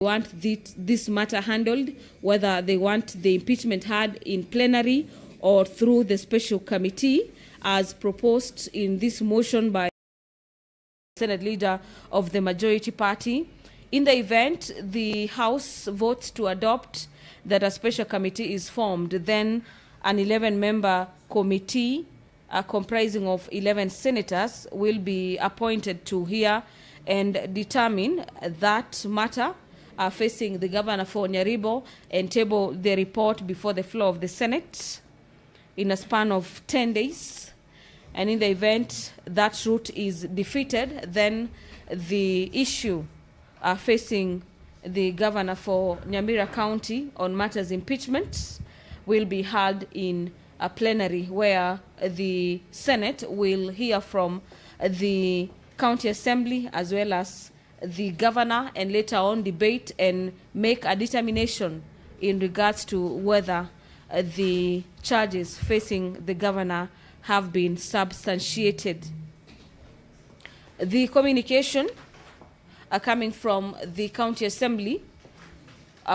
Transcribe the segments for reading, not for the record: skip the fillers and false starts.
want this matter handled, whether they want the impeachment heard in plenary or through the special committee, as proposed in this motion by the Senate leader of the majority party. In the event the House votes to adopt that a special committee is formed, then an 11-member committee comprising of 11 senators will be appointed to hear and determine that matter facing the governor for Nyaribo, and table the report before the floor of the Senate in a span of 10 days. And in the event that route is defeated, then the issue facing the governor for Nyamira County on matters impeachment will be held in a plenary, where the Senate will hear from the county assembly as well as the governor, and later on debate and make a determination in regards to whether the charges facing the governor have been substantiated. The communication coming from the county assembly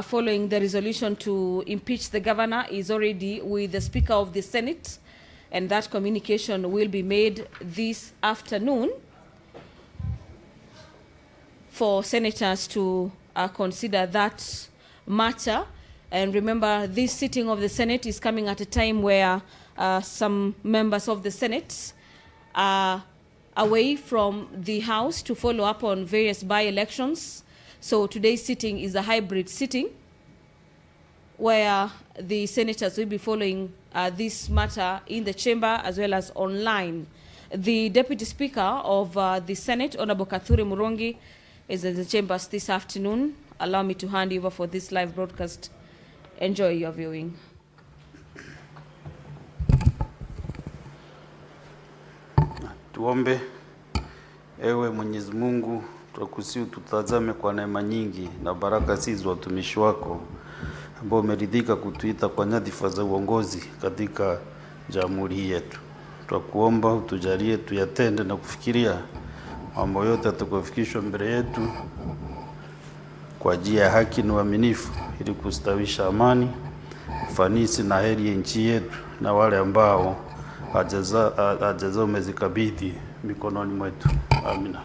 following the resolution to impeach the governor is already with the Speaker of the Senate, and that communication will be made this afternoon for senators to consider that matter. And remember, this sitting of the Senate is coming at a time where some members of the Senate are away from the House to follow up on various by-elections. So today's sitting is a hybrid sitting where the senators will be following this matter in the chamber as well as online. The Deputy Speaker of the Senate, Honorable Kathure Murongi, is in the chambers this afternoon. Allow me to hand you over for this live broadcast. Enjoy your viewing. Tuombe. Ewe Mwenyezi Mungu, tunakusihi tutazame kwa neema nyingi na baraka hizi watumishi wako ambao umeridhika kutuita kwa nyadhifa za uongozi katika jamhuri yetu. Tunakuomba utujalie tuyatende na kufikiria mambo yote yatakayofikishwa mbele yetu kwa njia ya haki na uaminifu, ili kustawisha amani, ufanisi na heri ya nchi yetu na wale ambao hajaza umezikabidhi mikononi mwetu. Amina.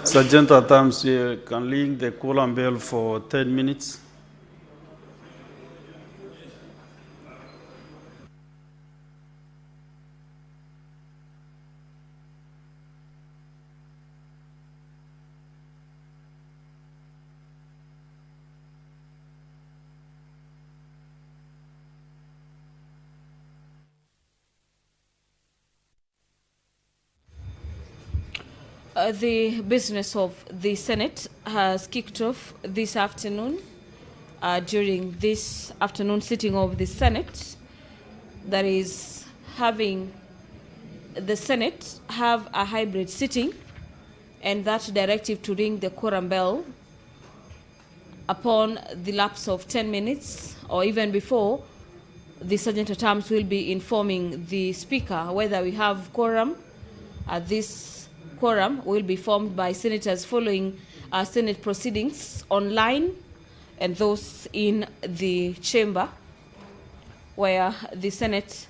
Sergeant Adams can ring the call bell for 10 minutes. The business of the Senate has kicked off this afternoon. During this afternoon sitting of the Senate, that is having the Senate have a hybrid sitting, and that directive to ring the quorum bell upon the lapse of 10 minutes or even before, the Sergeant at Arms will be informing the Speaker whether we have quorum. This quorum will be formed by senators following Senate proceedings online and those in the chamber, where the Senate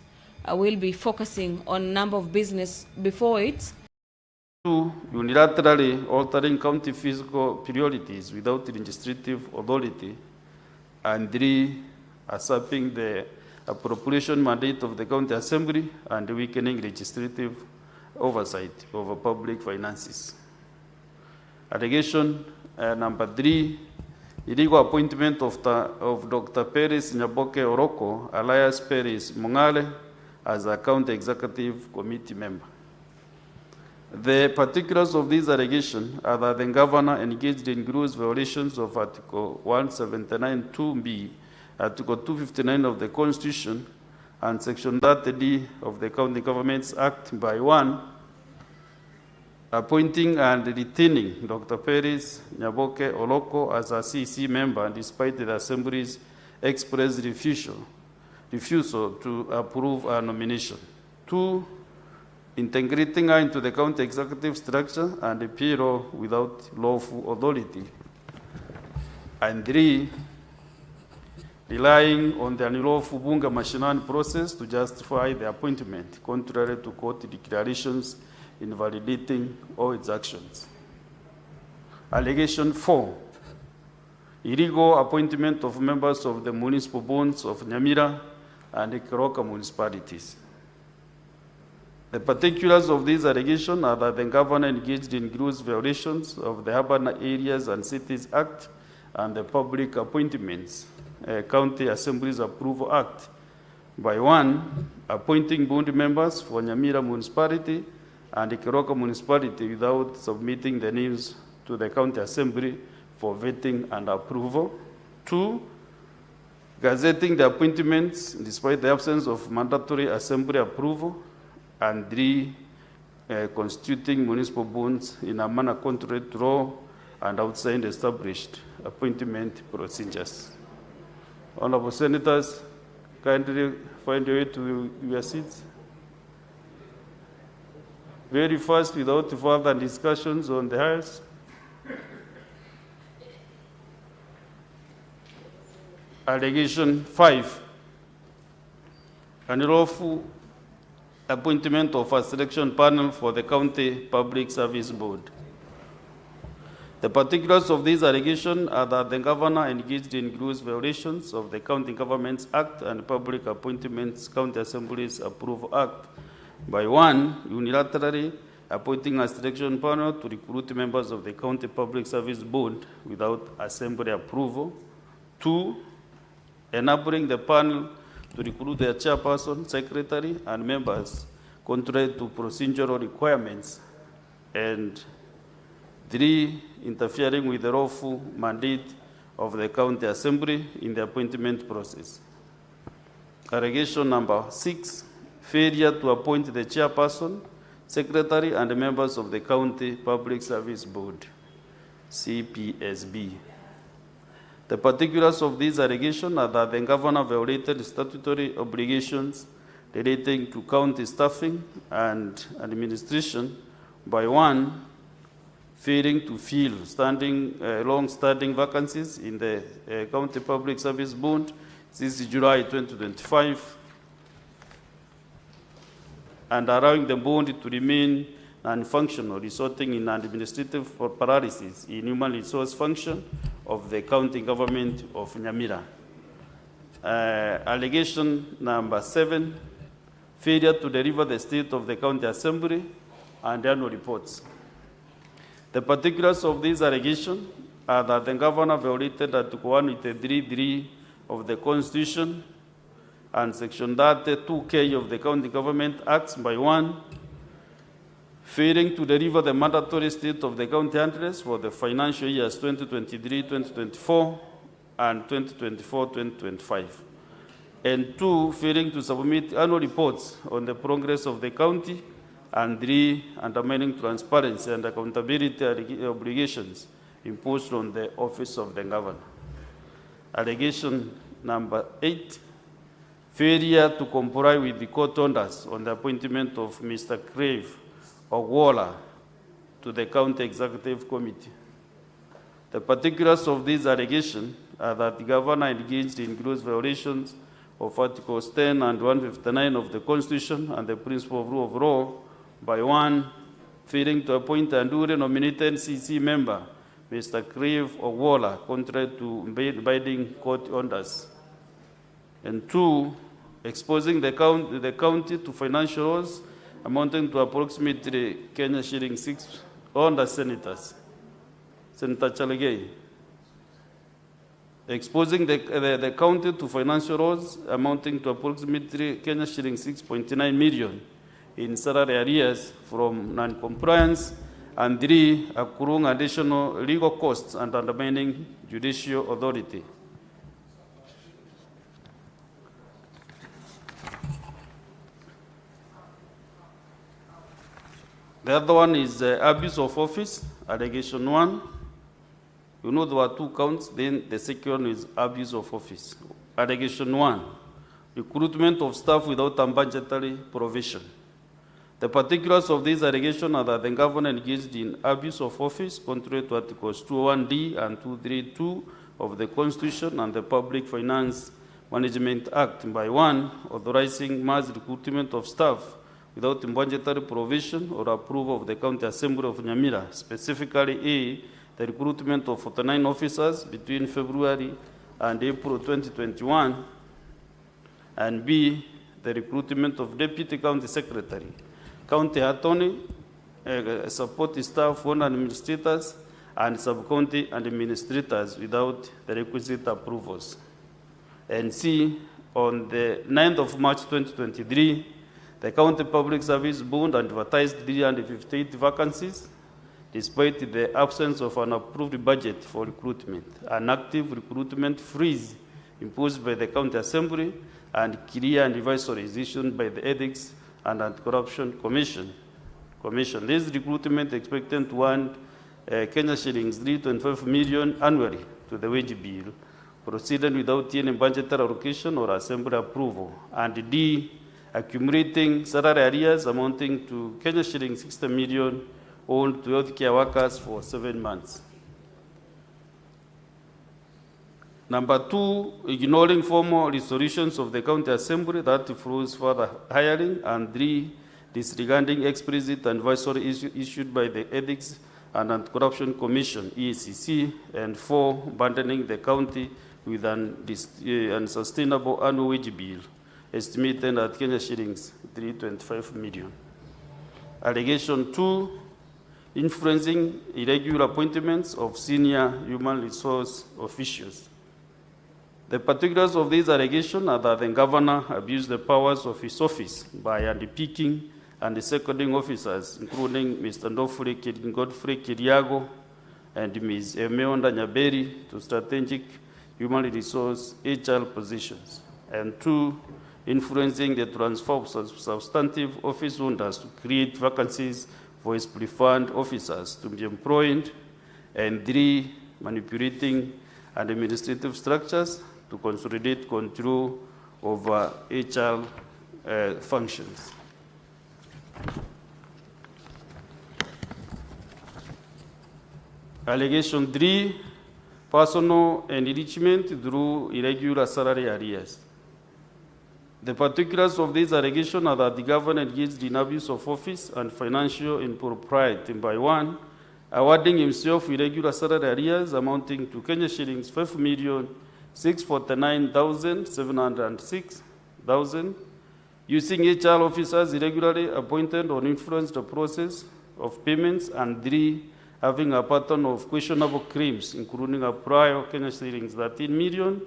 will be focusing on a number of business before it. 2. Unilaterally altering county fiscal priorities without legislative authority. And 3. Usurping the appropriation mandate of the county assembly and weakening legislative oversight over public finances. Allegation Number 3, illegal appointment of Dr. Peris Nyaboke Oroko, alias Peris Mungale, as a county executive committee member. The particulars of this allegation are that the governor engaged in gross violations of Article 179(2)b, Article 259 of the Constitution, and Section 30D of the County Governments Act by 1, appointing and retaining Dr. Peris Nyaboke Oroko as a CC member despite the Assembly's express refusal to approve a nomination. 2, integrating her into the county executive structure and the payroll without lawful authority. And 3, relying on the unlawful bunga mashinani process to justify the appointment, contrary to court declarations invalidating all its actions. Allegation 4, illegal appointment of members of the municipal boards of Nyamira and Keroka municipalities. The particulars of this allegation are that the governor engaged in gross violations of the Urban Areas and Cities Act and the Public Appointments County Assemblies Approval Act by 1, appointing board members for Nyamira municipality and the Keroka municipality without submitting the names to the county assembly for vetting and approval. 2, gazetting the appointments despite the absence of mandatory assembly approval. And 3, constituting municipal bonds in a manner contrary to law and outside established appointment procedures. Honorable Senators, kindly find your way to your seats. Very fast, without further discussions on the House. Allegation 5, unlawful appointment of a selection panel for the County Public Service Board. The particulars of this allegation are that the governor engaged in gross violations of the County Governments Act and Public Appointments County Assemblies Approval Act by 1, unilaterally appointing a selection panel to recruit members of the County Public Service Board without assembly approval. 2, enabling the panel to recruit their chairperson, secretary, and members contrary to procedural requirements. And 3, interfering with the lawful mandate of the county assembly in the appointment process. Allegation number 6, failure to appoint the chairperson, secretary, and members of the County Public Service Board, CPSB. The particulars of this allegation are that the governor violated statutory obligations relating to county staffing and administration by 1, failing to fill long-standing vacancies in the County Public Service Board since July 2025, and allowing the board to remain non-functional, resulting in administrative paralysis in human resource function of the county government of Nyamira. Allegation number 7, failure to deliver the state of the county assembly and annual reports. The particulars of this allegation are that the governor violated Article 183(3) of the Constitution and Section 32K of the County Government Acts by 1, failing to deliver the mandatory state of the county address for the financial years 2023-2024 and 2024-2025. And 2, failing to submit annual reports on the progress of the county. And 3, undermining transparency and accountability obligations imposed on the office of the governor. Allegation number 8, failure to comply with the court orders on the appointment of Mr. Crave Ogwola to the County Executive Committee. The particulars of this allegation are that the governor engaged in gross violations of Articles 10 and 159 of the Constitution and the principle of rule of law by 1, failing to appoint a duly nominated CC member, Mr. Crave Ogwola, contrary to binding court orders. And 2, exposing the county to financial loss amounting to approximately Kenya shilling 600 senators. Senator Chalegei. Exposing the county to financial loss amounting to approximately Kenya shillings 6.9 million in salary arrears from non-compliance, and 3, accruing additional legal costs and undermining judicial authority. The other one is abuse of office, allegation 1. You know there were 2 counts, then the second one is abuse of office. Allegation 1, recruitment of staff without a budgetary provision. The particulars of this allegation are that the governor engaged in abuse of office contrary to Articles 201D and 232 of the Constitution and the Public Finance Management Act by 1, authorizing mass recruitment of staff without budgetary provision or approval of the County Assembly of Nyamira, specifically A, the recruitment of 49 officers between February and April 2021, and B, the recruitment of Deputy County Secretary, County Attorney, support staff, 1 administrators, and sub-county administrators without the requisite approvals. And C, on the 9th of March 2023, the County Public Service Board advertised 358 vacancies, despite the absence of an approved budget for recruitment, an active recruitment freeze imposed by the County Assembly, and clear advisories issued by the Ethics and Anti-Corruption Commission. This recruitment expected to earn Kenya shillings 3.5 million annually to the wage bill, proceeded without any budgetary allocation or assembly approval. And D, accumulating salary arrears amounting to Kenya shillings 60 million owed to healthcare workers for 7 months. Number 2, ignoring formal resolutions of the County Assembly that flows further hiring, and 3, disregarding explicit advisory issued by the Ethics and Anti-Corruption Commission, EACC, and 4, abandoning the county with an unsustainable annual wage bill, estimated at Kenya shillings 325 million. Allegation 2, influencing irregular appointments of senior human resource officials. The particulars of this allegation are that the governor abused the powers of his office by handpicking and seconding officers, including Mr. Godfrey Kiriago and Ms. Emeonda Nyaberi, to strategic human resource HR positions. And 2, influencing the transfer of substantive office holders to create vacancies for his preferred officers to be employed. And 3, manipulating administrative structures to consolidate control over HR functions. Allegation 3, personal enrichment through irregular salary arrears. The particulars of this allegation are that the governor engaged in abuse of office and financial impropriety by 1, awarding himself irregular salary arrears amounting to Kenya shillings 5,649,706, using HR officers irregularly appointed or influenced the process of payments, and 3, having a pattern of questionable claims, including a prior Kenya shillings 13 million,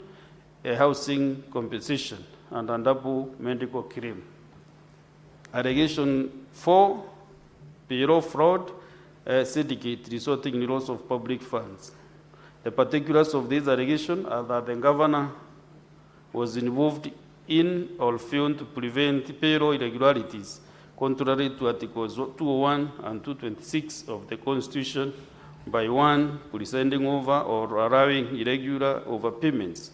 a housing compensation, and a double medical claim. Allegation 4, payroll fraud, syndicate resulting in loss of public funds. The particulars of this allegation are that the governor was involved in or failed to prevent payroll irregularities, contrary to Articles 201 and 226 of the Constitution, by 1, presiding over or allowing irregular overpayments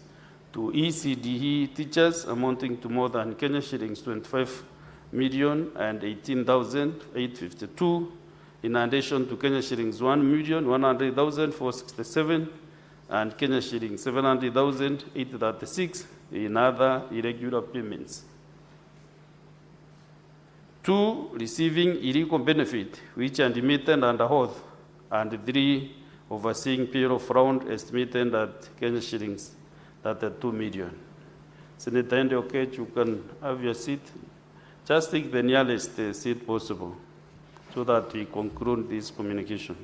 to ECDE teachers amounting to more than Kenya shillings 25,018,852, in addition to Kenya shillings 1,100,467 and Kenya shillings 700,836 in other irregular payments. 2, receiving illegal benefit, which are admitted under oath, and 3, overseeing payroll fraud estimated at Kenya shillings 32 million. Senator Okech, you can have your seat. Just take the nearest seat possible so that we conclude this communication.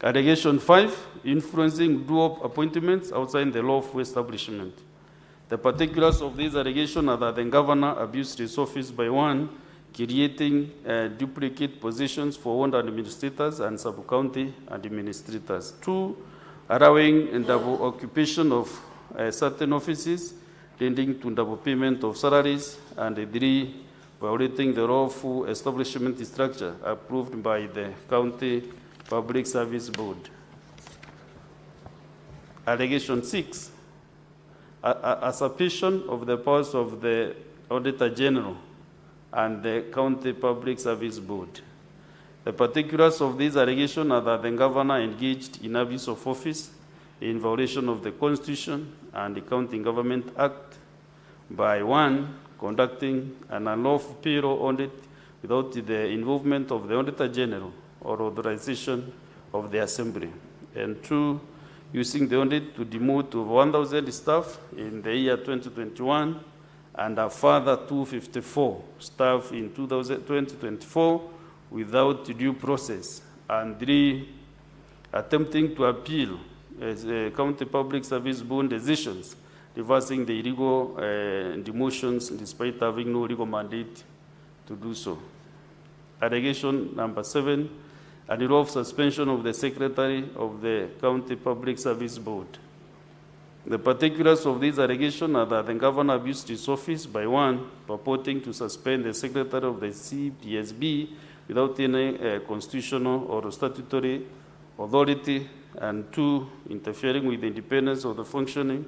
Allegation 5, influencing dual appointments outside the lawful establishment. The particulars of this allegation are that the governor abused his office by 1, creating duplicate positions for ward administrators and sub-county administrators. 2, allowing double occupation of certain offices, leading to double payment of salaries. And 3, violating the lawful establishment structure approved by the County Public Service Board. Allegation 6, usurpation of the powers of the Auditor General and the County Public Service Board. The particulars of this allegation are that the governor engaged in abuse of office in violation of the Constitution and the County Government Act by 1, conducting an unlawful payroll audit without the involvement of the Auditor General or authorization of the Assembly, and 2, using the audit to demote over 1,000 staff in the year 2021 and a further 254 staff in 2024 without due process, and 3, attempting to appeal County Public Service Board decisions, reversing the illegal demotions despite having no legal mandate to do so. Allegation number 7, an unlawful suspension of the Secretary of the County Public Service Board. The particulars of this allegation are that the governor abused his office by 1, purporting to suspend the Secretary of the CPSB without any constitutional or statutory authority, and 2, interfering with the independence of the functioning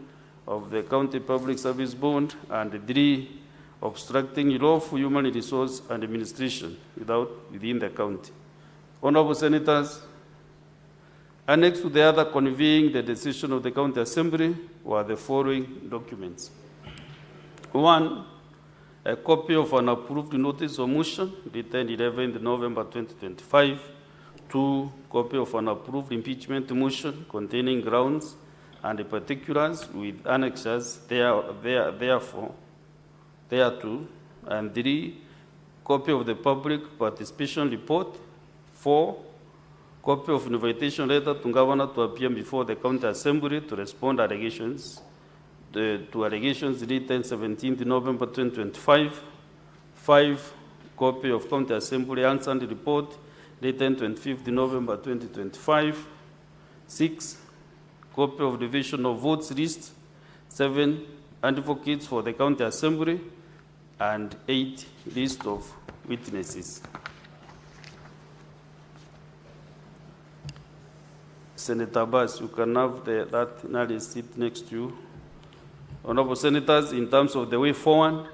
of the County Public Service Board, and 3, obstructing lawful human resource and administration within the county. Honorable Senators, annexed to the other conveying the decision of the County Assembly were the following documents. 1, a copy of an approved notice of motion dated 11th November 2025. 2, copy of an approved impeachment motion containing grounds and the particulars with annexes thereto. And 3, copy of the public participation report. 4, copy of invitation letter to governor to appear before the County Assembly to respond to allegations dated 17th November 2025. 5, copy of County Assembly answered report dated 25th November 2025. 6, copy of division of votes list. 7, advocates for the County Assembly. And 8, list of witnesses. Senator Bass, you can have that analysis sit next to you. Honorable Senators, in terms of the way forward,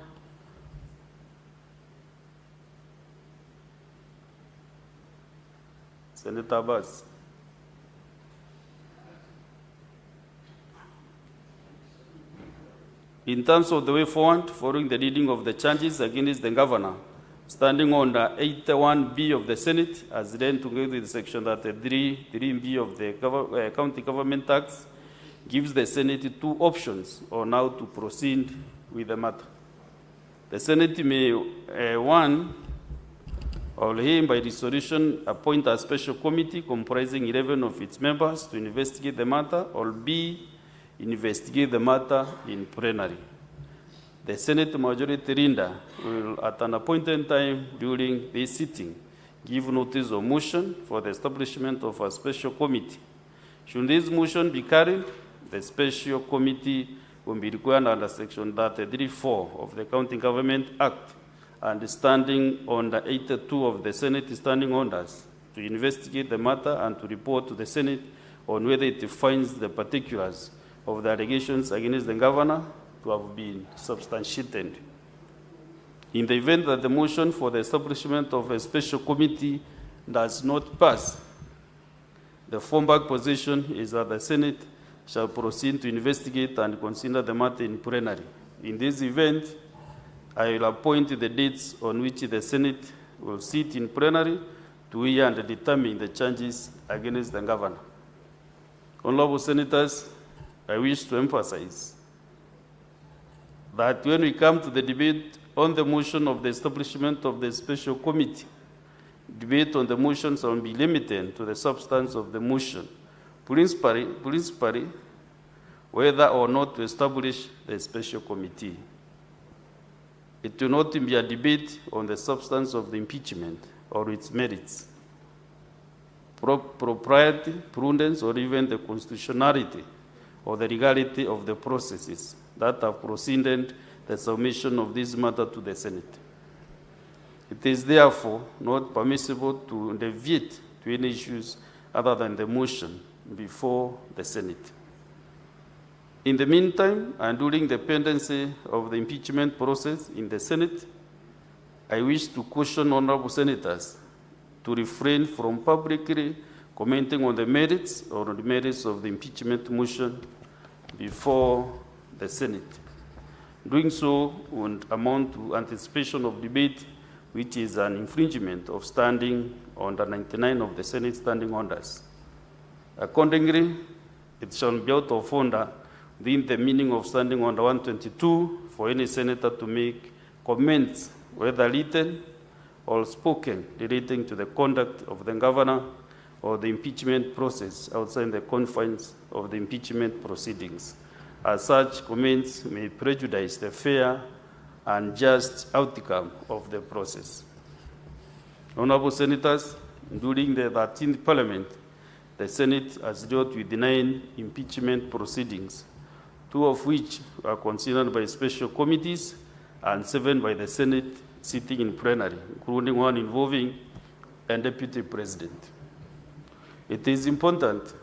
Senator Bass. In terms of the way forward, following the reading of the charges against the governor, standing on the 81B of the Senate, as read together with Section 3B of the County Government Act, gives the Senate 2 options on how to proceed with the matter. The Senate may, 1, or him by resolution appoint a special committee comprising 11 of its members to investigate the matter, or B, investigate the matter in plenary. The Senate Majority Leader will, at an appointed time during this sitting, give notice of motion for the establishment of a special committee. Should this motion be carried, the special committee will be required under Section 33(4) of the County Government Act and standing on the 82 of the Senate Standing Orders to investigate the matter and to report to the Senate on whether it finds the particulars of the allegations against the governor to have been substantiated. In the event that the motion for the establishment of a special committee does not pass, the fallback position is that the Senate shall proceed to investigate and consider the matter in plenary. In this event, I will appoint the dates on which the Senate will sit in plenary to hear and determine the charges against the governor. Honorable Senators, I wish to emphasize that when we come to the debate on the motion of the establishment of the special committee, Debate on the motion shall be limited to the substance of the motion, principally whether or not to establish the special committee. It will not be a debate on the substance of the impeachment or its merits, propriety, prudence, or even the constitutionality or the legality of the processes that have preceded the submission of this matter to the Senate. It is therefore not permissible to deviate to any issues other than the motion before the Senate. In the meantime, and during the pendency of the impeachment process in the Senate, I wish to caution honorable senators to refrain from publicly commenting on the merits or on the merits of the impeachment motion before the Senate. Doing so would amount to anticipation of debate, which is an infringement of standing under 99 of the Senate standing orders. Accordingly, it shall be out of order within the meaning of standing order 122 for any senator to make comments, whether written or spoken, relating to the conduct of the governor or the impeachment process outside the confines of the impeachment proceedings, as such comments may prejudice the fair and just outcome of the process. Honorable senators, during the 13th Parliament, the Senate has dealt with 9 impeachment proceedings, 2 of which are considered by special committees and 7 by the Senate sitting in plenary, including one involving a deputy president. It is important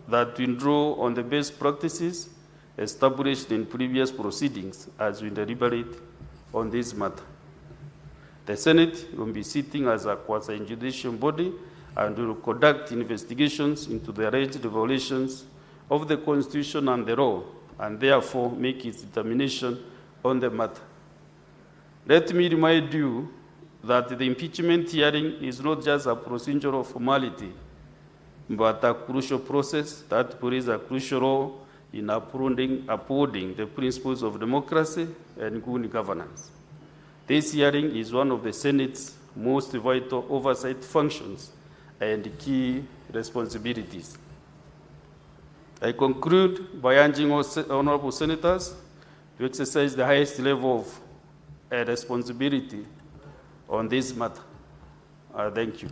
that we draw on the best practices established in previous proceedings as we deliberate on this matter. The Senate will be sitting as a quasi-judicial body and will conduct investigations into the alleged violations of the Constitution and the law, and therefore make its determination on the matter. Let me remind you that the impeachment hearing is not just a procedural formality, but a crucial process that plays a crucial role in upholding the principles of democracy and good governance. This hearing is one of the Senate's most vital oversight functions and key responsibilities. I conclude by urging all honorable senators to exercise the highest level of responsibility on this matter. Thank you.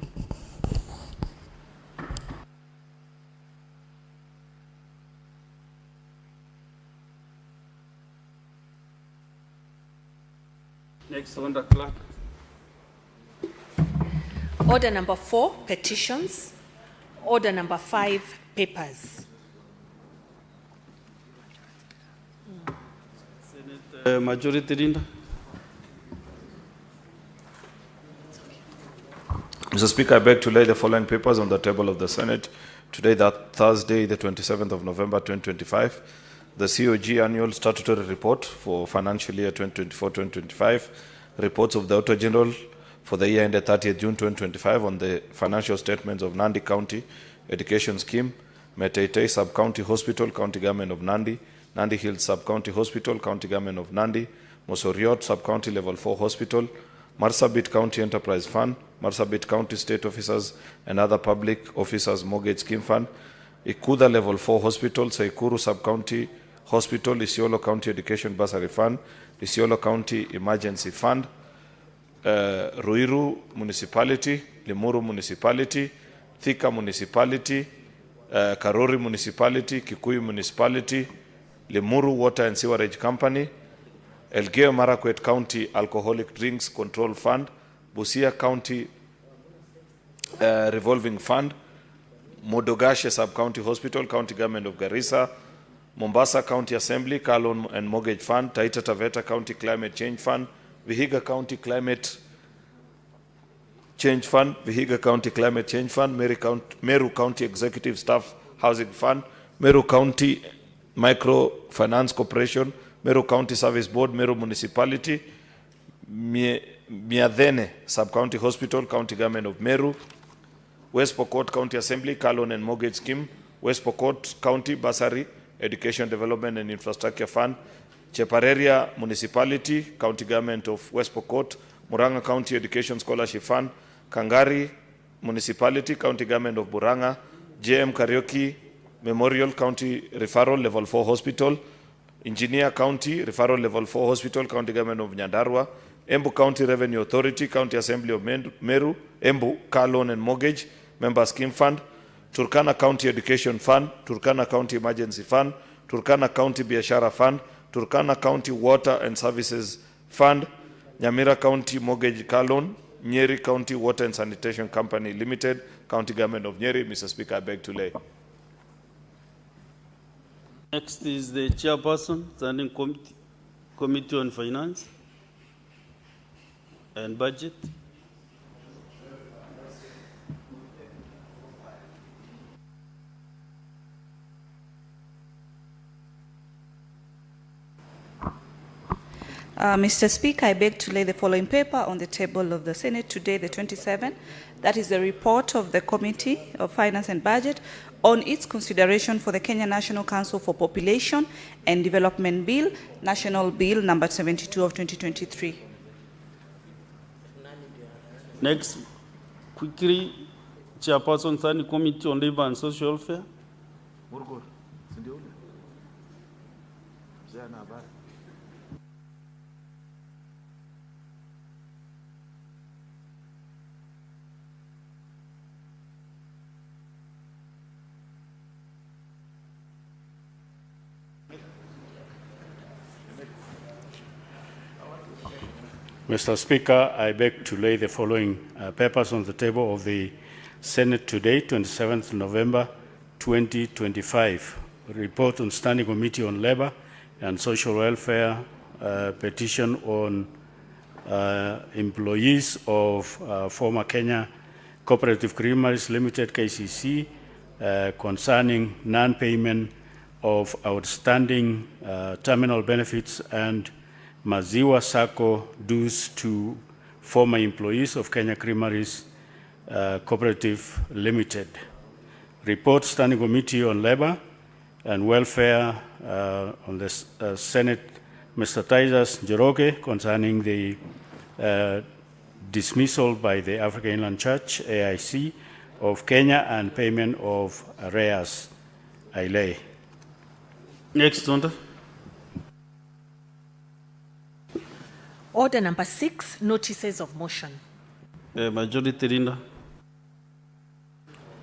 Next, Honorable Clerk. Order number 4, petitions. Order number 5, papers. Senate Majority Leader. Mr. Speaker, I beg to lay the following papers on the table of the Senate today, that Thursday, the 27th of November, 2025. The COG Annual Statutory Report for financial year 2024-2025, reports of the Auditor General for the year ended 30th June 2025 on the financial statements of Nandi County Education Scheme, Meteitei Sub-County Hospital, County Government of Nandi, Nandi Hills Sub-County Hospital, County Government of Nandi, Mosoriot Sub-County Level 4 Hospital, Marsabit County Enterprise Fund, Marsabit County State Officers and Other Public Officers Mortgage Scheme Fund, Ikuda Level 4 Hospital, Saikuru Sub-County Hospital, Isiolo County Education Bursary Fund, Isiolo County Emergency Fund, Ruiru Municipality, Limuru Municipality, Thika Municipality, Karori Municipality, Kikuyu Municipality, Limuru Water and Sewerage Company, Elgeyo Marakwet County Alcoholic Drinks Control Fund, Busia County Revolving Fund, Modogashe Sub-County Hospital, County Government of Garissa, Mombasa County Assembly, Car Loan and Mortgage Fund, Taita Taveta County Climate Change Fund, Vihiga County Climate Change Fund, Vihiga County Climate Change Fund, Meru County Executive Staff Housing Fund, Meru County Microfinance Corporation, Meru County Service Board, Meru Municipality, Miadhene Sub-County Hospital, County Government of Meru, West Pokot County Assembly, Car Loan and Mortgage Scheme, West Pokot County Bursary, Education Development and Infrastructure Fund, Chepareria Municipality, County Government of West Pokot, Muranga County Education Scholarship Fund, Kangari Municipality, County Government of Buranga, JM Karaoke Memorial County Referral Level 4 Hospital, Engineer County Referral Level 4 Hospital, County Government of Nyandarua, Embu County Revenue Authority, County Assembly of Meru, Embu Car Loan and Mortgage, Member Scheme Fund, Turkana County Education Fund, Turkana County Emergency Fund, Turkana County Biashara Fund, Turkana County Water and Services Fund, Nyamira County Mortgage Car Loan, Nyeri County Water and Sanitation Company Limited, County Government of Nyeri. Mr. Speaker, I beg to lay. Next is the chairperson, Standing Committee on Finance and Budget. Mr. Speaker, I beg to lay the following paper on the table of the Senate today, the 27th. That is the report of the Committee of Finance and Budget on its consideration for the Kenya National Council for Population and Development Bill, National Bill number 72 of 2023. Next, quickly, Chairperson, Standing Committee on Labor and Social Welfare. Mr. Speaker, I beg to lay the following papers on the table of the Senate today, 27th November 2025. Report on Standing Committee on Labor and Social Welfare, petition on employees of former Kenya Cooperative Creameries Limited, KCC, concerning non-payment of outstanding terminal benefits and Maziwa Sacco dues to former employees of Kenya Creameries Cooperative Limited. Report Standing Committee on Labor and Welfare on the Senate, Mr. Titus Njoroge, concerning the dismissal by the African Inland Church, AIC, of Kenya and payment of arrears. I lay. Next, Order. Order number 6, notices of motion. Majority Leader.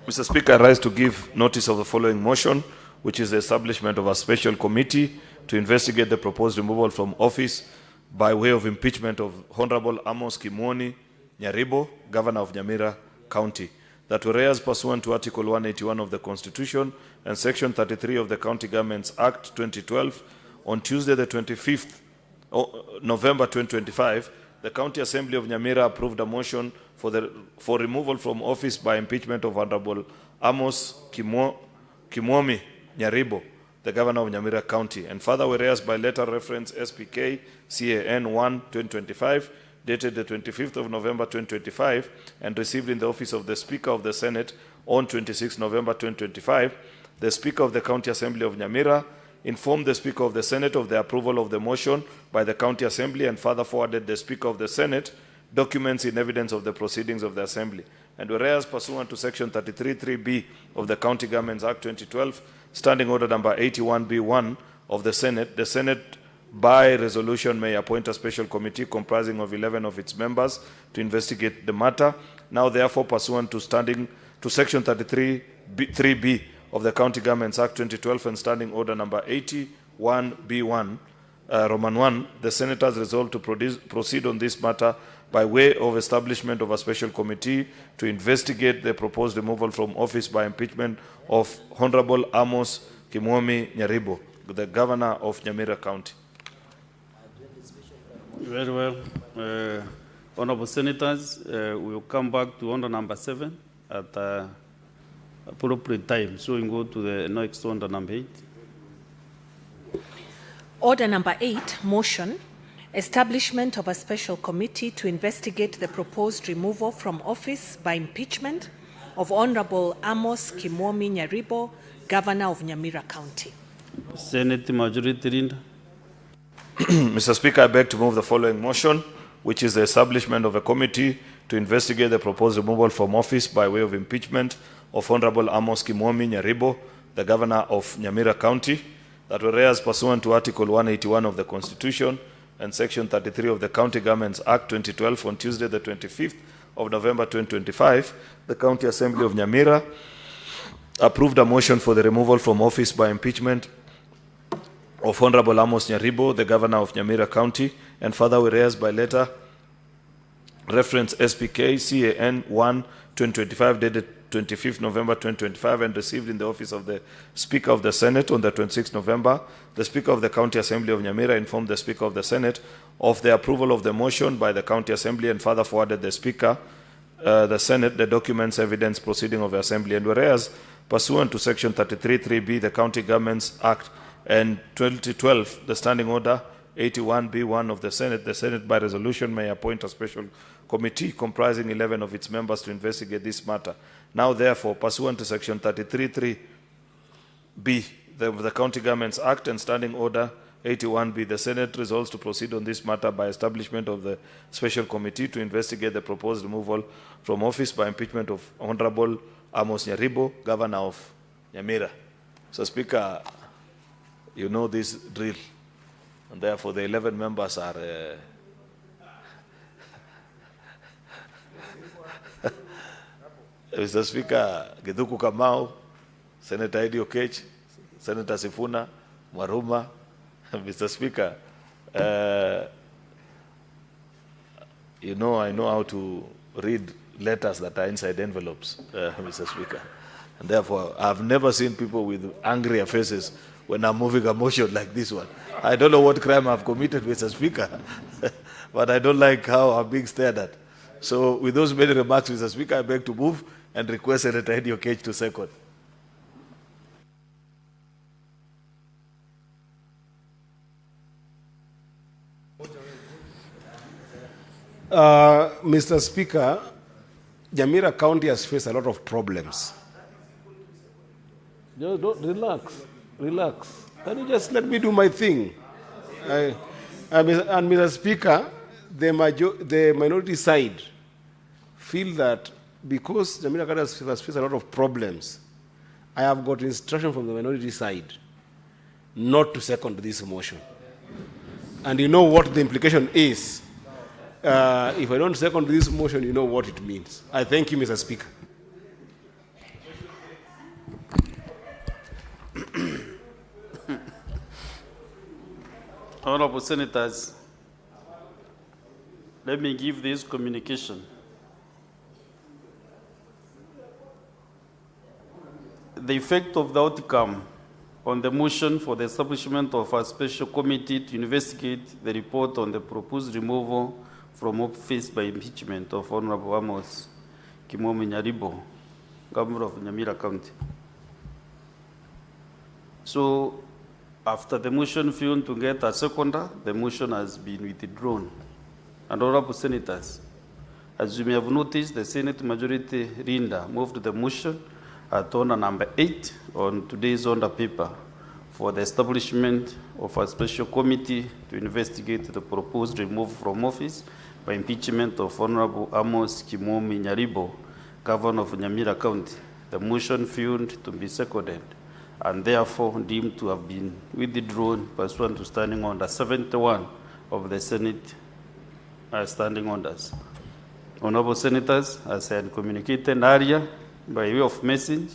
Mr. Speaker, I rise to give notice of the following motion, which is the establishment of a special committee to investigate the proposed removal from office by way of impeachment of Honorable Amos Kimwoni Nyaribo, Governor of Nyamira County. That whereas pursuant to Article 181 of the Constitution and Section 33 of the County Governments Act 2012, on Tuesday the 25th November 2025, the County Assembly of Nyamira approved a motion for removal from office by impeachment of Honorable Amos Kimwoni Nyaribo, the Governor of Nyamira County. And further, whereas by letter reference SPK CAN 1/2025, dated the 25th of November 2025, and received in the office of the Speaker of the Senate on 26 November 2025, the Speaker of the County Assembly of Nyamira informed the Speaker of the Senate of the approval of the motion by the County Assembly, and further forwarded the Speaker of the Senate documents in evidence of the proceedings of the Assembly. And whereas pursuant to Section 33(3)(b) of the County Governments Act 2012, Standing Order number 81B1 of the Senate by resolution may appoint a special committee comprising of 11 of its members to investigate the matter. Now therefore, pursuant to Section 33(3)(b) of the County Governments Act 2012 and Standing Order number 81B1, Roman 1, the Senators resolved to proceed on this matter by way of establishment of a special committee to investigate the proposed removal from office by impeachment of Honorable Amos Kimwoni Nyaribo, the Governor of Nyamira County. Very well. Honorable Senators, we will come back to order number 7 at appropriate time. So we go to the next order number 8. Order number 8, motion, establishment of a special committee to investigate the proposed removal from office by impeachment of Honorable Amos Kimwoni Nyaribo, Governor of Nyamira County. Senate Majority Leader. Mr. Speaker, I beg to move the following motion, which is the establishment of a committee to investigate the proposed removal from office by way of impeachment of Honorable Amos Kimomi Nyaribo, the Governor of Nyamira County, that whereas pursuant to Article 181 of the Constitution and Section 33 of the County Governments Act 2012, on Tuesday the 25th of November 2025, the County Assembly of Nyamira approved a motion for the removal from office by impeachment of Honorable Amos Nyaribo, the Governor of Nyamira County, and further whereas by letter reference SPK CAN 1-2025 dated 25th November 2025 and received in the office of the Speaker of the Senate on the 26th November, the Speaker of the County Assembly of Nyamira informed the Speaker of the Senate of the approval of the motion by the County Assembly and further forwarded the Speaker, the Senate, the documents, evidence, proceeding of the Assembly. And whereas, pursuant to Section 33(3)(b), the County Governments Act and 2012, the Standing Order 81(b)(1) of the Senate by resolution may appoint a special committee comprising 11 of its members to investigate this matter. Now, therefore, pursuant to Section 33(3)(b) of the County Governments Act and Standing Order 81(b), the Senate resolves to proceed on this matter by establishment of the special committee to investigate the proposed removal from office by impeachment of Honorable Amos Nyaribo, Governor of Nyamira. So, Speaker, you know this drill, and therefore the 11 members are Mr. Speaker, Githuku Kamau, Senator Eddie Okech, Senator Sifuna, Mwaruma. Mr. Speaker, you know I know how to read letters that are inside envelopes, Mr. Speaker. And therefore, I've never seen people with angrier faces when I'm moving a motion like this one. I don't know what crime I've committed, Mr. Speaker, but I don't like how I'm being stared at. So with those many remarks, Mr. Speaker, I beg to move and request Senator Eddie Okech to second. Mr. Speaker, Nyamira County has faced a lot of problems. Don't relax. Can you just let me do my thing? And Mr. Speaker, the minority side feel that because Nyamira County has faced a lot of problems, I have got instruction from the minority side not to second this motion. And you know what the implication is. If I don't second this motion, you know what it means. I thank you, Mr. Speaker. Honorable Senators, let me give this communication. The effect of the outcome on the motion for the establishment of a special committee to investigate the report on the proposed removal from office by impeachment of Honorable Amos Kimomi Nyaribo, Governor of Nyamira County. So, after the motion failed to get a seconder, the motion has been withdrawn. And Honorable Senators, as you may have noticed, the Senate Majority Leader moved the motion at order number 8 on today's order paper for the establishment of a special committee to investigate the proposed removal from office by impeachment of Honorable Amos Kimomi Nyaribo, Governor of Nyamira County. The motion failed to be seconded and therefore deemed to have been withdrawn pursuant to Standing Order 71 of the Senate Standing Orders. Honorable Senators, as I had communicated earlier by way of message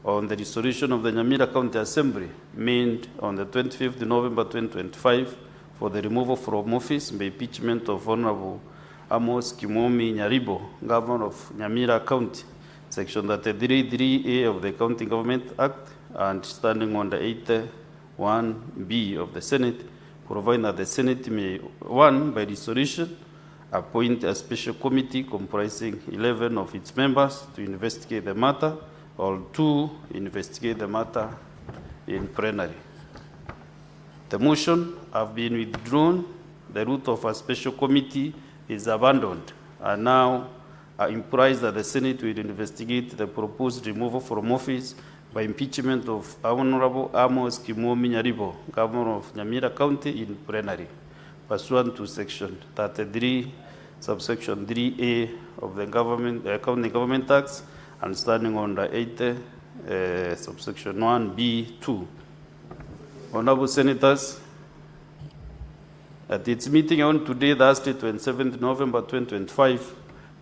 on the resolution of the Nyamira County Assembly made on the 25th November 2025 for the removal from office by impeachment of Honorable Amos Kimomi Nyaribo, Governor of Nyamira County, Section 33(3)(a) of the County Government Act and Standing Order 81(b) of the Senate, providing that the Senate may, 1, by resolution, appoint a special committee comprising 11 of its members to investigate the matter, or 2, investigate the matter in plenary. The motion have been withdrawn. The route of a special committee is abandoned, and now implies that the Senate will investigate the proposed removal from office by impeachment of Honorable Amos Kimomi Nyaribo, Governor of Nyamira County, in plenary, pursuant to Section 33, subsection 3A of the County Government Tax, and standing under 80, subsection 1B2. Honorable Senators, at its meeting on today, Thursday, 27th November 2025,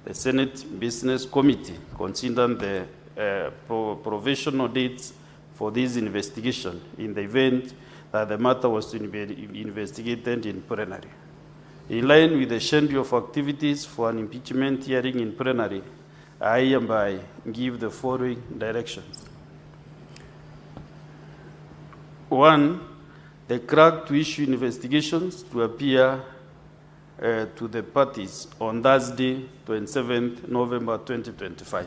the Senate Business Committee considered the provisional dates for this investigation in the event that the matter was to be investigated in plenary. In line with the schedule of activities for an impeachment hearing in plenary, I hereby give the following directions. 1, the clerk to issue investigations to appear to the parties on Thursday, 27th November 2025.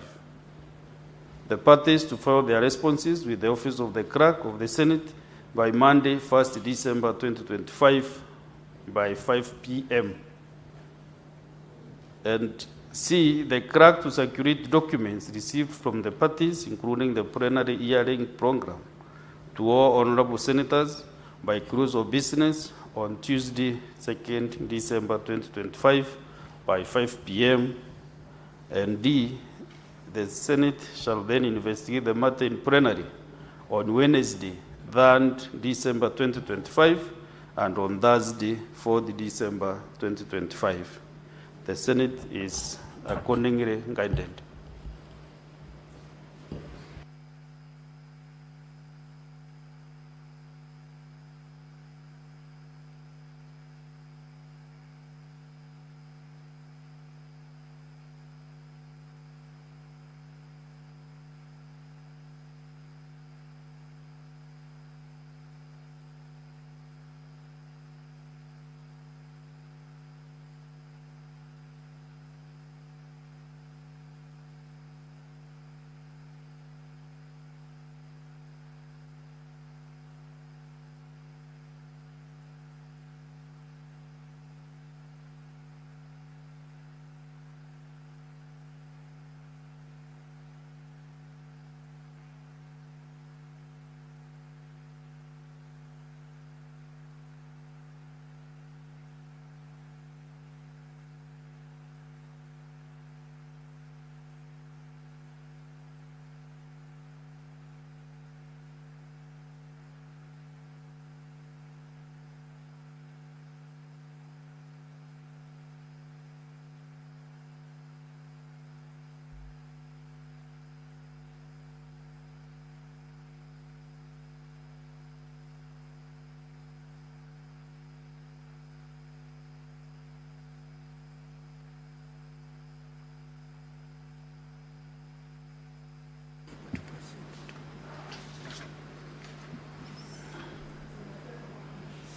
The parties to file their responses with the Office of the Clerk of the Senate by Monday, 1st December 2025 by 5 p.m. And C, the clerk to circulate documents received from the parties, including the plenary hearing program, to all honorable senators by close of business on Tuesday, 2nd December 2025 by 5 p.m. And D, the Senate shall then investigate the matter in plenary on Wednesday, 3rd December 2025, and on Thursday, 4th December 2025. The Senate is accordingly guided.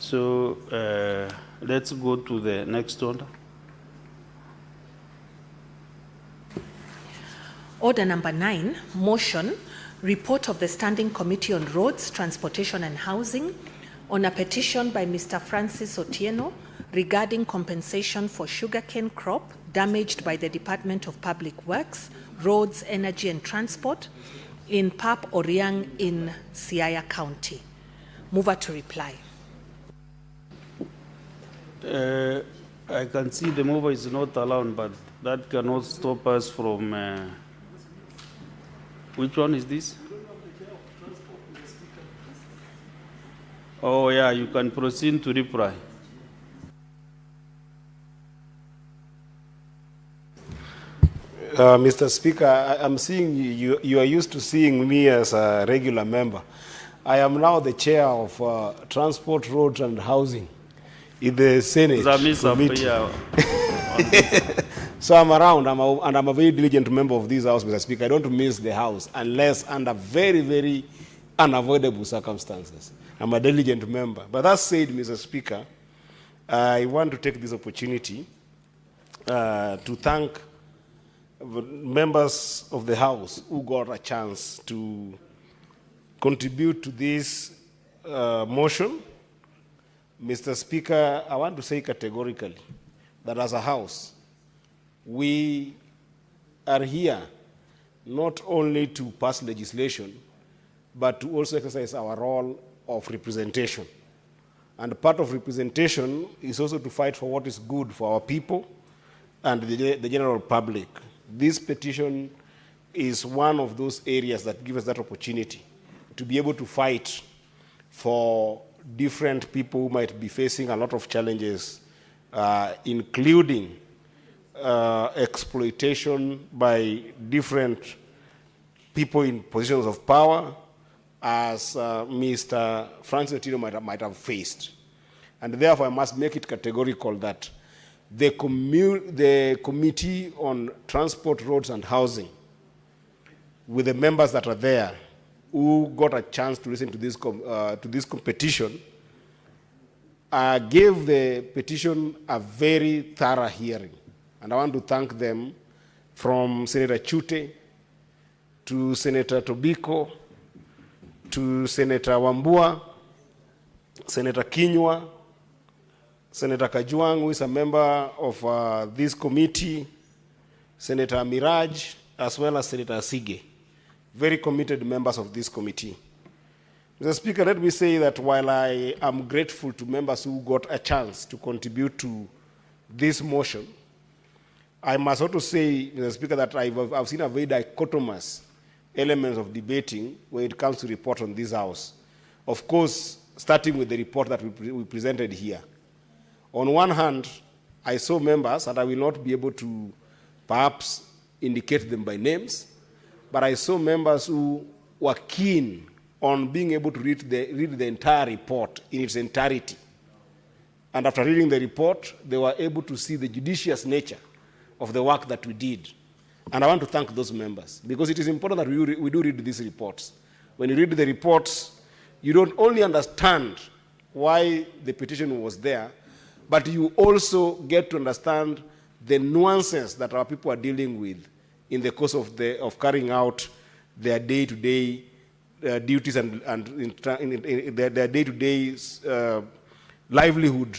So let's go to the next order. Order number 9, motion, report of the Standing Committee on Roads, Transportation and Housing on a petition by Mr. Francis Otieno regarding compensation for sugarcane crop damaged by the Department of Public Works, Roads, Energy and Transport in Pap Oriang in Siaya County. Mover to reply. I can see the mover is not allowed, but that cannot stop us from. Which one is this? Oh, yeah, you can proceed to reply. Mr. Speaker, I'm seeing you are used to seeing me as a regular member. I am now the chair of Transport, Roads and Housing in the Senate committee. So I'm around, and I'm a very diligent member of this House, Mr. Speaker. I don't miss the House unless under very, very unavoidable circumstances. I'm a diligent member. But that said, Mr. Speaker, I want to take this opportunity to thank members of the House who got a chance to contribute to this motion. Mr. Speaker, I want to say categorically that as a House, we are here not only to pass legislation, but to also exercise our role of representation. And part of representation is also to fight for what is good for our people and the general public. This petition is one of those areas that give us that opportunity to be able to fight for different people who might be facing a lot of challenges, including exploitation by different people in positions of power, as Mr. Francis Otieno might have faced. And therefore, I must make it categorical that the Committee on Transport, Roads and Housing, with the members that are there, who got a chance to listen to this petition, gave the petition a very thorough hearing. And I want to thank them, from Senator Chute to Senator Tobiko to Senator Wambua, Senator Kinyua, Senator Kajuang, who is a member of this committee, Senator Miraj, as well as Senator Asige, very committed members of this committee. Mr. Speaker, let me say that while I am grateful to members who got a chance to contribute to this motion, I must also say, Mr. Speaker, that I've seen a very dichotomous elements of debating when it comes to report on this House. Of course, starting with the report that we presented here. On one hand, I saw members, and I will not be able to perhaps indicate them by names, but I saw members who were keen on being able to read the entire report in its entirety. And after reading the report, they were able to see the judicious nature of the work that we did. And I want to thank those members, because it is important that we do read these reports. When you read the reports, you don't only understand why the petition was there, but you also get to understand the nuances that our people are dealing with in the course of carrying out their day-to-day duties and their day-to-day livelihood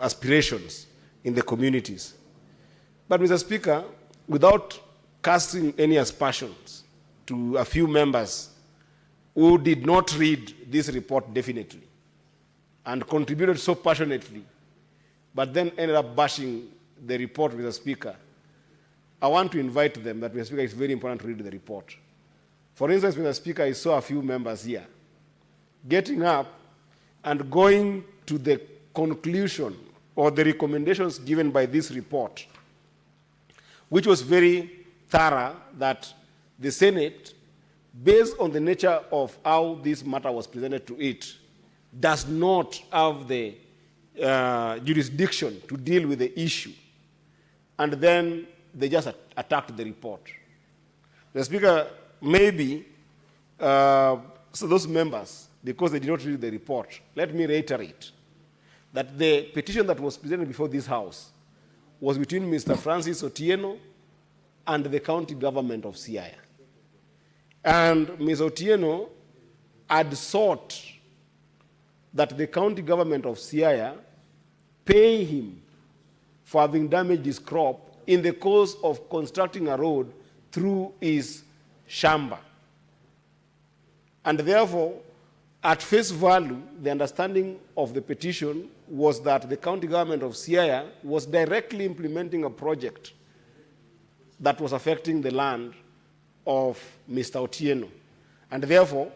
aspirations in the communities. But, Mr. Speaker, without casting any aspersions to a few members who did not read this report definitely and contributed so passionately, but then ended up bashing the report, Mr. Speaker, I want to invite them that, Mr. Speaker, it's very important to read the report. For instance, Mr. Speaker, I saw a few members here getting up and going to the conclusion or the recommendations given by this report, which was very thorough, that the Senate, based on the nature of how this matter was presented to it, does not have the jurisdiction to deal with the issue. And then they just attacked the report. The Speaker, maybe, so those members, because they did not read the report, let me reiterate that the petition that was presented before this House was between Mr. Francis Otieno and the county government of Siaya. And Ms. Otieno had sought that the county government of Siaya pay him for having damaged his crop in the course of constructing a road through his shamba. And therefore, at face value, the understanding of the petition was that the county government of Siaya was directly implementing a project that was affecting the land of Mr. Otieno. And therefore,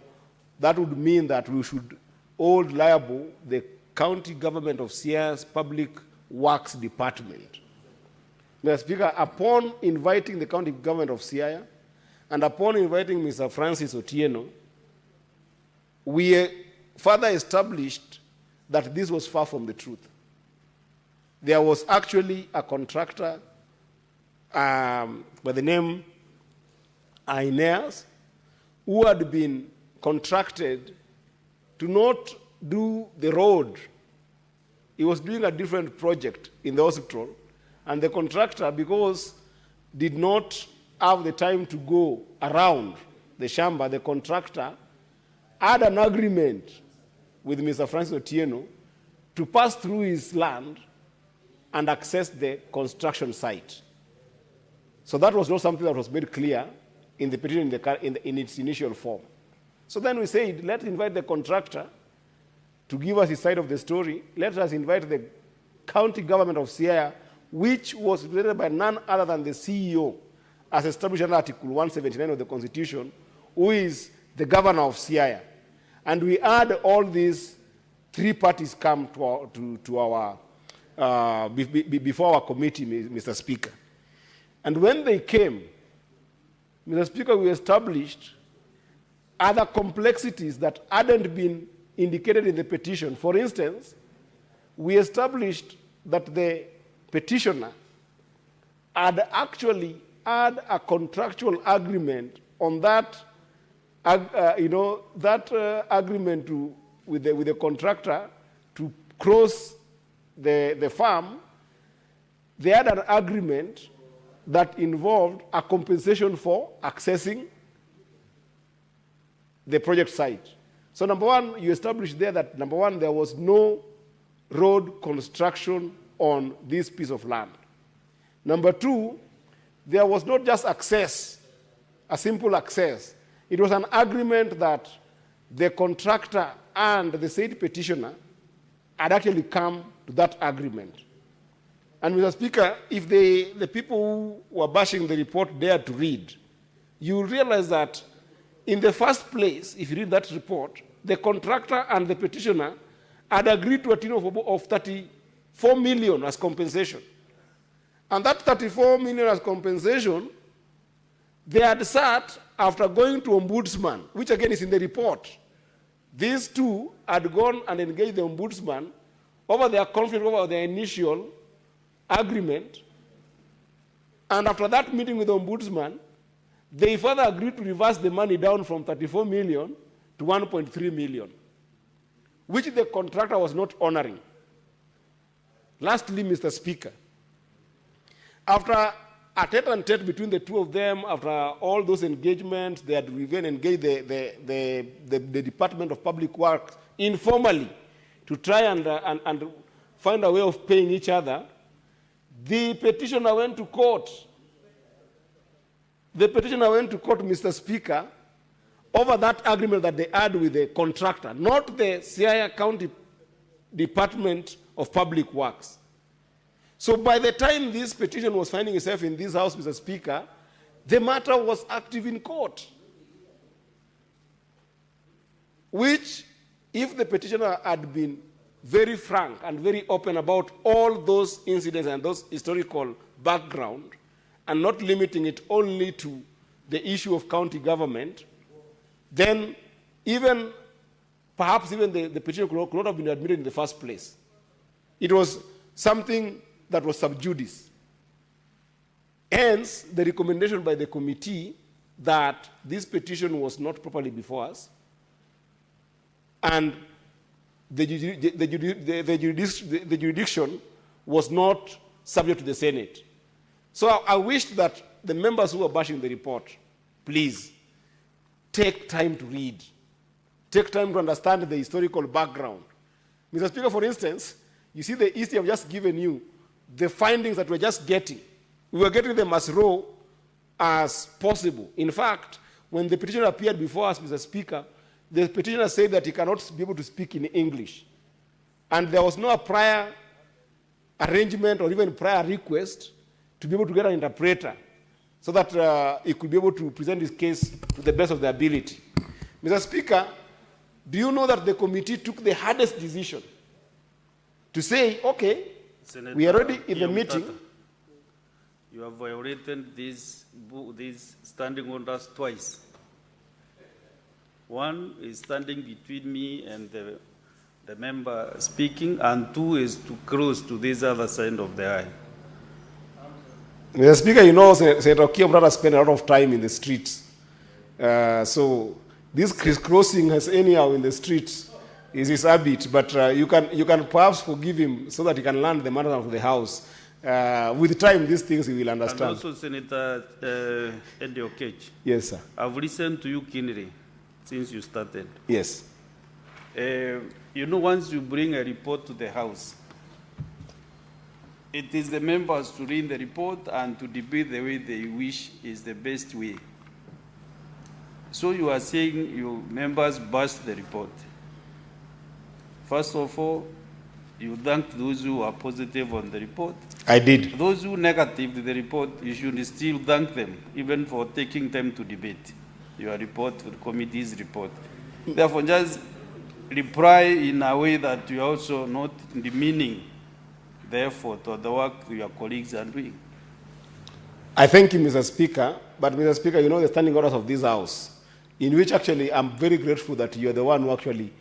that would mean that we should hold liable the county government of Siaya's Public Works Department. Mr. Speaker, upon inviting the county government of Siaya and upon inviting Mr. Francis Otieno, we further established that this was far from the truth. There was actually a contractor by the name Aeneas, who had been contracted to not do the road. He was doing a different project in the hospital, and the contractor, because did not have the time to go around the shamba, the contractor had an agreement with Mr. Francis Otieno to pass through his land and access the construction site. So that was not something that was made clear in the petition in its initial form. So then we said, let's invite the contractor to give us his side of the story. Let us invite the county government of Siaya, which was represented by none other than the CEO, as established under Article 179 of the Constitution, who is the governor of Siaya. And we had all these three parties come before our committee, Mr. Speaker. And when they came, Mr. Speaker, we established other complexities that hadn't been indicated in the petition. For instance, we established that the petitioner had actually had a contractual agreement on that, agreement with the contractor to cross the farm. They had an agreement that involved a compensation for accessing the project site. So number one, you established there that, number one, there was no road construction on this piece of land. Number two, there was not just access, a simple access. It was an agreement that the contractor and the said petitioner had actually come to that agreement. And Mr. Speaker, if the people who were bashing the report dared to read, you realize that in the first place, if you read that report, the contractor and the petitioner had agreed to a tune of 34 million as compensation. And that 34 million as compensation, they had sat after going to ombudsman, which again is in the report. These two had gone and engaged the ombudsman over their conflict over their initial agreement. And after that meeting with the ombudsman, they further agreed to reverse the money down from 34 million to 1.3 million, which the contractor was not honoring. Lastly, Mr. Speaker, after a tete-a-tete between the two of them, after all those engagements, they had even engaged the Department of Public Works informally to try and find a way of paying each other. The petitioner went to court. The petitioner went to court, Mr. Speaker, over that agreement that they had with the contractor, not the Siaya County Department of Public Works. So by the time this petition was finding itself in this house, Mr. Speaker, the matter was active in court, which, if the petitioner had been very frank and very open about all those incidents and those historical background, and not limiting it only to the issue of county government, then perhaps even the petition could not have been admitted in the first place. It was something that was sub judice. Hence, the recommendation by the committee that this petition was not properly before us, and the jurisdiction was not subject to the Senate. So I wish that the members who are bashing the report, please, take time to read. Take time to understand the historical background. Mr. Speaker, for instance, you see the history I've just given you, the findings that we're just getting. We were getting them as raw as possible. In fact, when the petitioner appeared before us, Mr. Speaker, the petitioner said that he cannot be able to speak in English. And there was no prior arrangement or even prior request to be able to get an interpreter so that he could be able to present his case to the best of their ability. Mr. Speaker, do you know that the committee took the hardest decision to say, okay, Senator, we are already in the meeting. You have violated these standing orders twice. One is standing between me and the member speaking, and two is to cross to this other side of the aisle. Mr. Speaker, you know, Senator Kiamrata spent a lot of time in the streets. So this crisscrossing has anyhow in the streets is his habit, but you can perhaps forgive him so that he can learn the matter of the house. With time, these things he will understand. And also, Senator Eddie Okech. Yes, sir. I've listened to you keenly since you started. Yes. You know, once you bring a report to the House, it is the members to read the report and to debate the way they wish is the best way. So you are saying you members bashed the report. First of all, You thanked those who are positive on the report. I did. Those who negative to the report, you should still thank them, even for taking time to debate your report, the committee's report. Therefore, just reply in a way that you are also not demeaning the effort or the work your colleagues are doing. I thank you, Mr. Speaker. But, Mr. Speaker, you know the standing orders of this House, in which actually I'm very grateful that you're the one who actually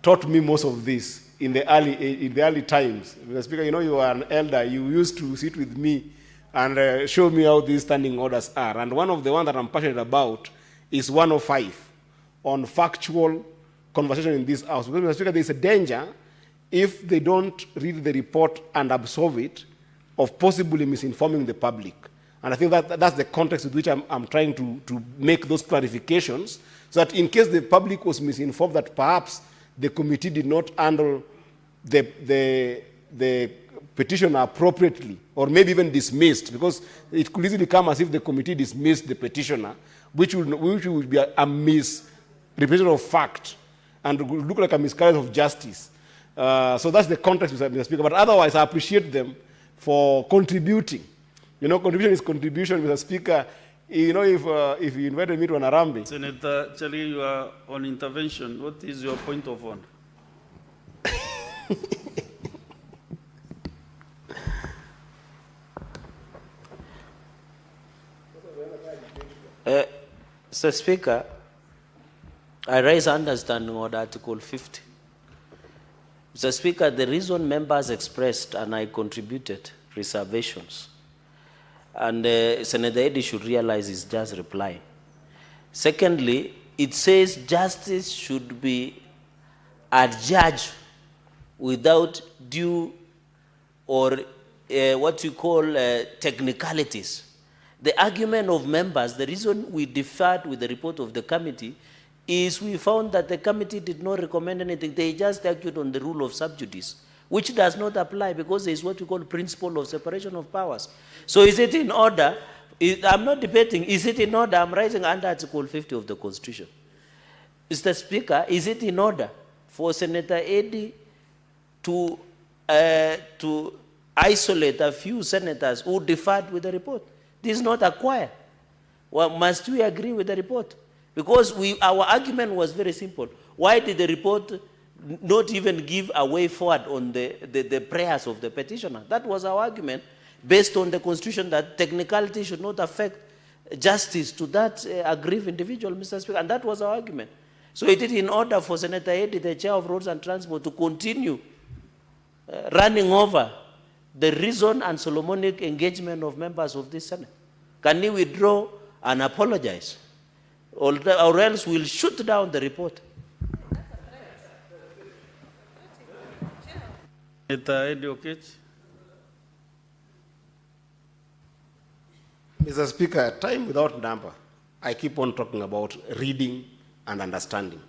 taught me most of this in the early times. Mr. Speaker, you know you are an elder. You used to sit with me and show me how these standing orders are. And one of the ones that I'm passionate about is 105 on factual conversation in this House. Because, Mr. Speaker, there's a danger if they don't read the report and absorb it of possibly misinforming the public. And I think that's the context with which I'm trying to make those clarifications, so that in case the public was misinformed that perhaps the committee did not handle the petition appropriately, or maybe even dismissed, because it could easily come as if the committee dismissed the petitioner, which would be a misrepresentation of fact and would look like a miscarriage of justice. So that's the context, Mr. Speaker. But otherwise, I appreciate them for contributing. You know, contribution is contribution, Mr. Speaker. You know, if you invited me to an Arambi. Senator Chali, you are on intervention. What is your point of honor? Mr. Speaker, I raise understanding order Article 50. Mr. Speaker, the reason members expressed and I contributed reservations, and Senator Eddy should realize is just replying. Secondly, it says justice should be adjudged without due or what you call technicalities. The argument of members, the reason we deferred with the report of the committee is we found that the committee did not recommend anything. They just argued on the rule of sub judice, which does not apply because there is what we call principle of separation of powers. So is it in order? I'm not debating. Is it in order? I'm rising under Article 50 of the Constitution. Mr. Speaker, is it in order for Senator Eddy to isolate a few senators who deferred with the report? This is not a choir. Well, must we agree with the report? Because our argument was very simple. Why did the report not even give a way forward on the prayers of the petitioner? That was our argument, based on the Constitution, that technicality should not affect justice to that aggrieved individual, Mr. Speaker, and that was our argument. So it is in order for Senator Eddy, the Chair of Roads and Transport, to continue running over the reason and Solomonic engagement of members of this Senate. Can he withdraw and apologize? Or else we'll shoot down the report. Senator Eddy Okech. Mr. Speaker, time without number, I keep on talking about reading and understanding.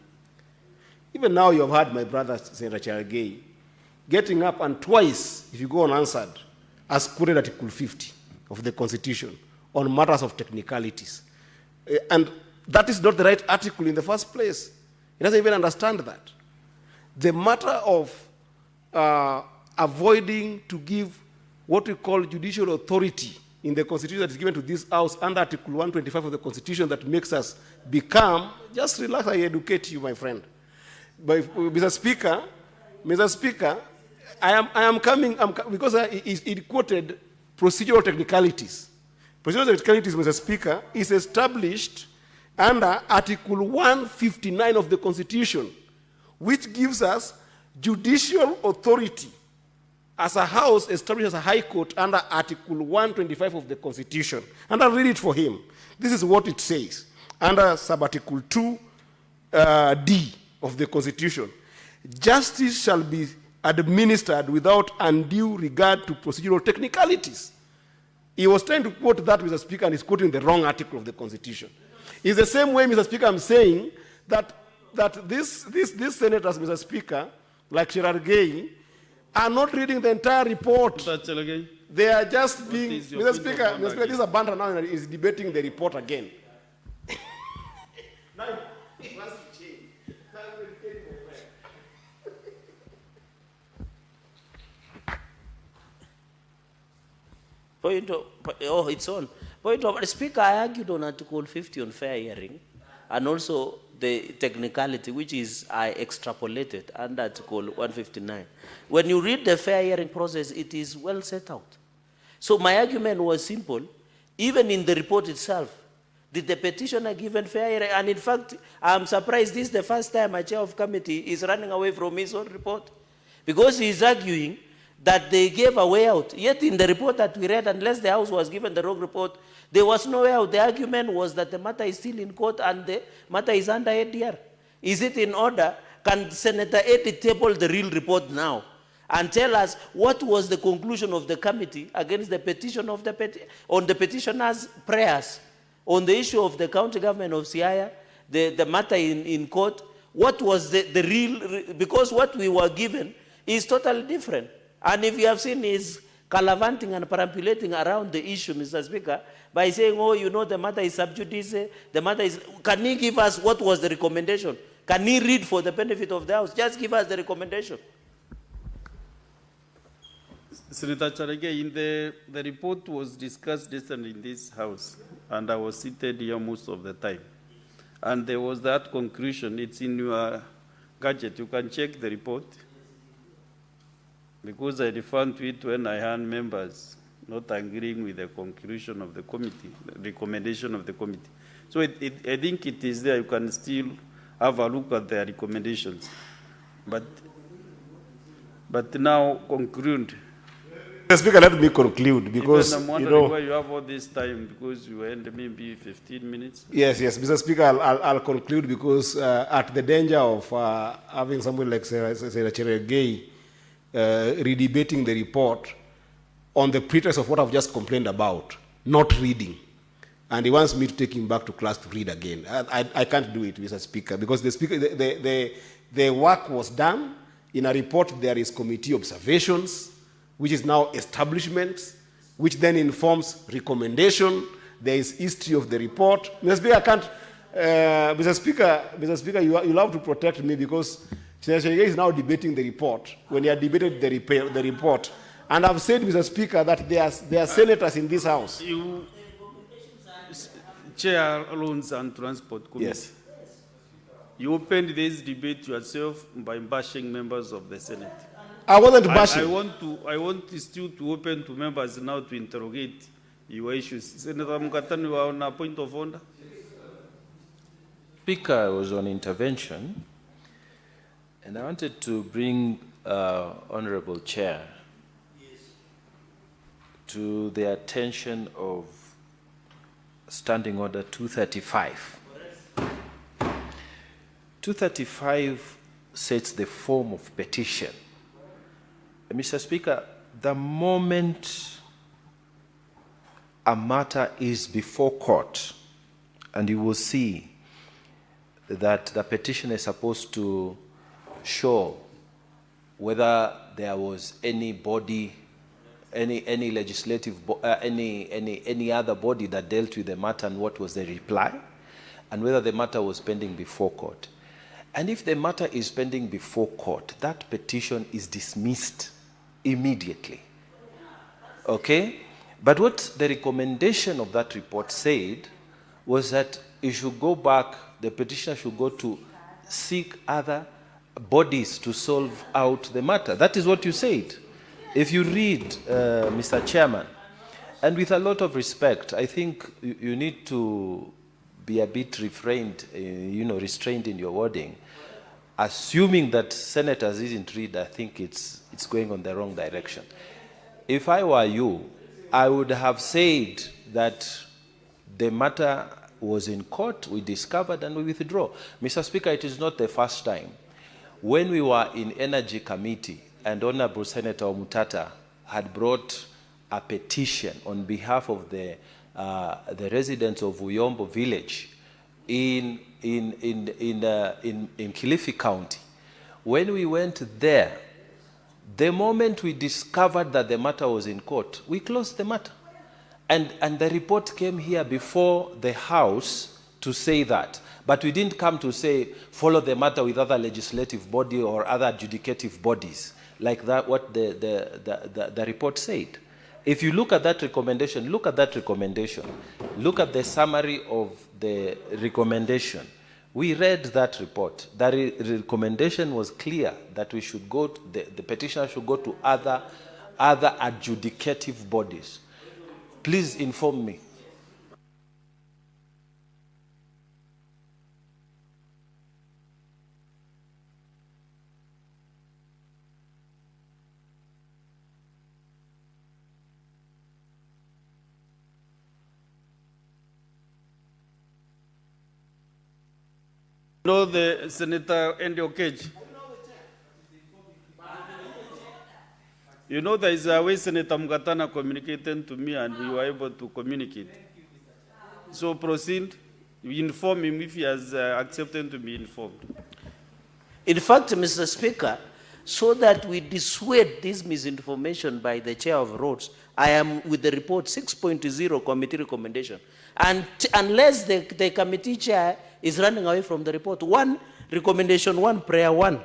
Even now you have heard my brother, Senator Cherargei, getting up and twice, if you go unanswered, has quoted Article 50 of the Constitution on matters of technicalities. And that is not the right article in the first place. He doesn't even understand that. The matter of avoiding to give what we call judicial authority in the Constitution that is given to this House under Article 125 of the Constitution that makes us become, just relax, I educate you, my friend. But Mr. Speaker, I am coming because it quoted procedural technicalities. Procedural technicalities, Mr. Speaker, is established under Article 159 of the Constitution, which gives us judicial authority as a house established as a high court under Article 125 of the Constitution. And I'll read it for him. This is what it says under Sub-Article 2D of the Constitution. Justice shall be administered without undue regard to procedural technicalities. He was trying to quote that, Mr. Speaker, and he's quoting the wrong article of the Constitution. It's the same way, Mr. Speaker, I'm saying that these senators, Mr. Speaker, like Cherargei, are not reading the entire report. They are just being, Mr. Speaker, this is a banter now and is debating the report again. It's on. Point of Speaker, I argued on Article 50 on fair hearing, and also the technicality, which is I extrapolated under Article 159. When you read the fair hearing process, it is well set out. So my argument was simple. Even in the report itself, did the petitioner given fair hearing? And in fact, I'm surprised this is the first time a chair of committee is running away from his own report, because he is arguing that they gave a way out. Yet in the report that we read, unless the House was given the wrong report, there was no way out. The argument was that the matter is still in court and the matter is under ADR. Is it in order? Can Senator Eddy table the real report now and tell us what was the conclusion of the committee against the petition of on the petitioner's prayers on the issue of the county government of Siaya, the matter in court? What was the real, because what we were given is totally different. And if you have seen is gallivanting and perambulating around the issue, Mr. Speaker, by saying, oh, you know, the matter is sub judice, the matter is, can he give us what was the recommendation? Can he read for the benefit of the House? Just give us the recommendation. Senator Charege, the report was discussed yesterday in this House, and I was seated here most of the time. And there was that conclusion. It's in your gadget. You can check the report, because I referred to it when I heard members not agreeing with the conclusion of the committee, the recommendation of the committee. So I think it is there. You can still have a look at the recommendations. But now conclude. Mr. Speaker, let me conclude, because I'm wondering why you have all this time, because you end maybe 15 minutes. Yes, Mr. Speaker, I'll conclude, because at the danger of having somebody like Senator Cherargei redebating the report on the pretext of what I've just complained about, not reading, and he wants me to take him back to class to read again. I can't do it, Mr. Speaker, because the work was done. In a report, there is committee observations, which is now establishments, which then informs recommendation. There is history of the report. Mr. Speaker, I can't. Mr. Speaker, you'll have to protect me, because Senator Cherargei is now debating the report when he had debated the report. And I've said, Mr. Speaker, that there are senators in this House. You chair Loans and Transport Committee. Yes. You opened this debate yourself by bashing members of the Senate. I wasn't bashing. I want still to open to members now to interrogate your issues. Senator Mukatani, you are on a point of order. Speaker was on intervention, and I wanted to bring Honorable Chair to the attention of Standing Order 235. 235 sets the form of petition. Mr. Speaker, the moment a matter is before court, and you will see that the petitioner is supposed to show whether there was any body, any legislative, any other body that dealt with the matter and what was the reply, and whether the matter was pending before court. And if the matter is pending before court, that petition is dismissed immediately. Okay? But what the recommendation of that report said was that you should go back, the petitioner should go to seek other bodies to solve out the matter. That is what you said. If you read, Mr. Chairman, and with a lot of respect, I think you need to be a bit restrained in your wording. Assuming that senators didn't read, I think it's going on the wrong direction. If I were you, I would have said that the matter was in court, we discovered, and we withdraw. Mr. Speaker, it is not the first time. When we were in Energy Committee, and Honorable Senator Omutata had brought a petition on behalf of the residents of Uyombo Village in Kilifi County. When we went there, the moment we discovered that the matter was in court, we closed the matter. And the report came here before the House to say that. But we didn't come to say, follow the matter with other legislative body or other adjudicative bodies, like that what the report said. if you look at that recommendation, look at the summary of the recommendation. We read that report. That recommendation was clear that we should go, the petitioner should go to other adjudicative bodies. Please inform me. No, the Senator Andy Okech. You know, there is a way Senator Mugatana communicated to me and we were able to communicate. So proceed, we inform him if he has accepted to be informed. In fact, Mr. Speaker, so that we dissuade this misinformation by the Chair of Roads, I am with the report 6.0 committee recommendation. And unless the committee chair is running away from the report, recommendation 1, prayer 1.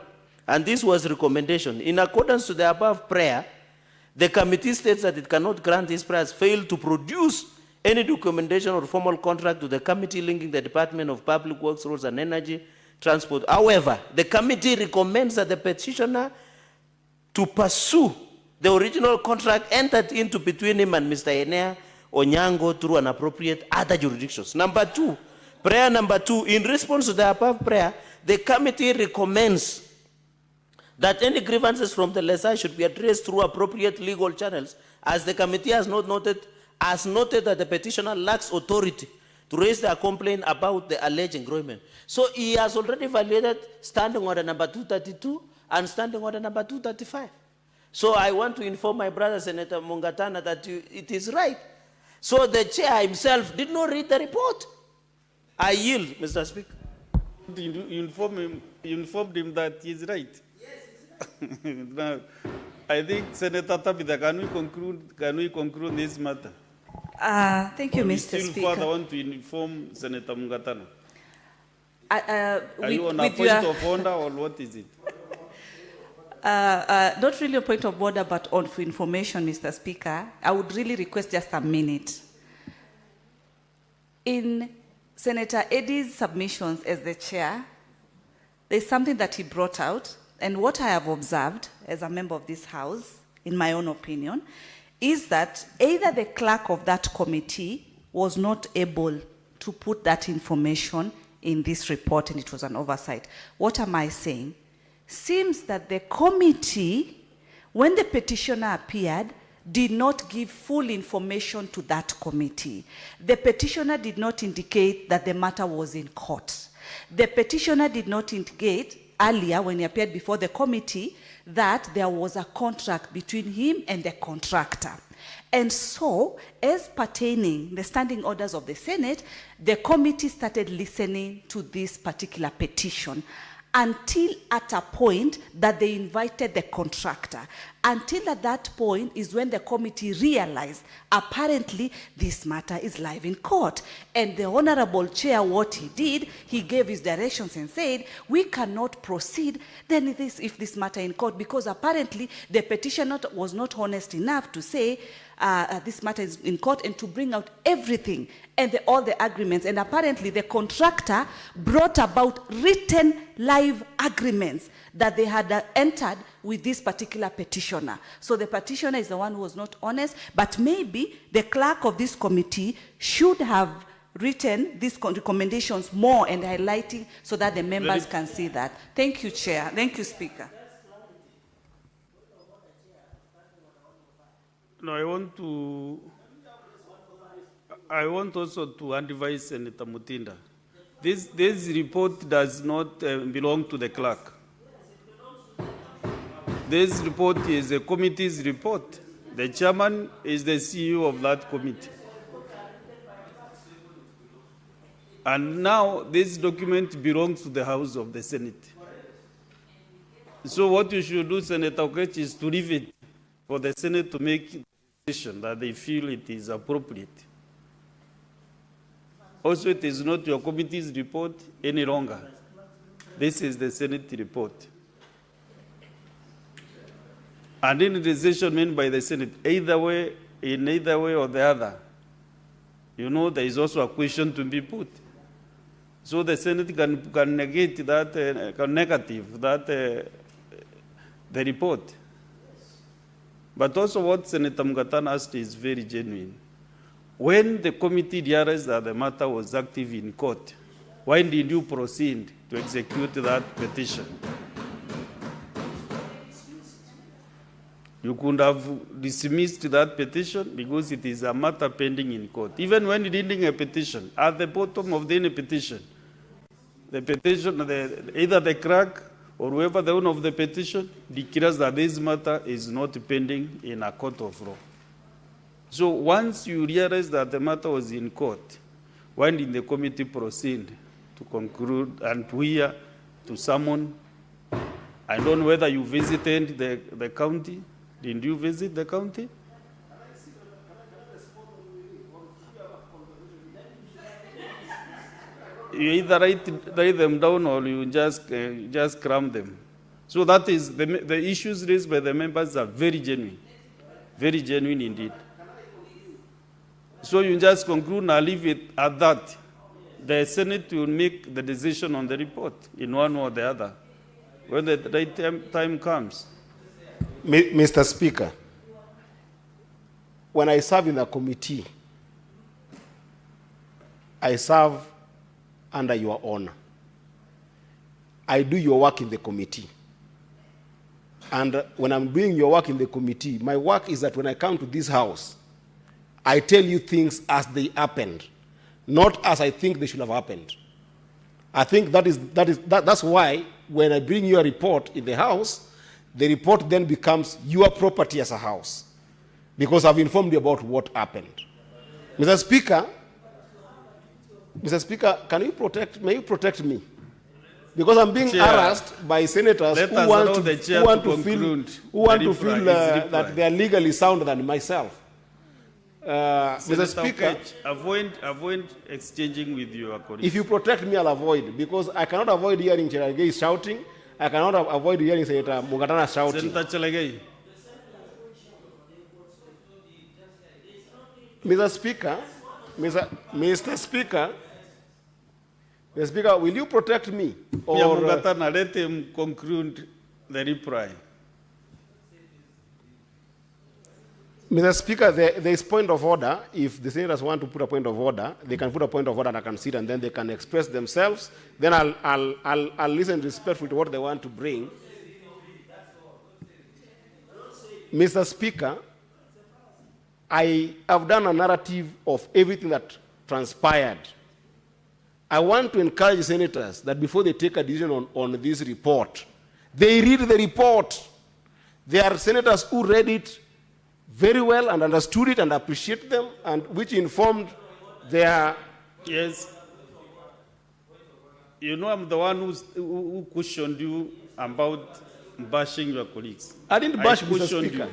And this was recommendation. In accordance to the above prayer, the committee states that it cannot grant these prayers, fail to produce any documentation or formal contract to the committee linking the Department of Public Works, Roads and Energy, Transport. However, the committee recommends that the petitioner to pursue the original contract entered into between him and Mr. Enea Onyango through an appropriate other jurisdictions. Number 2, prayer number 2, in response to the above prayer, the committee recommends that any grievances from the lessor should be addressed through appropriate legal channels, as the committee has noted that the petitioner lacks authority to raise their complaint about the alleged engrossment. So he has already violated standing order number 232 and standing order number 235. So I want to inform my brother Senator Mungatana that it is right. So the chair himself did not read the report. I yield, Mr. Speaker. You informed him that he is right. Yes. Now, I think Senator Tabitha, can we conclude this matter? Thank you, Mr. Speaker. Further want to inform Senator Mungatana. Are you on a with point of order or what is it? Not really a point of order, but on for information, Mr. Speaker. I would really request just a minute. In Senator Eddie's submissions as the chair, there's something that he brought out, and what I have observed as a member of this House, in my own opinion, is that either the clerk of that committee was not able to put that information in this report, and it was an oversight. What am I saying? Seems that the committee, when the petitioner appeared, did not give full information to that committee. The petitioner did not indicate that the matter was in court. The petitioner did not indicate earlier, when he appeared before the committee, that there was a contract between him and the contractor. And so, as pertaining the standing orders of the Senate, the committee started listening to this particular petition until at a point that they invited the contractor. Until at that point is when the committee realized apparently this matter is live in court. And the Honorable Chair, what he did, he gave his directions and said, we cannot proceed then if this matter in court, because apparently the petitioner was not honest enough to say this matter is in court and to bring out everything and all the agreements. And apparently the contractor brought about written live agreements that they had entered with this particular petitioner. So the petitioner is the one who was not honest, but maybe the clerk of this committee should have written these recommendations more and highlighting so that the members can see that. Thank you, Chair. Thank you, Speaker. No, I want also to advise Senator Mutinda. This report does not belong to the clerk. This report is a committee's report. The chairman is the CEO of that committee. And now this document belongs to the House of the Senate. So what you should do, Senator Okech, is to leave it for the Senate to make a decision that they feel it is appropriate. Also, it is not your committee's report any longer. This is the Senate report. And any decision made by the Senate, either way, in either way or the other, you know, there is also a question to be put. So the Senate can negate that, can negative that the report. But also what Senator Mugatana asked is very genuine. When the committee realized that the matter was active in court, why did you proceed to execute that petition? You could have dismissed that petition because it is a matter pending in court. Even when reading a petition, at the bottom of any petition, either the clerk or whoever the owner of the petition declares that this matter is not pending in a court of law. So once you realize that the matter was in court, when did the committee proceed to conclude and to hear, to summon? I don't know whether you visited the county. Did you visit the county? You either write them down or you just cram them. So that is, the issues raised by the members are very genuine indeed. So you just conclude and leave it at that. The Senate will make the decision on the report in one or the other when the right time comes. Mr. Speaker, when I serve in the committee, I serve under your honor. I do your work in the committee. And when I'm doing your work in the committee, my work is that when I come to this house, I tell you things as they happened, not as I think they should have happened. I think that's why when I bring you a report in the house, the report then becomes your property as a house, because I've informed you about what happened. Mr. Speaker, may you protect me? Because I'm being harassed by senators who want to feel that they are legally sounder than myself. Mr. Speaker, avoid exchanging with your colleagues. If you protect me, I'll avoid, because I cannot avoid hearing Cherargei shouting. I cannot avoid hearing Senator Mugatana shouting. Senator Cherargei. Mr. Speaker, will you protect me? Or Mugatana, let him conclude the reply. Mr. Speaker, there is point of order. If the senators want to put a point of order, they can put a point of order and I can sit and then they can express themselves. Then I'll listen respectfully to what they want to bring. Mr. Speaker, I have done a narrative of everything that transpired. I want to encourage senators that before they take a decision on this report, they read the report. There are senators who read it very well and understood it and appreciate them, and which informed their... Yes. You know, I'm the one who questioned you about bashing your colleagues. I didn't bash, Mr. Speaker.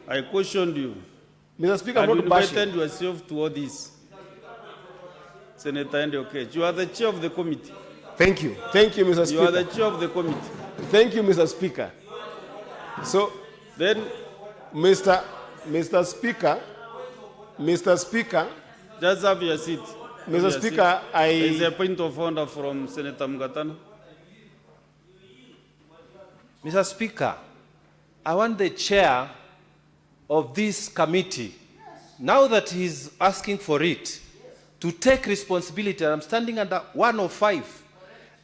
I questioned you. Mr. Speaker, I'm not bashing. You invited yourself to all this. Senator Ndioke, you are the chair of the committee. Thank you. Thank you, Mr. Speaker. You are the chair of the committee. Thank you, Mr. Speaker. So, then... Mr. Speaker, just have your seat. Mr. Speaker, there is a point of order from Senator Mugatana. Mr. Speaker, I want the chair of this committee, now that he's asking for it, to take responsibility. I'm standing under 105,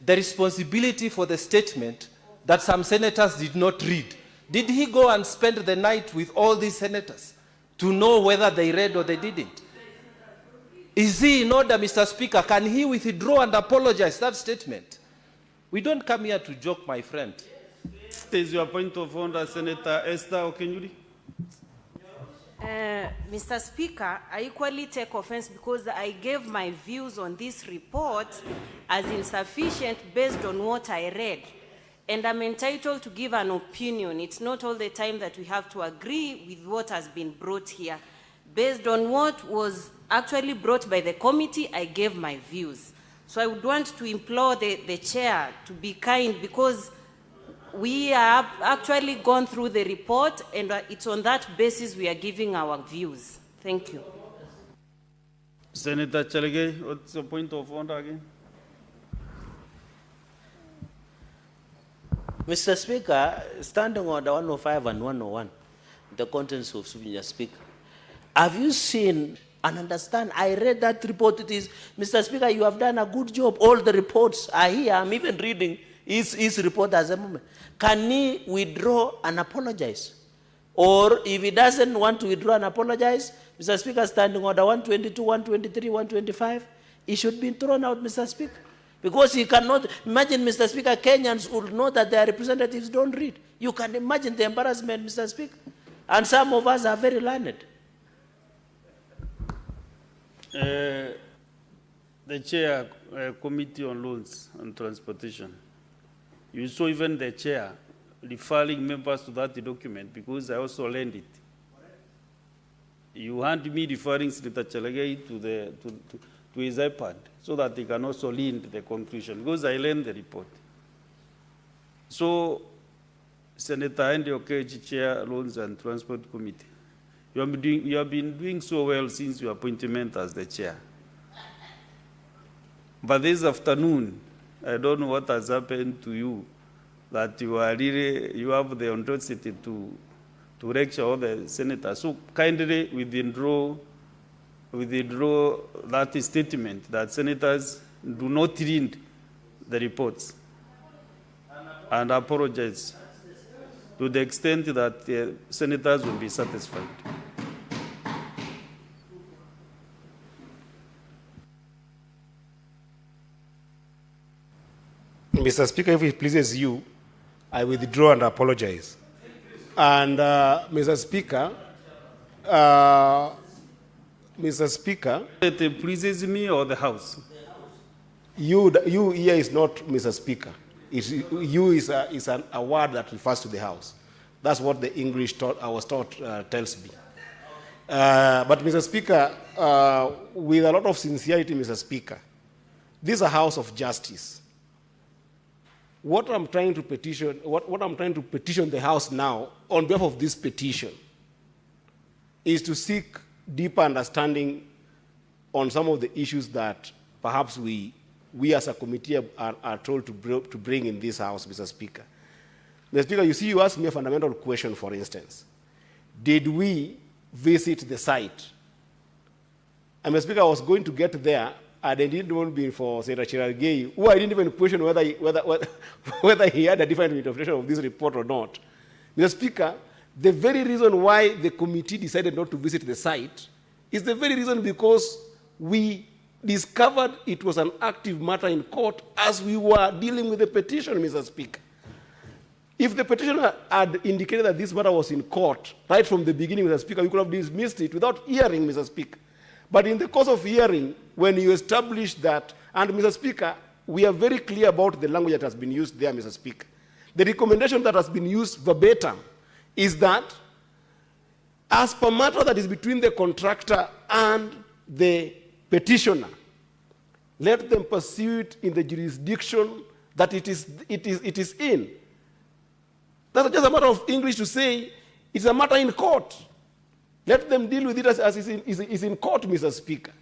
the responsibility for the statement that some senators did not read. Did he go and spend the night with all these senators to know whether they read or they didn't? Is he in order, Mr. Speaker? Can he withdraw and apologize that statement? We don't come here to joke, my friend. Is your point of order, Senator Esther Okenyuri? Mr. Speaker, I equally take offense because I gave my views on this report as insufficient based on what I read. And I'm entitled to give an opinion. It's not all the time that we have to agree with what has been brought here. Based on what was actually brought by the committee, I gave my views. So I would want to implore the chair to be kind, because we have actually gone through the report, and it's on that basis we are giving our views. Thank you. Senator Chalege, what's the point of order again? Mr. Speaker, standing order 105 and 101, the contents of Mr. Speaker. Have you seen and understand? I read that report. It is, Mr. Speaker, you have done a good job. All the reports are here. I'm even reading his report as a moment. Can he withdraw and apologize? Or if he doesn't want to withdraw and apologize, Mr. Speaker, standing order 122, 123, 125, he should be thrown out, Mr. Speaker. Because he cannot, imagine, Mr. Speaker, Kenyans would know that their representatives don't read. You can imagine the embarrassment, Mr. Speaker. And some of us are very learned. The chair, Committee on Loans and Transportation. You saw even the chair referring members to that document because I also learned it. You hand me referring Senator Chalege to his iPad so that he can also lean the conclusion because I learned the report. So, Senator Andy Okechi, Chair, Loans and Transport Committee, you have been doing so well since your appointment as the chair. But this afternoon, I don't know what has happened to you, that you have the audacity to lecture all the senators. So kindly withdraw that statement that senators do not read the reports and apologize to the extent that the senators will be satisfied. Mr. Speaker, if it pleases you, I withdraw and apologize. And Mr. Speaker, it pleases me or the House? You here is not Mr. Speaker. You is a word that refers to the House. That's what the English I was taught tells me. But Mr. Speaker, with a lot of sincerity, Mr. Speaker, this is a house of justice. What I'm trying to petition, what I'm trying to petition the House now on behalf of this petition is to seek deeper understanding on some of the issues that perhaps we as a committee are told to bring in this House, Mr. Speaker. Mr. Speaker, you asked me a fundamental question, for instance. Did we visit the site? And Mr. Speaker, I was going to get there, and I didn't want to be for Senator Chiragei, who I didn't even question whether he had a different interpretation of this report or not. Mr. Speaker, the very reason why the committee decided not to visit the site is the very reason because we discovered it was an active matter in court as we were dealing with the petition, Mr. Speaker. If the petitioner had indicated that this matter was in court right from the beginning, Mr. Speaker, we could have dismissed it without hearing, Mr. Speaker. But in the course of hearing, when you established that, and Mr. Speaker, we are very clear about the language that has been used there, Mr. Speaker. The recommendation that has been used verbatim is that as per matter that is between the contractor and the petitioner, let them pursue it in the jurisdiction that it is in. That's just a matter of English to say it's a matter in court. Let them deal with it as is in court, Mr. Speaker.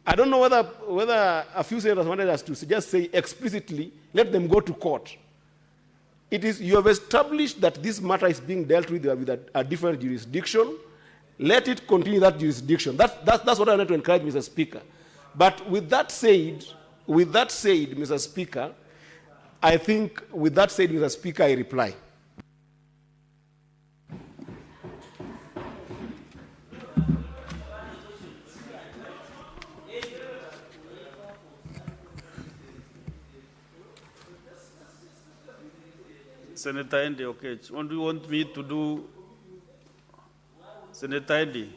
I don't know whether a few senators wanted us to just say explicitly, let them go to court. You have established that this matter is being dealt with a different jurisdiction. Let it continue that jurisdiction. That's what I want to encourage, Mr. Speaker. But with that said, Mr. Speaker, I think with that said, Mr. Speaker, I reply. Senator Andy, okay. What do you want me to do, Senator Andy?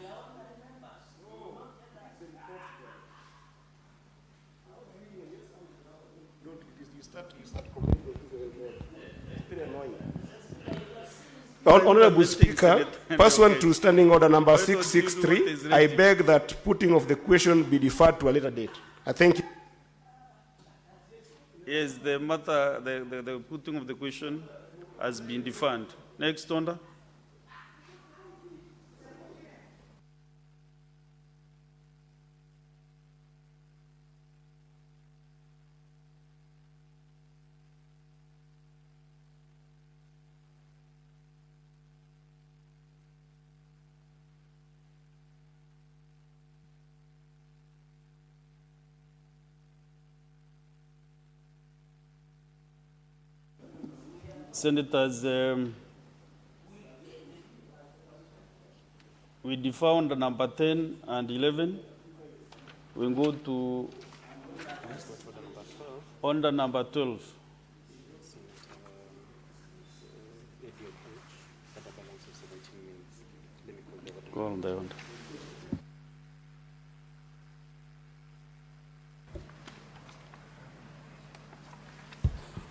Honorable Speaker, pursuant to Standing Order number 663, I beg that putting of the question be deferred to a later date. I thank you. Yes, the matter, the putting of the question. has been deferred. Next, Onda. Senators, we defer on the number 10 and 11. We go to on the number 12. Go on there.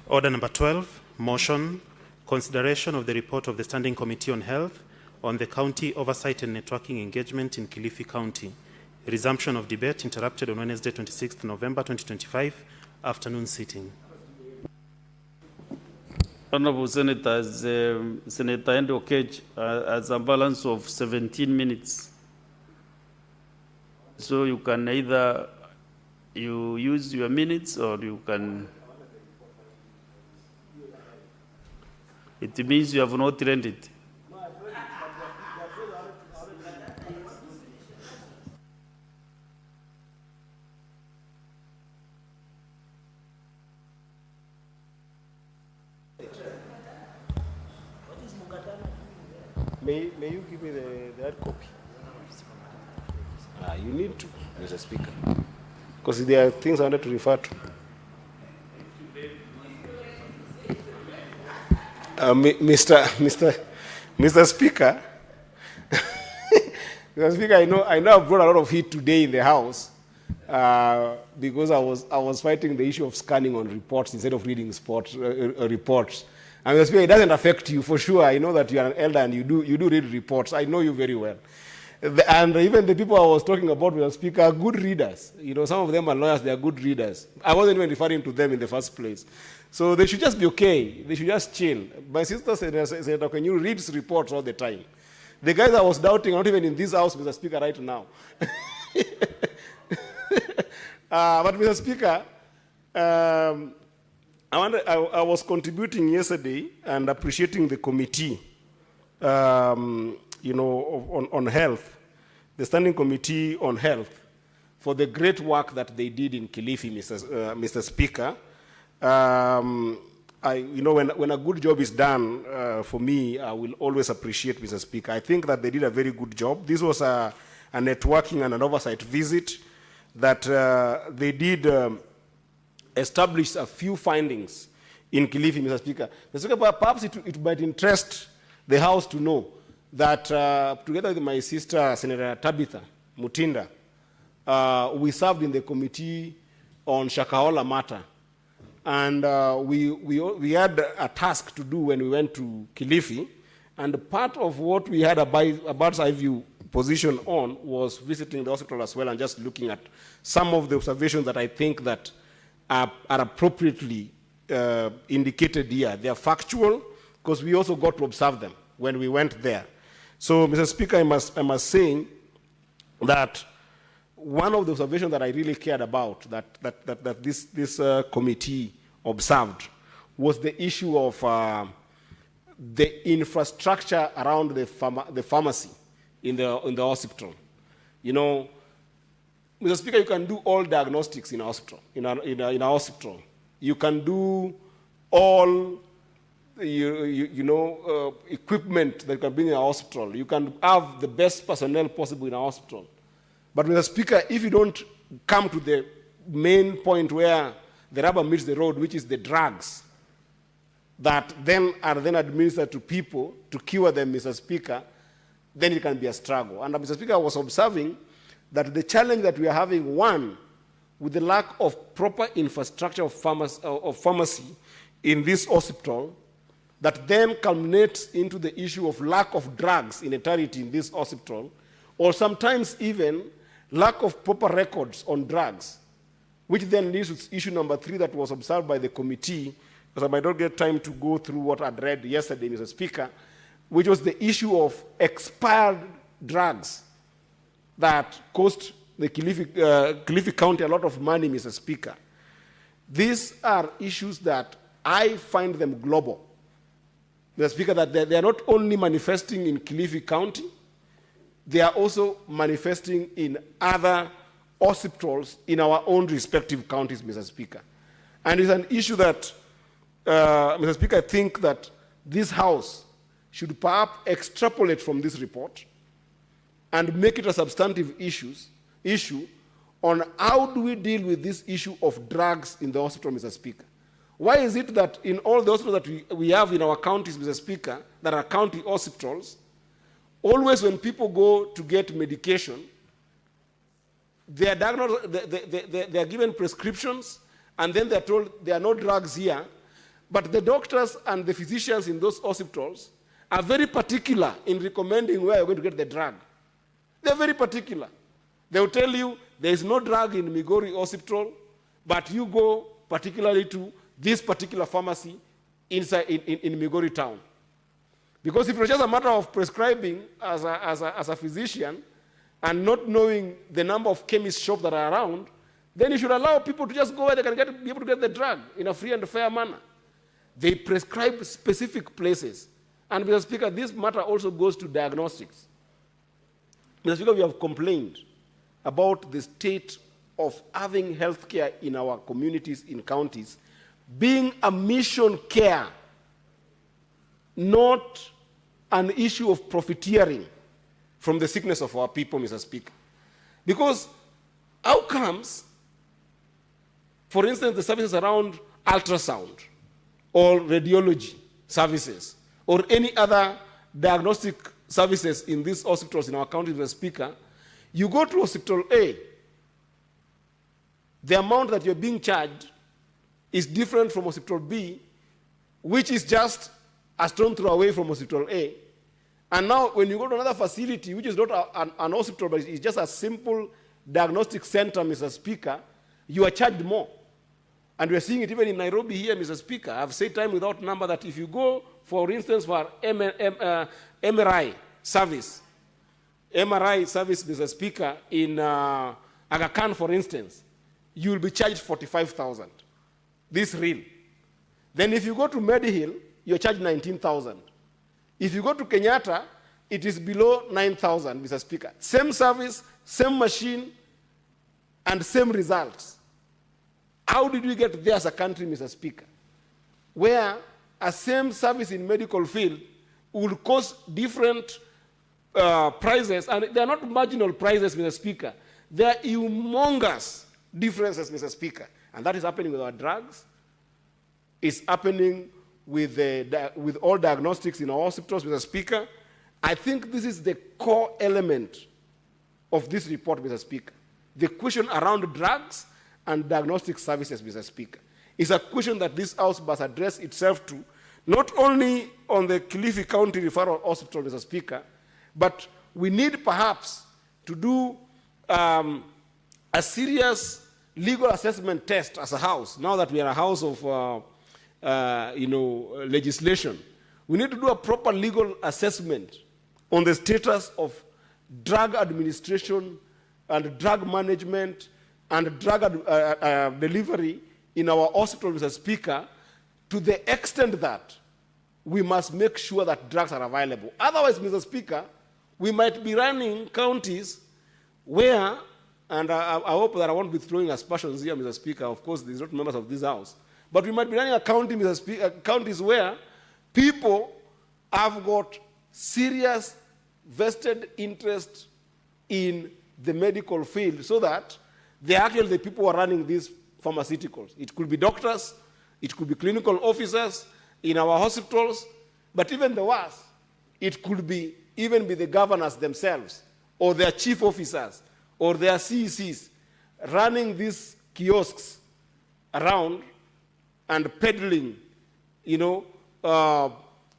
Order number 12. Motion, consideration of the report of the Standing Committee on Health on the County Oversight and Networking Engagement in Kilifi County. Resumption of debate interrupted on Wednesday, 26th November 2025, afternoon sitting. Honorable Senators, Senator Endo Okech has a balance of 17 minutes. So you can either you use your minutes or you can. It means you have not trained it. May you give me the hard copy? You need to, Mr. Speaker, because there are things I wanted to refer to. Mr. Speaker, Mr. Speaker, I know I've brought a lot of heat today in the House because I was fighting the issue of scanning on reports instead of reading reports. And Mr. Speaker, it doesn't affect you for sure. I know that you are an elder and you do read reports. I know you very well. And even the people I was talking about, Mr. Speaker, are good readers. You know, some of them are lawyers, they are good readers. I wasn't even referring to them in the first place. So they should just be okay. They should just chill. My sister said, can you read reports all the time? The guys I was doubting are not even in this house, Mr. Speaker, right now. But Mr. Speaker, I was contributing yesterday and appreciating the committee, on health, the Standing Committee on Health, for the great work that they did in Kilifi, Mr. Speaker. When a good job is done, for me, I will always appreciate, Mr. Speaker. I think that they did a very good job. This was a networking and an oversight visit that they did establish a few findings in Kilifi, Mr. Speaker. Mr. Speaker, perhaps it might interest the House to know that together with my sister, Senator Tabitha Mutinda, we served in the committee on Shakahola matter. And we had a task to do when we went to Kilifi, and part of what we had a bird's eye view position on was visiting the hospital as well and just looking at some of the observations that I think that are appropriately indicated here. They are factual because we also got to observe them when we went there. So, Mr. Speaker, I must say that one of the observations that I really cared about that this committee observed was the issue of the infrastructure around the pharmacy in the hospital. You know, Mr. Speaker, you can do all diagnostics in a hospital. In a hospital, you can do all equipment that you can bring in a hospital. You can have the best personnel possible in a hospital. But, Mr. Speaker, if you don't come to the main point where the rubber meets the road, which is the drugs that then are administered to people to cure them, Mr. Speaker, then it can be a struggle. And, Mr. Speaker, I was observing that the challenge that we are having, one, with the lack of proper infrastructure of pharmacy in this hospital, that then culminates into the issue of lack of drugs in entirety in this hospital, or sometimes even lack of proper records on drugs, which then leads to issue number 3 that was observed by the committee because I might not get time to go through what I'd read yesterday, Mr. Speaker, which was the issue of expired drugs that cost the Kilifi County a lot of money, Mr. Speaker. These are issues that I find them global. Mr. Speaker, that they are not only manifesting in Kilifi County, they are also manifesting in other hospitals in our own respective counties, Mr. Speaker. And it's an issue that, Mr. Speaker, I think that this House should perhaps extrapolate from this report and make it a substantive issue on how do we deal with this issue of drugs in the hospital, Mr. Speaker. Why is it that in all the hospitals that we have in our counties, Mr. Speaker, that are county hospitals, always when people go to get medication, they are diagnosed, they are given prescriptions, and then they are told there are no drugs here. But the doctors and the physicians in those hospitals are very particular in recommending where you're going to get the drug. They're very particular. They will tell you there is no drug in Migori Hospital, but you go particularly to this particular pharmacy inside in Migori town. Because if it's just a matter of prescribing as a physician and not knowing the number of chemist shops that are around, then you should allow people to just go where they can be able to get the drug in a free and fair manner. They prescribe specific places. And Mr. Speaker, this matter also goes to diagnostics. Mr. Speaker, we have complained about the state of having healthcare in our communities, in counties, being a mission care, not an issue of profiteering from the sickness of our people, Mr. Speaker. Because outcomes, for instance, the services around ultrasound or radiology services or any other diagnostic services in these hospitals in our county, Mr. Speaker, you go to Hospital A, the amount that you're being charged is different from Hospital B, which is just a stone throw away from Hospital A. And now when you go to another facility, which is not an hospital, but it's just a simple diagnostic center, Mr. Speaker, you are charged more. And we're seeing it even in Nairobi here, Mr. Speaker. I've said time without number that if you go, for instance, for MRI service, Mr. Speaker, in Aga Khan, for instance, you will be charged 45,000. This real. Then if you go to Medihill, you're charged 19,000. If you go to Kenyatta, it is below 9,000, Mr. Speaker. Same service, same machine, and same results. How did we get there as a country, Mr. Speaker, where a same service in medical field will cost different prices, and they are not marginal prices, Mr. Speaker. They are humongous differences, Mr. Speaker. And that is happening with our drugs. It's happening with all diagnostics in our hospitals, Mr. Speaker. I think this is the core element of this report, Mr. Speaker. The question around drugs and diagnostic services, Mr. Speaker, is a question that this House must address itself to, not only on the Kilifi County Referral Hospital, Mr. Speaker, but we need perhaps to do a serious legal assessment test as a House, now that we are a House of legislation. We need to do a proper legal assessment on the status of drug administration and drug management and drug delivery in our hospital, Mr. Speaker, to the extent that we must make sure that drugs are available. Otherwise, Mr. Speaker, we might be running counties where, and I hope that I won't be throwing aspersions here, Mr. Speaker. Of course, these are not members of this House. But we might be running a county, Mr. Speaker, counties where people have got serious vested interest in the medical field, so that they're actually the people who are running these pharmaceuticals. It could be doctors, it could be clinical officers in our hospitals, but even the worst, it could be even be the governors themselves, or their chief officers, or their CECs running these kiosks around and peddling,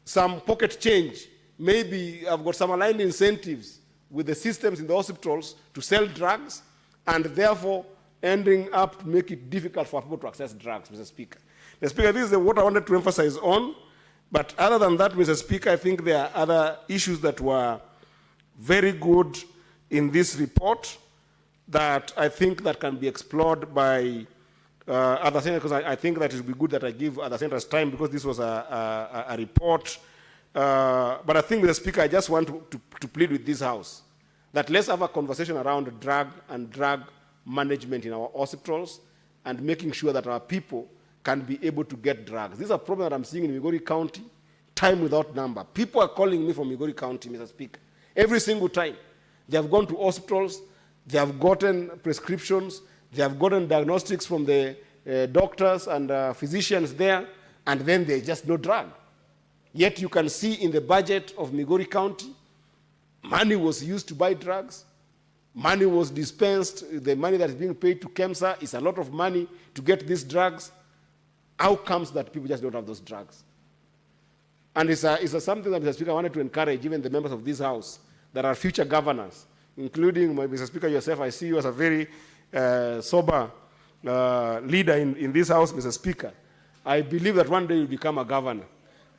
some pocket change. Maybe I've got some aligned incentives with the systems in the hospitals to sell drugs, and therefore ending up to make it difficult for people to access drugs, Mr. Speaker. Mr. Speaker, this is what I wanted to emphasize on. But other than that, Mr. Speaker, I think there are other issues that were very good in this report that I think that can be explored by other senators, because I think that it would be good that I give other senators time, because this was a report. But I think, Mr. Speaker, I just want to plead with this House that let's have a conversation around drug and drug management in our hospitals and making sure that our people can be able to get drugs. This is a problem that I'm seeing in Migori County, time without number. People are calling me from Migori County, Mr. Speaker, every single time. They have gone to hospitals, they have gotten prescriptions, they have gotten diagnostics from the doctors and physicians there, and then there's just no drug. Yet you can see in the budget of Migori County, money was used to buy drugs, money was dispensed, the money that is being paid to KEMSA is a lot of money to get these drugs. How comes that people just don't have those drugs? And it's something that, Mr. Speaker, I wanted to encourage even the members of this House that are future governors, including, Mr. Speaker, yourself. I see you as a very sober leader in this House, Mr. Speaker. I believe that one day you'll become a governor.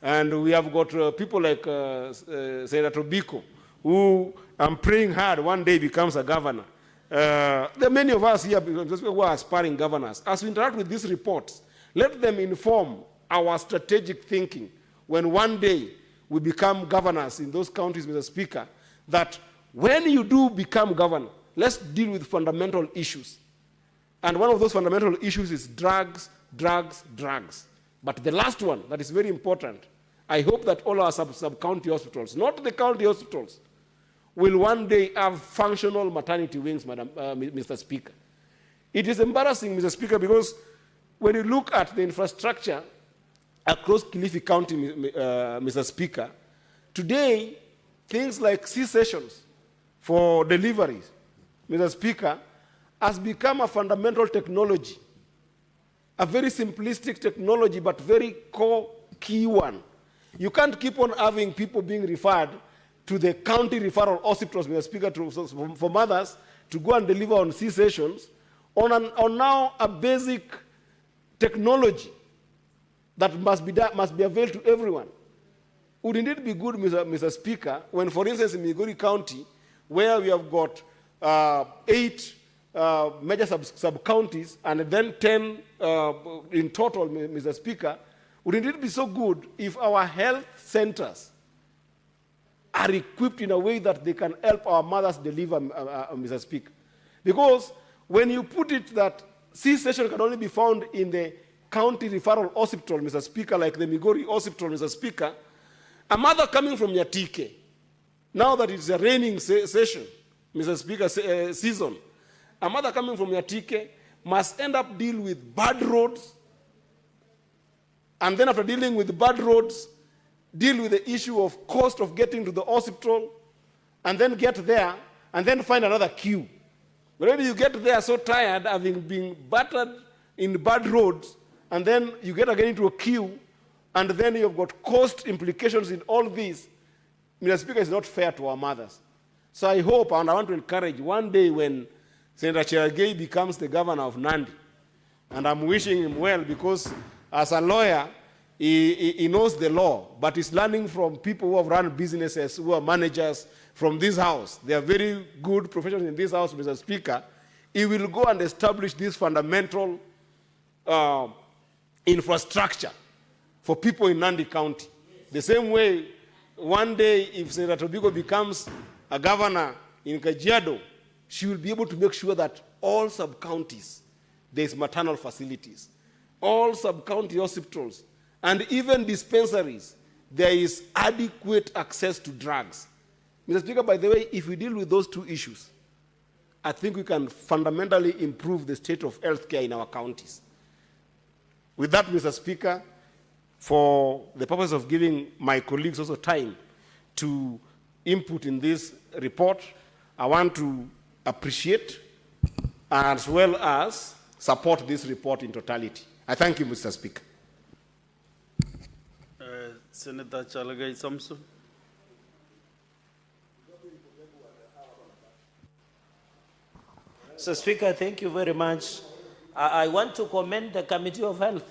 And we have got people like Senator Biko, who I'm praying hard one day becomes a governor. There are many of us here who are aspiring governors. As we interact with these reports, let them inform our strategic thinking when one day we become governors in those counties, Mr. Speaker, that when you do become governor, let's deal with fundamental issues. And one of those fundamental issues is drugs, drugs, drugs. But the last one that is very important, I hope that all our sub-county hospitals, not the county hospitals, will one day have functional maternity wings, Mr. Speaker. It is embarrassing, Mr. Speaker, because when you look at the infrastructure across Kilifi County, Mr. Speaker, today, things like C-sections for deliveries, Mr. Speaker, has become a fundamental technology, a very simplistic technology, but very core key one. You can't keep on having people being referred to the county referral hospitals, Mr. Speaker, for mothers to go and deliver on C-sections on now a basic technology that must be availed to everyone. Would indeed be good, Mr. Speaker, when, for instance, in Migori County, where we have got 8 major sub-counties and then 10 in total, Mr. Speaker, would indeed be so good if our health centers are equipped in a way that they can help our mothers deliver, Mr. Speaker. Because when you put it that C-section can only be found in the county referral hospital, Mr. Speaker, like the Migori Hospital, Mr. Speaker, a mother coming from Nyatike, now that it's a raining session, Mr. Speaker, season, a mother coming from Nyatike must end up dealing with bad roads, and then after dealing with bad roads, deal with the issue of cost of getting to the hospital, and then get there, and then find another queue. Whenever you get there so tired, having been battered in bad roads, and then you get again into a queue, and then you've got cost implications in all this, Mr. Speaker, is not fair to our mothers. So I hope, and I want to encourage, one day when Senator Cherargei becomes the governor of Nandi, and I'm wishing him well because as a lawyer, he knows the law, but he's learning from people who have run businesses, who are managers from this house. They are very good professionals in this house, Mr. Speaker. He will go and establish this fundamental infrastructure for people in Nandi County. The same way, one day, if Senator Bigo becomes a governor in Kajiado, she will be able to make sure that all sub-counties, there's maternal facilities, all sub-county hospitals, and even dispensaries, there is adequate access to drugs. Mr. Speaker, by the way, if we deal with those two issues, I think we can fundamentally improve the state of healthcare in our counties. With that, Mr. Speaker, for the purpose of giving my colleagues also time to input in this report, I want to appreciate as well as support this report in totality. I thank you, Mr. Speaker. Senator Chalagai Samson. Mr. Speaker, thank you very much. I want to commend the Committee of Health.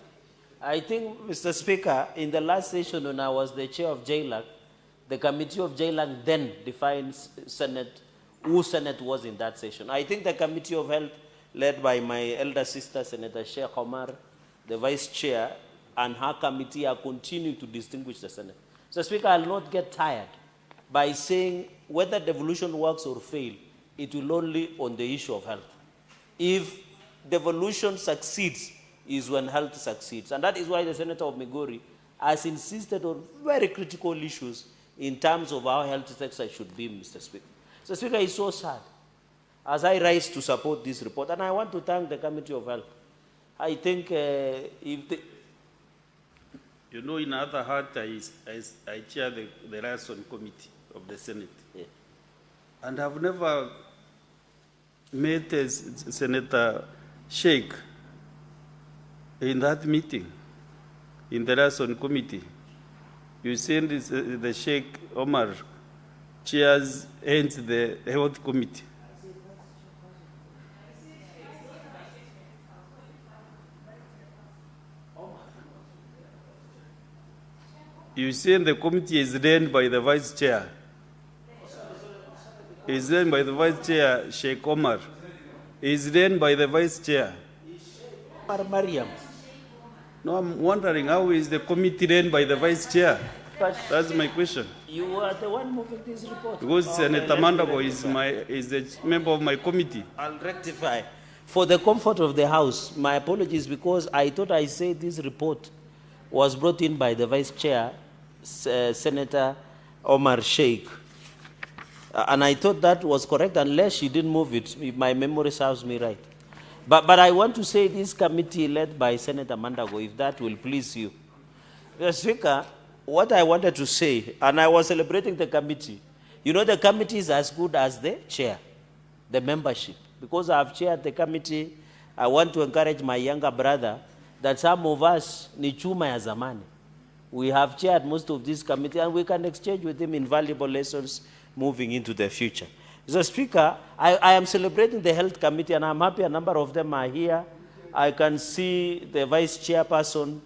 I think, Mr. Speaker, in the last session when I was the chair of JLAC, the committee of JLAC then defines Senate, who Senate was in that session. I think the committee of health, led by my elder sister, Senator Sheikh Omar, the vice chair, and her committee are continuing to distinguish the Senate. Mr. Speaker, I'll not get tired by saying whether devolution works or fail, it will only on the issue of health. If devolution succeeds, is when health succeeds. And that is why the Senator of Migori has insisted on very critical issues in terms of how health sector should be, Mr. Speaker. Mr. Speaker, it's so sad as I rise to support this report, and I want to thank the Committee of Health. I think if the... You know, in other heart, I chair the liaison committee of the Senate. Yeah. And I've never met Senator Sheikh in that meeting, in the liaison committee. You send the Sheikh Omar chairs and the health committee. You say the committee is led by the vice chair. Is led by the vice chair, Sheikh Omar. Is led by the vice chair. Mariam. No, I'm wondering how is the committee led by the vice chair? But that's my question. You are the one moving this report. Because Senator Mandago is a member of my committee. I'll rectify. For the comfort of the House, my apologies, because I thought I said this report was brought in by the vice chair, Senator Omar Sheikh. And I thought that was correct, unless she didn't move it, if my memory serves me right. But I want to say this committee led by Senator Mandago, if that will please you. Mr. Speaker, what I wanted to say, and I was celebrating the committee, you know the committee is as good as the chair, the membership. Because I have chaired the committee, I want to encourage my younger brother that some of us ni chuma ya zamani. We have chaired most of this committee and we can exchange with him invaluable lessons moving into the future. Mr. Speaker, I am celebrating the health committee and I'm happy a number of them are here. I can see the vice chairperson.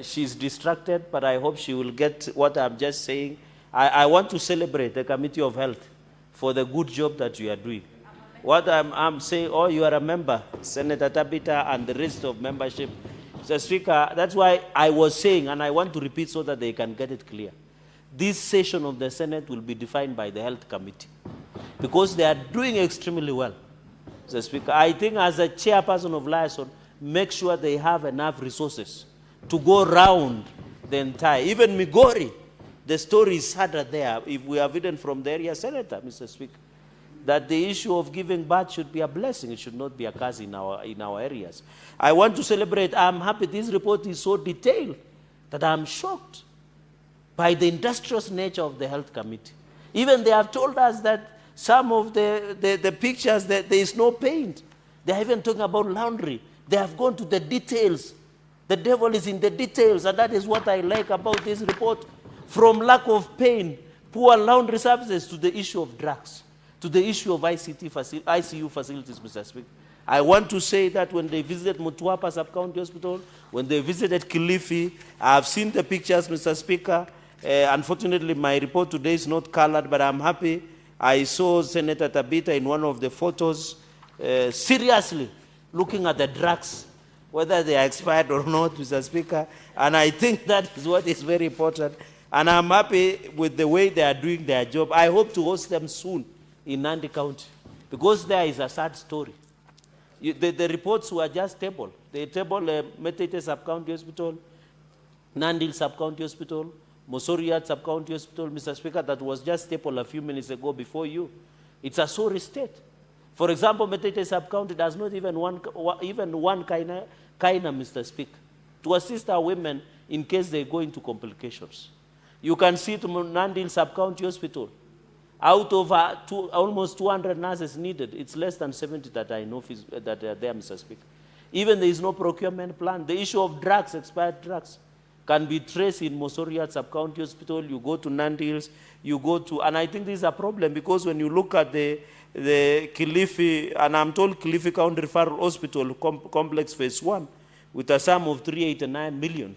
She's distracted, but I hope she will get what I'm just saying. I want to celebrate the Committee of Health for the good job that you are doing. What I'm saying, oh, you are a member, Senator Tabita and the rest of membership. Mr. Speaker, that's why I was saying, and I want to repeat so that they can get it clear. This session of the Senate will be defined by the Health Committee because they are doing extremely well. Mr. Speaker, I think as a chairperson of liaison, make sure they have enough resources to go round the entire, even Migori, the story is sadder there, if we are hidden from the area senator, Mr. Speaker, that the issue of giving birth should be a blessing, it should not be a curse in our areas. I want to celebrate, I'm happy this report is so detailed that I'm shocked by the industrious nature of the health committee. Even they have told us that some of the pictures, that there is no paint. They are even talking about laundry. They have gone to the details. The devil is in the details, and that is what I like about this report. From lack of pain, poor laundry services, to the issue of drugs, to the issue of ICU facilities, Mr. Speaker. I want to say that when they visited Mutwapa Sub-County Hospital, when they visited Kilifi, I have seen the pictures, Mr. Speaker. Unfortunately, my report today is not colored, but I'm happy. I saw Senator Tabita in one of the photos seriously looking at the drugs, whether they are expired or not, Mr. Speaker. And I think that is what is very important. And I'm happy with the way they are doing their job. I hope to host them soon in Nandi County, because there is a sad story. The reports were just tabled. They tabled Metete Sub-County Hospital, Nandil Sub-County Hospital, Mosoriat Sub-County Hospital, Mr. Speaker, that was just stapled a few minutes ago before you. It's a sorry state. For example, Metete Sub-County does not even one kaina, Mr. Speaker, to assist our women in case they go into complications. You can see to Nandil Sub-County Hospital, out of almost 200 nurses needed, it's less than 70 that I know that are there, Mr. Speaker. Even there is no procurement plan. The issue of drugs, expired drugs, can be traced in Mosoriat Sub-County Hospital. You go to Nandils, you go to, and I think this is a problem because when you look at the Kilifi, and I'm told Kilifi County Referral Hospital Complex Phase 1, with a sum of 389 million.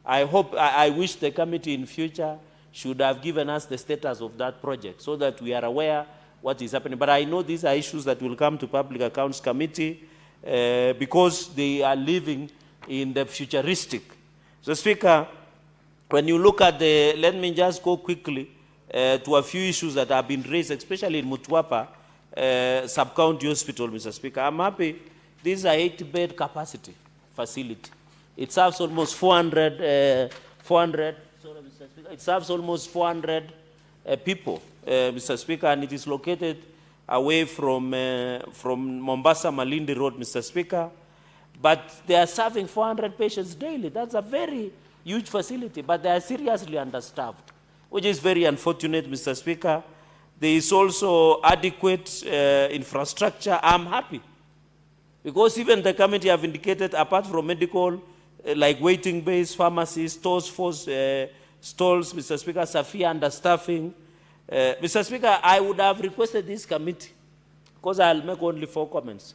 I wish the committee in future should have given us the status of that project so that we are aware what is happening. But I know these are issues that will come to Public Accounts Committee because they are living in the futuristic. So, Speaker, when you look at let me just go quickly to a few issues that have been raised, especially in Mutwapa Sub-County Hospital, Mr. Speaker. I'm happy. This is a 8-bed capacity facility. It serves almost 400 it serves almost 400 people, Mr. Speaker, and it is located away from Mombasa Malindi Road, Mr. Speaker. But they are serving 400 patients daily. That's a very huge facility, but they are seriously understaffed, which is very unfortunate, Mr. Speaker. There is also adequate infrastructure. I'm happy, because even the committee have indicated, apart from medical, like waiting bays, pharmacies, stores, stalls, Mr. Speaker, severe understaffing. Mr. Speaker, I would have requested this committee, because I'll make only 4 comments.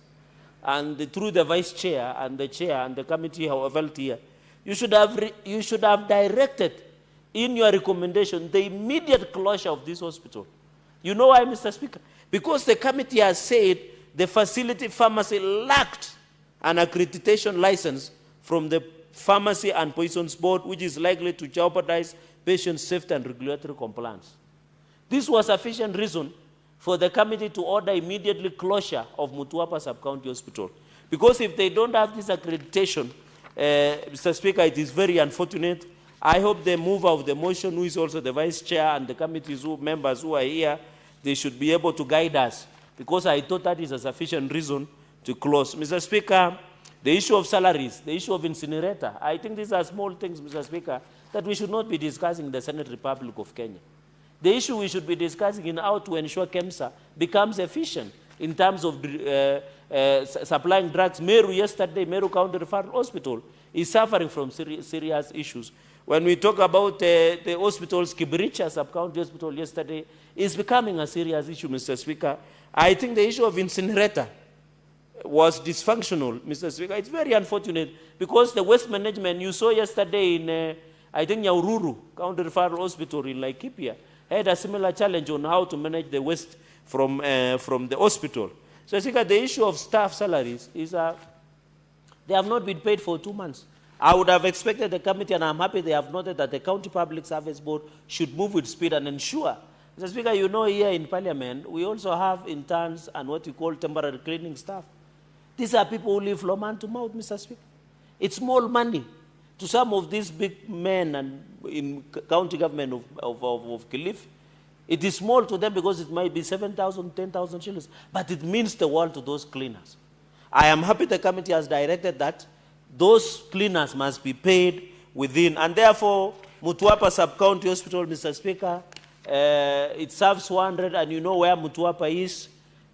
And through the vice chair and the chair and the committee, however, here, you should have directed in your recommendation the immediate closure of this hospital. You know why, Mr. Speaker? Because the committee has said the facility pharmacy lacked an accreditation license from the Pharmacy and Poisons Board, which is likely to jeopardize patient safety and regulatory compliance. This was sufficient reason for the committee to order immediately closure of Mutwapa Sub-County Hospital. Because if they don't have this accreditation, Mr. Speaker, it is very unfortunate. I hope the mover of the motion, who is also the vice chair, and the committee's members who are here, they should be able to guide us, because I thought that is a sufficient reason to close. Mr. Speaker, the issue of salaries, the issue of incinerator, I think these are small things, Mr. Speaker, that we should not be discussing in the Senate Republic of Kenya. The issue we should be discussing in how to ensure KEMSA becomes efficient in terms of supplying drugs. Meru yesterday, Meru County Referral Hospital is suffering from serious issues. When we talk about the hospitals, Kibiricha Sub-County Hospital yesterday is becoming a serious issue, Mr. Speaker. I think the issue of incinerator was dysfunctional, Mr. Speaker. It's very unfortunate, because the waste management you saw yesterday in, I think, Nyaribo County Referral Hospital in Laikipia had a similar challenge on how to manage the waste from the hospital. So, Speaker, the issue of staff salaries is they have not been paid for 2 months. I would have expected the committee, and I'm happy they have noted, that the County Public Service Board should move with speed and ensure. Mr. Speaker, you know, here in Parliament, we also have interns and what we call temporary cleaning staff. These are people who live from hand to mouth, Mr. Speaker. It's small money to some of these big men and in county government of Kilifi. It is small to them because it might be 7,000, 10,000 shillings, but it means the world to those cleaners. I am happy the committee has directed that those cleaners must be paid within, and therefore, Mutwapa Sub-County Hospital, Mr. Speaker, it serves 100, and you know where Mutwapa is.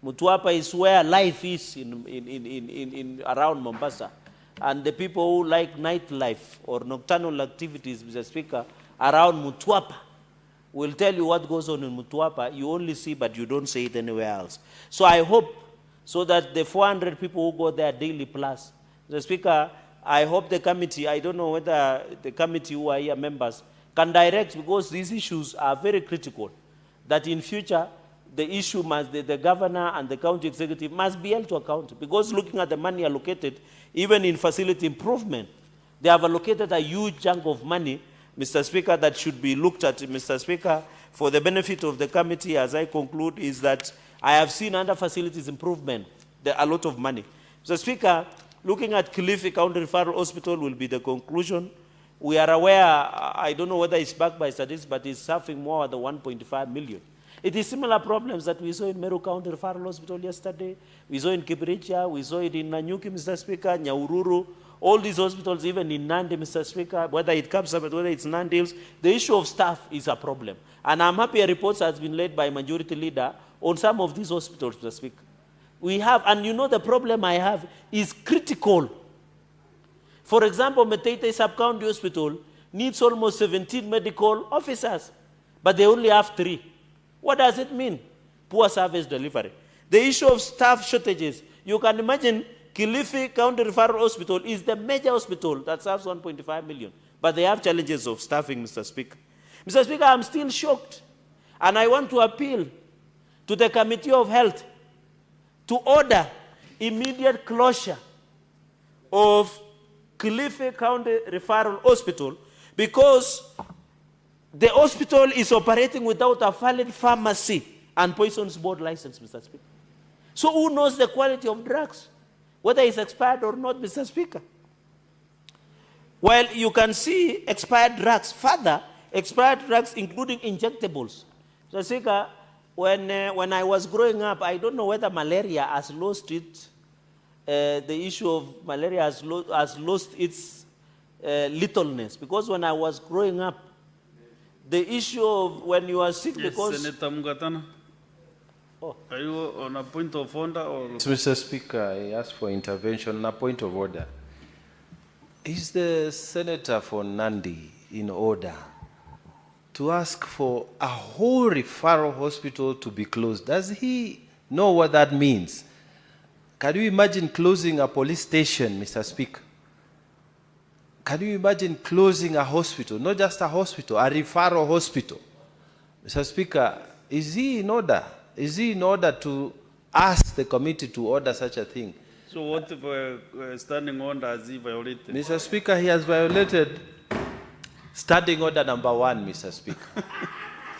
Mutwapa is where life is in around Mombasa. And the people who like nightlife or nocturnal activities, Mr. Speaker, around Mutwapa will tell you what goes on in Mutwapa. You only see, but you don't see it anywhere else. So I hope, so that the 400 people who go there daily plus, Mr. Speaker, I hope the committee, I don't know whether the committee who are here members can direct, because these issues are very critical, that in future, the issue must, the governor and the county executive must be held to account, because looking at the money allocated, even in facility improvement, they have allocated a huge chunk of money, Mr. Speaker, that should be looked at, Mr. Speaker. For the benefit of the committee, as I conclude, is that I have seen under facilities improvement, a lot of money. Mr. Speaker, looking at Kilifi County Referral Hospital will be the conclusion. We are aware, I don't know whether it's backed by statistics, but it's suffering more than 1.5 million. It is similar problems that we saw in Meru County Referral Hospital yesterday. We saw in Kibiricha, we saw it in Nanyuki, Mr. Speaker, Nyaribo, all these hospitals, even in Nandi, Mr. Speaker, whether it comes up, whether it's Nandi Hills, the issue of staff is a problem. And I'm happy a report has been led by Majority Leader on some of these hospitals, Mr. Speaker. We have, and you know the problem I have is critical. For example, Meteite Sub-County Hospital needs almost 17 medical officers, but they only have 3. What does it mean? Poor service delivery. The issue of staff shortages. You can imagine Kilifi County Referral Hospital is the major hospital that serves 1.5 million. But they have challenges of staffing, Mr. Speaker. Mr. Speaker, I'm still shocked. And I want to appeal to the Committee of Health to order immediate closure of Kilifi County Referral Hospital because the hospital is operating without a valid pharmacy and poisons board license, Mr. Speaker. So who knows the quality of drugs, whether it's expired or not, Mr. Speaker? Well, you can see expired drugs, further expired drugs including injectables. Mr. Speaker, when I was growing up, I don't know whether malaria has lost it, the issue of malaria has lost its littleness. Because when I was growing up, the issue of when you are sick because... Senator Mugatana. Oh. Are you on a point of order or... Mr. Speaker, I ask for intervention on a point of order. Is the Senator for Nandi in order to ask for a whole referral hospital to be closed? Does he know what that means? Can you imagine closing a police station, Mr. Speaker? Can you imagine closing a hospital, not just a hospital, a referral hospital? Mr. Speaker, is he in order? Is he in order to ask the committee to order such a thing? So what if standing order has he violated? Mr. Speaker, he has violated standing order number 1, Mr. Speaker.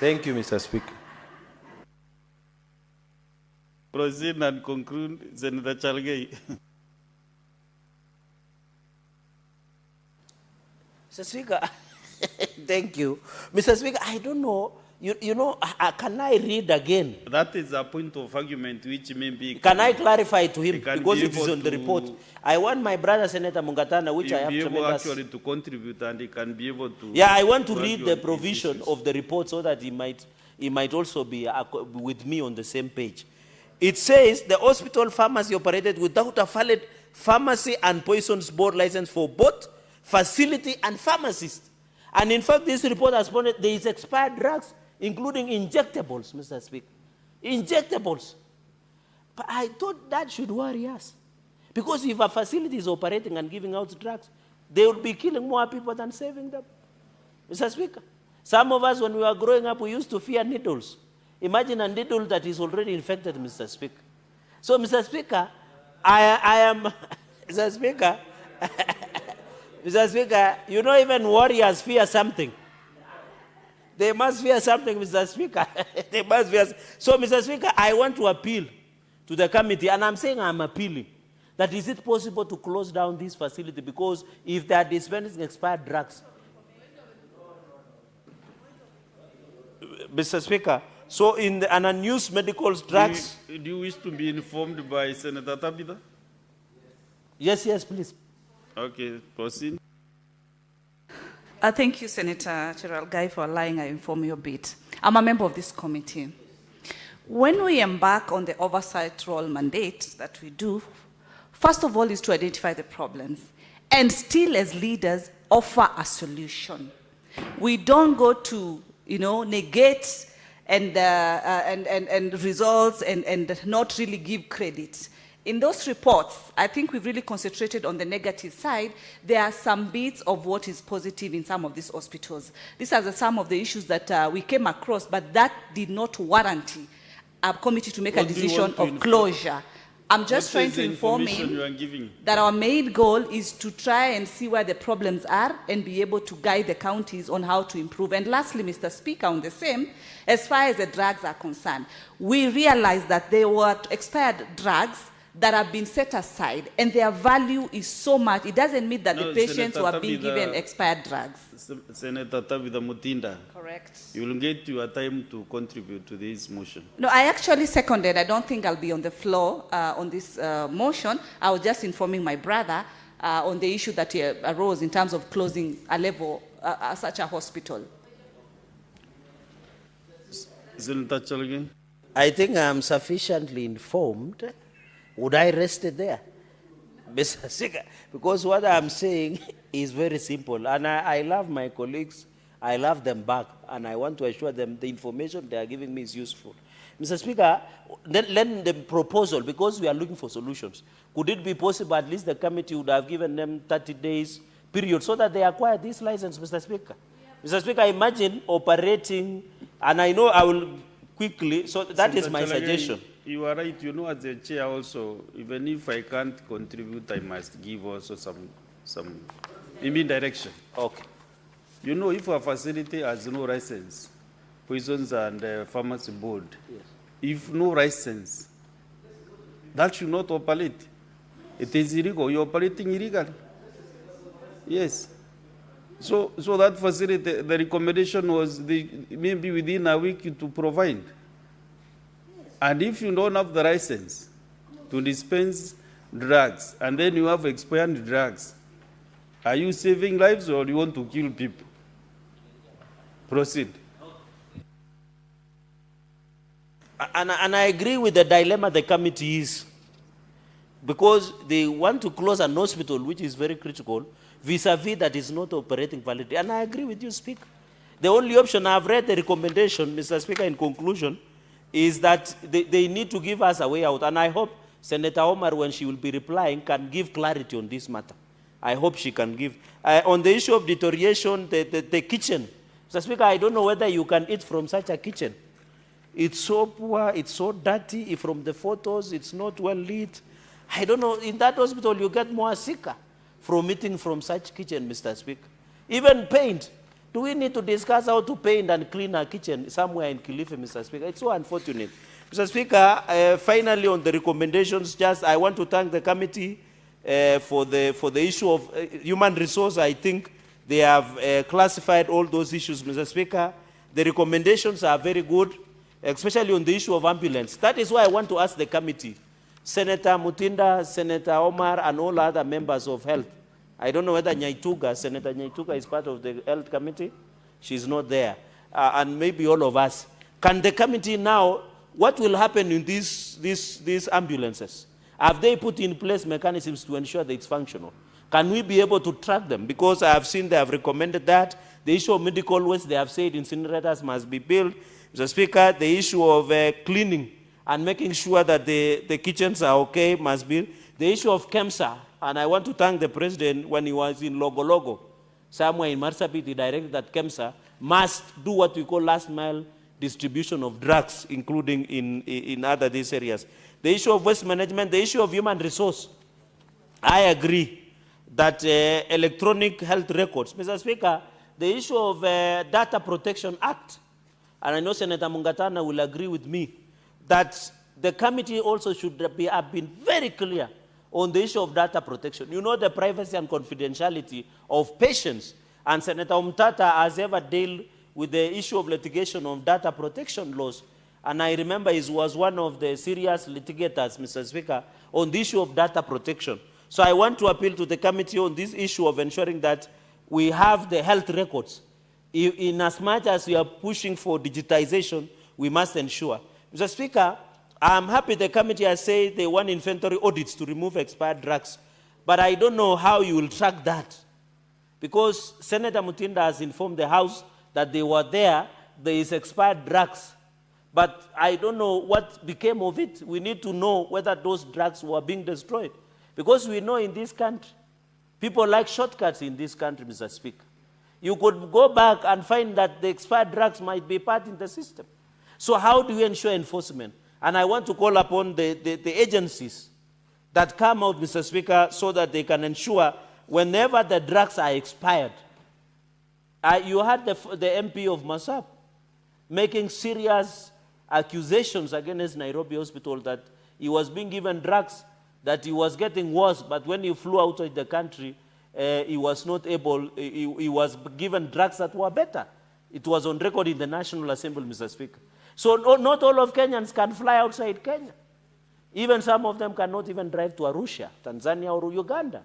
Thank you, Mr. Speaker. Proceed and conclude, Senator Chalgei. Mr. Speaker, thank you. Mr. Speaker, I don't know. You know, can I read again? That is a point of argument which may be... Can I clarify to him because it is on the report? I want my brother, Senator Mungatana, which I have be able tremendous... actually to contribute and he can be able to... Yeah, I want to read the provision of the report so that he might also be with me on the same page. It says the hospital pharmacy operated without a valid pharmacy and poisons board license for both facility and pharmacist. And in fact, this report has pointed there is expired drugs, including injectables, Mr. Speaker. Injectables. But I thought that should worry us. Because if a facility is operating and giving out drugs, they will be killing more people than saving them. Mr. Speaker, some of us, when we were growing up, we used to fear needles. Imagine a needle that is already infected, Mr. Speaker. So, Mr. Speaker, I am, Mr. Speaker, Mr. Speaker, you know even warriors fear something. They must fear something, Mr. Speaker. They must fear. So, Mr. Speaker, I want to appeal to the committee, and I'm saying I'm appealing, that is it possible to close down this facility because if they are dispensing expired drugs. Mr. Speaker, so in the unused medical drugs... Do you wish to be informed by Senator Tabitha? Yes, please. Okay, proceed. Thank you, Senator Cheralgai, for allowing I inform you a bit. I'm a member of this committee. When we embark on the oversight role mandate that we do, first of all is to identify the problems and still as leaders offer a solution. We don't go to, negate and results and not really give credit. In those reports, I think we've really concentrated on the negative side. There are some bits of what is positive in some of these hospitals. These are some of the issues that we came across, but that did not warrant a committee to make a decision of closure. I'm just trying to inform him that our main goal is to try and see where the problems are and be able to guide the counties on how to improve. And lastly, Mr. Speaker, on the same, as far as the drugs are concerned, we realized that there were expired drugs that have been set aside, and their value is so much. It doesn't mean that the patients who are being given expired drugs. Senator Tabitha Mutinda. Correct. You will get your time to contribute to this motion. No, I actually seconded. I don't think I'll be on the floor on this motion. I was just informing my brother on the issue that arose in terms of closing a level, such a hospital. Senator Chalgei. I think I'm sufficiently informed. Would I rest it there? Mr. Speaker, because what I'm saying is very simple. And I love my colleagues. I love them back. and I want to assure them the information they are giving me is useful. Mr. Speaker, then the proposal, because we are looking for solutions, could it be possible at least the committee would have given them 30 days period so that they acquire this license, Mr. Speaker? Yeah. Mr. Speaker, imagine operating, and I know I will quickly, so that is my suggestion. You are right. You know, as a chair also, even if I can't contribute, I must give also some direction. Okay. You know, if a facility has no license, Poisons and Pharmacy Board, yes. If no license, that should not operate. It is illegal. You're operating illegally. Yes. So that facility, the recommendation was maybe within a week to provide. And if you don't have the license to dispense drugs, and then you have expired drugs, are you saving lives or you want to kill people? Proceed. And I agree with the dilemma the committee is, because they want to close an hospital, which is very critical, vis-a-vis that is not operating validly. And I agree with you, Speaker. The only option, I've read the recommendation, Mr. Speaker, in conclusion, is that they need to give us a way out. And I hope Senator Omar, when she will be replying, can give clarity on this matter. I hope she can give. On the issue of deterioration, the kitchen, Mr. Speaker, I don't know whether you can eat from such a kitchen. It's so poor, it's so dirty. From the photos, it's not well lit. I don't know, in that hospital, you get more sicker from eating from such kitchen, Mr. Speaker. Even paint. Do we need to discuss how to paint and clean a kitchen somewhere in Kilifi, Mr. Speaker? It's so unfortunate. Mr. Speaker, finally on the recommendations, I want to thank the committee for the issue of human resource. I think they have classified all those issues, Mr. Speaker. The recommendations are very good, especially on the issue of ambulance. That is why I want to ask the committee, Senator Mutinda, Senator Omar, and all other members of health. I don't know whether Senator Nyaituga is part of the health committee. She's not there. And maybe all of us. Can the committee now, what will happen in these ambulances? Have they put in place mechanisms to ensure that it's functional? Can we be able to track them? Because I have seen they have recommended that. The issue of medical waste, they have said incinerators must be built. Mr. Speaker, the issue of cleaning and making sure that the kitchens are okay must be. The issue of KEMSA, and I want to thank the President when he was in Logo, somewhere in Marsabit, he directed that KEMSA must do what we call last mile distribution of drugs, including in other these areas. The issue of waste management, the issue of human resource. I agree that electronic health records. Mr. Speaker, the issue of Data Protection Act, and I know Senator Mungatana will agree with me, that the committee also should have been very clear on the issue of data protection. You know the privacy and confidentiality of patients, and Senator Umtata has ever dealt with the issue of litigation of data protection laws. And I remember he was one of the serious litigators, Mr. Speaker, on the issue of data protection. So I want to appeal to the committee on this issue of ensuring that we have the health records. In as much as we are pushing for digitization, we must ensure. Mr. Speaker, I'm happy the committee has said they want inventory audits to remove expired drugs. But I don't know how you will track that. Because Senator Mutinda has informed the House that they were there is expired drugs. But I don't know what became of it. We need to know whether those drugs were being destroyed. Because we know in this country, people like shortcuts in this country, Mr. Speaker. You could go back and find that the expired drugs might be part in the system. So how do we ensure enforcement? And I want to call upon the agencies that come out, Mr. Speaker, so that they can ensure whenever the drugs are expired. You had the MP of Masab making serious accusations against Nairobi Hospital that he was being given drugs, that he was getting worse, but when he flew outside the country, he was not able, he was given drugs that were better. It was on record in the National Assembly, Mr. Speaker. So not all of Kenyans can fly outside Kenya. Even some of them cannot even drive to Arusha, Tanzania or Uganda,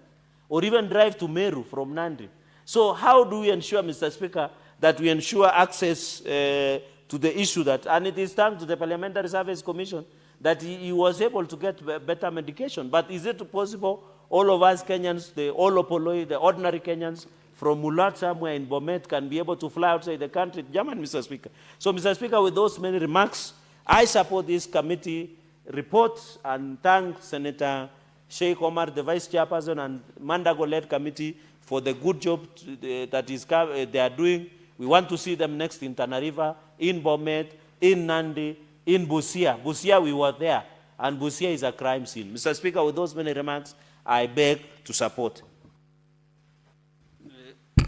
or even drive to Meru from Nandi. So how do we ensure, Mr. Speaker, that we ensure access to the issue that, and it is thanks to the Parliamentary Service Commission that he was able to get better medication. But is it possible all of us Kenyans, the ordinary Kenyans, from Mulat somewhere in Bomet can be able to fly outside the country. German, Mr. Speaker. So, Mr. Speaker, with those many remarks, I support this committee report and thank Senator Sheikh Omar, the Vice Chairperson, and Mandago-led committee for the good job that they are doing. We want to see them next in Tana River, in Bomet, in Nandi, in Busia. Busia, we were there, and Busia is a crime scene. Mr. Speaker, with those many remarks, I beg to support.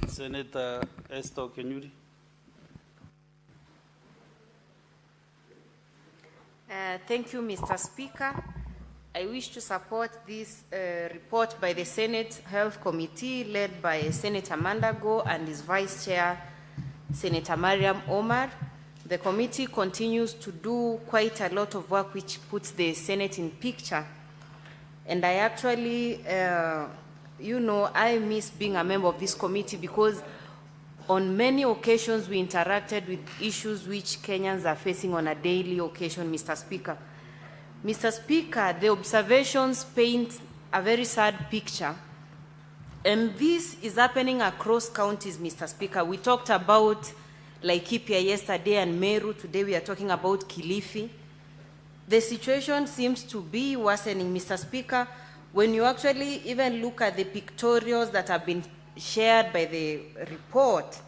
Senator Esther Kenyuri. Thank you, Mr. Speaker. I wish to support this report by the Senate Health Committee led by Senator Mandago and his Vice Chair, Senator Mariam Omar. The committee continues to do quite a lot of work which puts the Senate in picture. And I actually, I miss being a member of this committee because on many occasions we interacted with issues which Kenyans are facing on a daily occasion, Mr. Speaker. Mr. Speaker, the observations paint a very sad picture. And this is happening across counties, Mr. Speaker. We talked about Laikipia yesterday and Meru. Today we are talking about Kilifi. The situation seems to be worsening, Mr. Speaker. When you actually even look at the pictorials that have been shared by the report,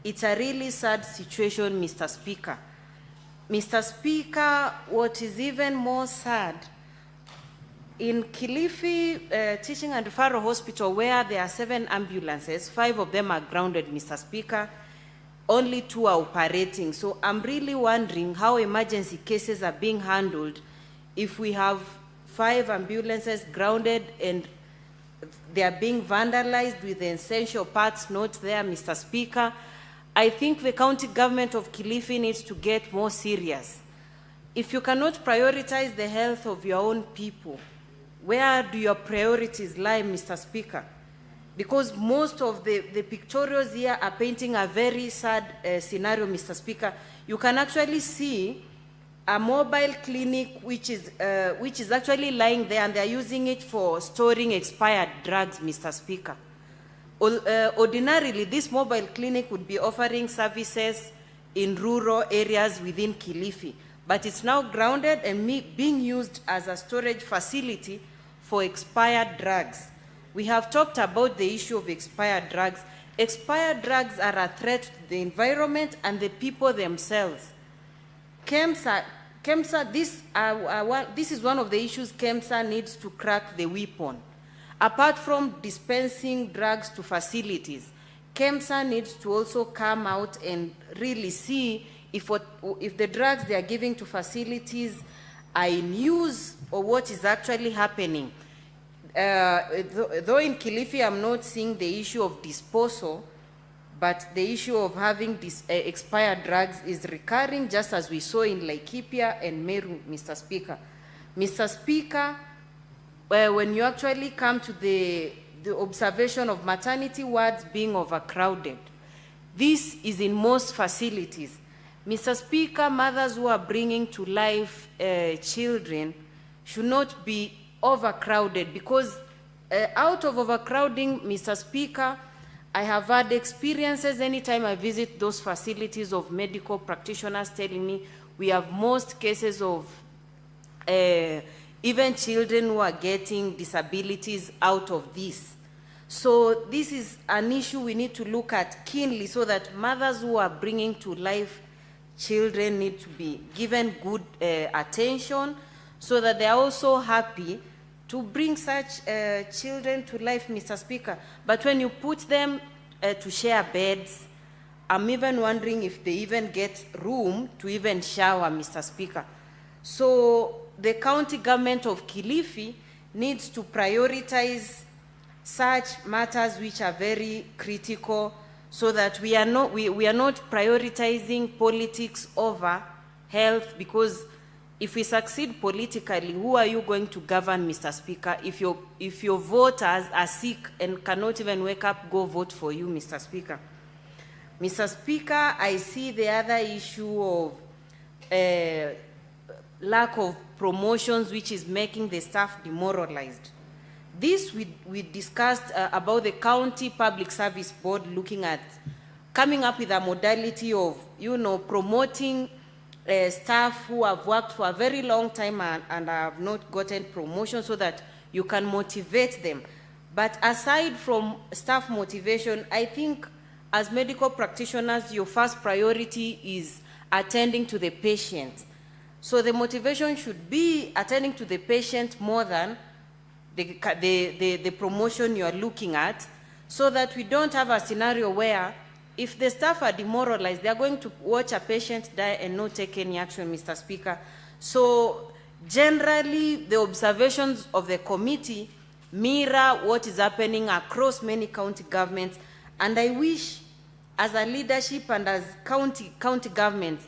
it's a really sad situation, Mr. Speaker. Mr. Speaker, what is even more sad, in Kilifi Teaching and Referral Hospital, where there are 7 ambulances, 5 of them are grounded, Mr. Speaker. Only 2 are operating. So I'm really wondering how emergency cases are being handled if we have 5 ambulances grounded and they are being vandalized with the essential parts not there, Mr. Speaker. I think the county government of Kilifi needs to get more serious. If you cannot prioritize the health of your own people, where do your priorities lie, Mr. Speaker? Because most of the pictorials here are painting a very sad scenario, Mr. Speaker. You can actually see a mobile clinic which is actually lying there, and they're using it for storing expired drugs, Mr. Speaker. Ordinarily, this mobile clinic would be offering services in rural areas within Kilifi, but it's now grounded and being used as a storage facility for expired drugs. We have talked about the issue of expired drugs. Expired drugs are a threat to the environment and the people themselves. KEMSA, this is one of the issues KEMSA needs to crack the whip on. Apart from dispensing drugs to facilities, KEMSA needs to also come out and really see if the drugs they are giving to facilities are in use or what is actually happening. Though in Kilifi I'm not seeing the issue of disposal, but the issue of having expired drugs is recurring, just as we saw in Laikipia and Meru, Mr. Speaker. Mr. Speaker, when you actually come to the observation of maternity wards being overcrowded, this is in most facilities. Mr. Speaker, mothers who are bringing to life children should not be overcrowded, because out of overcrowding, Mr. Speaker, I have had experiences anytime I visit those facilities of medical practitioners telling me we have most cases of even children who are getting disabilities out of this. So this is an issue we need to look at keenly, so that mothers who are bringing to life children need to be given good attention, so that they are also happy to bring such children to life, Mr. Speaker. But when you put them to share beds, I'm even wondering if they even get room to even shower, Mr. Speaker. So the county government of Kilifi needs to prioritize such matters which are very critical, so that we are not prioritizing politics over health, because if we succeed politically, who are you going to govern, Mr. Speaker, if your voters are sick and cannot even wake up, go vote for you, Mr. Speaker? Mr. Speaker, I see the other issue of lack of promotions, which is making the staff demoralized. This we discussed about the County Public Service Board looking at coming up with a modality of, promoting staff who have worked for a very long time and have not gotten promotion so that you can motivate them. But aside from staff motivation, I think as medical practitioners, your first priority is attending to the patient. So the motivation should be attending to the patient more than the promotion you are looking at, so that we don't have a scenario where if the staff are demoralized, they are going to watch a patient die and not take any action, Mr. Speaker. So generally, the observations of the committee mirror what is happening across many county governments, and I wish as a leadership and as county governments,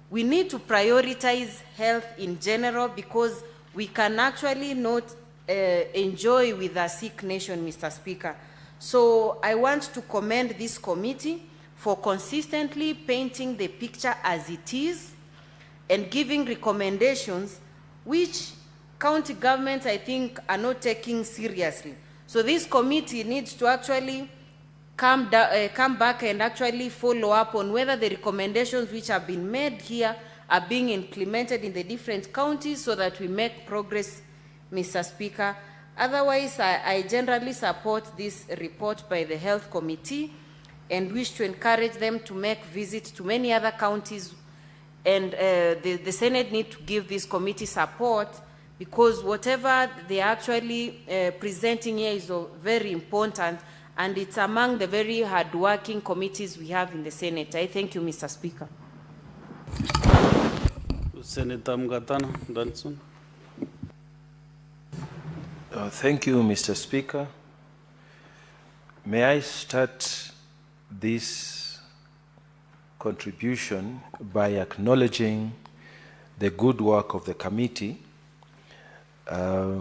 we need to prioritize health in general, because we can actually not enjoy with a sick nation, Mr. Speaker. So I want to commend this committee for consistently painting the picture as it is and giving recommendations which county governments, I think, are not taking seriously. So this committee needs to actually come back and actually follow up on whether the recommendations which have been made here are being implemented in the different counties, so that we make progress, Mr. Speaker. Otherwise, I generally support this report by the Health Committee and wish to encourage them to make visits to many other counties. And the Senate need to give this committee support, because whatever they are actually presenting here is very important, and it's among the very hard-working committees we have in the Senate. I thank you, Mr. Speaker. Senator Mgatana, Danson. Thank you, Mr. Speaker. May I start this contribution by acknowledging the good work of the committee. I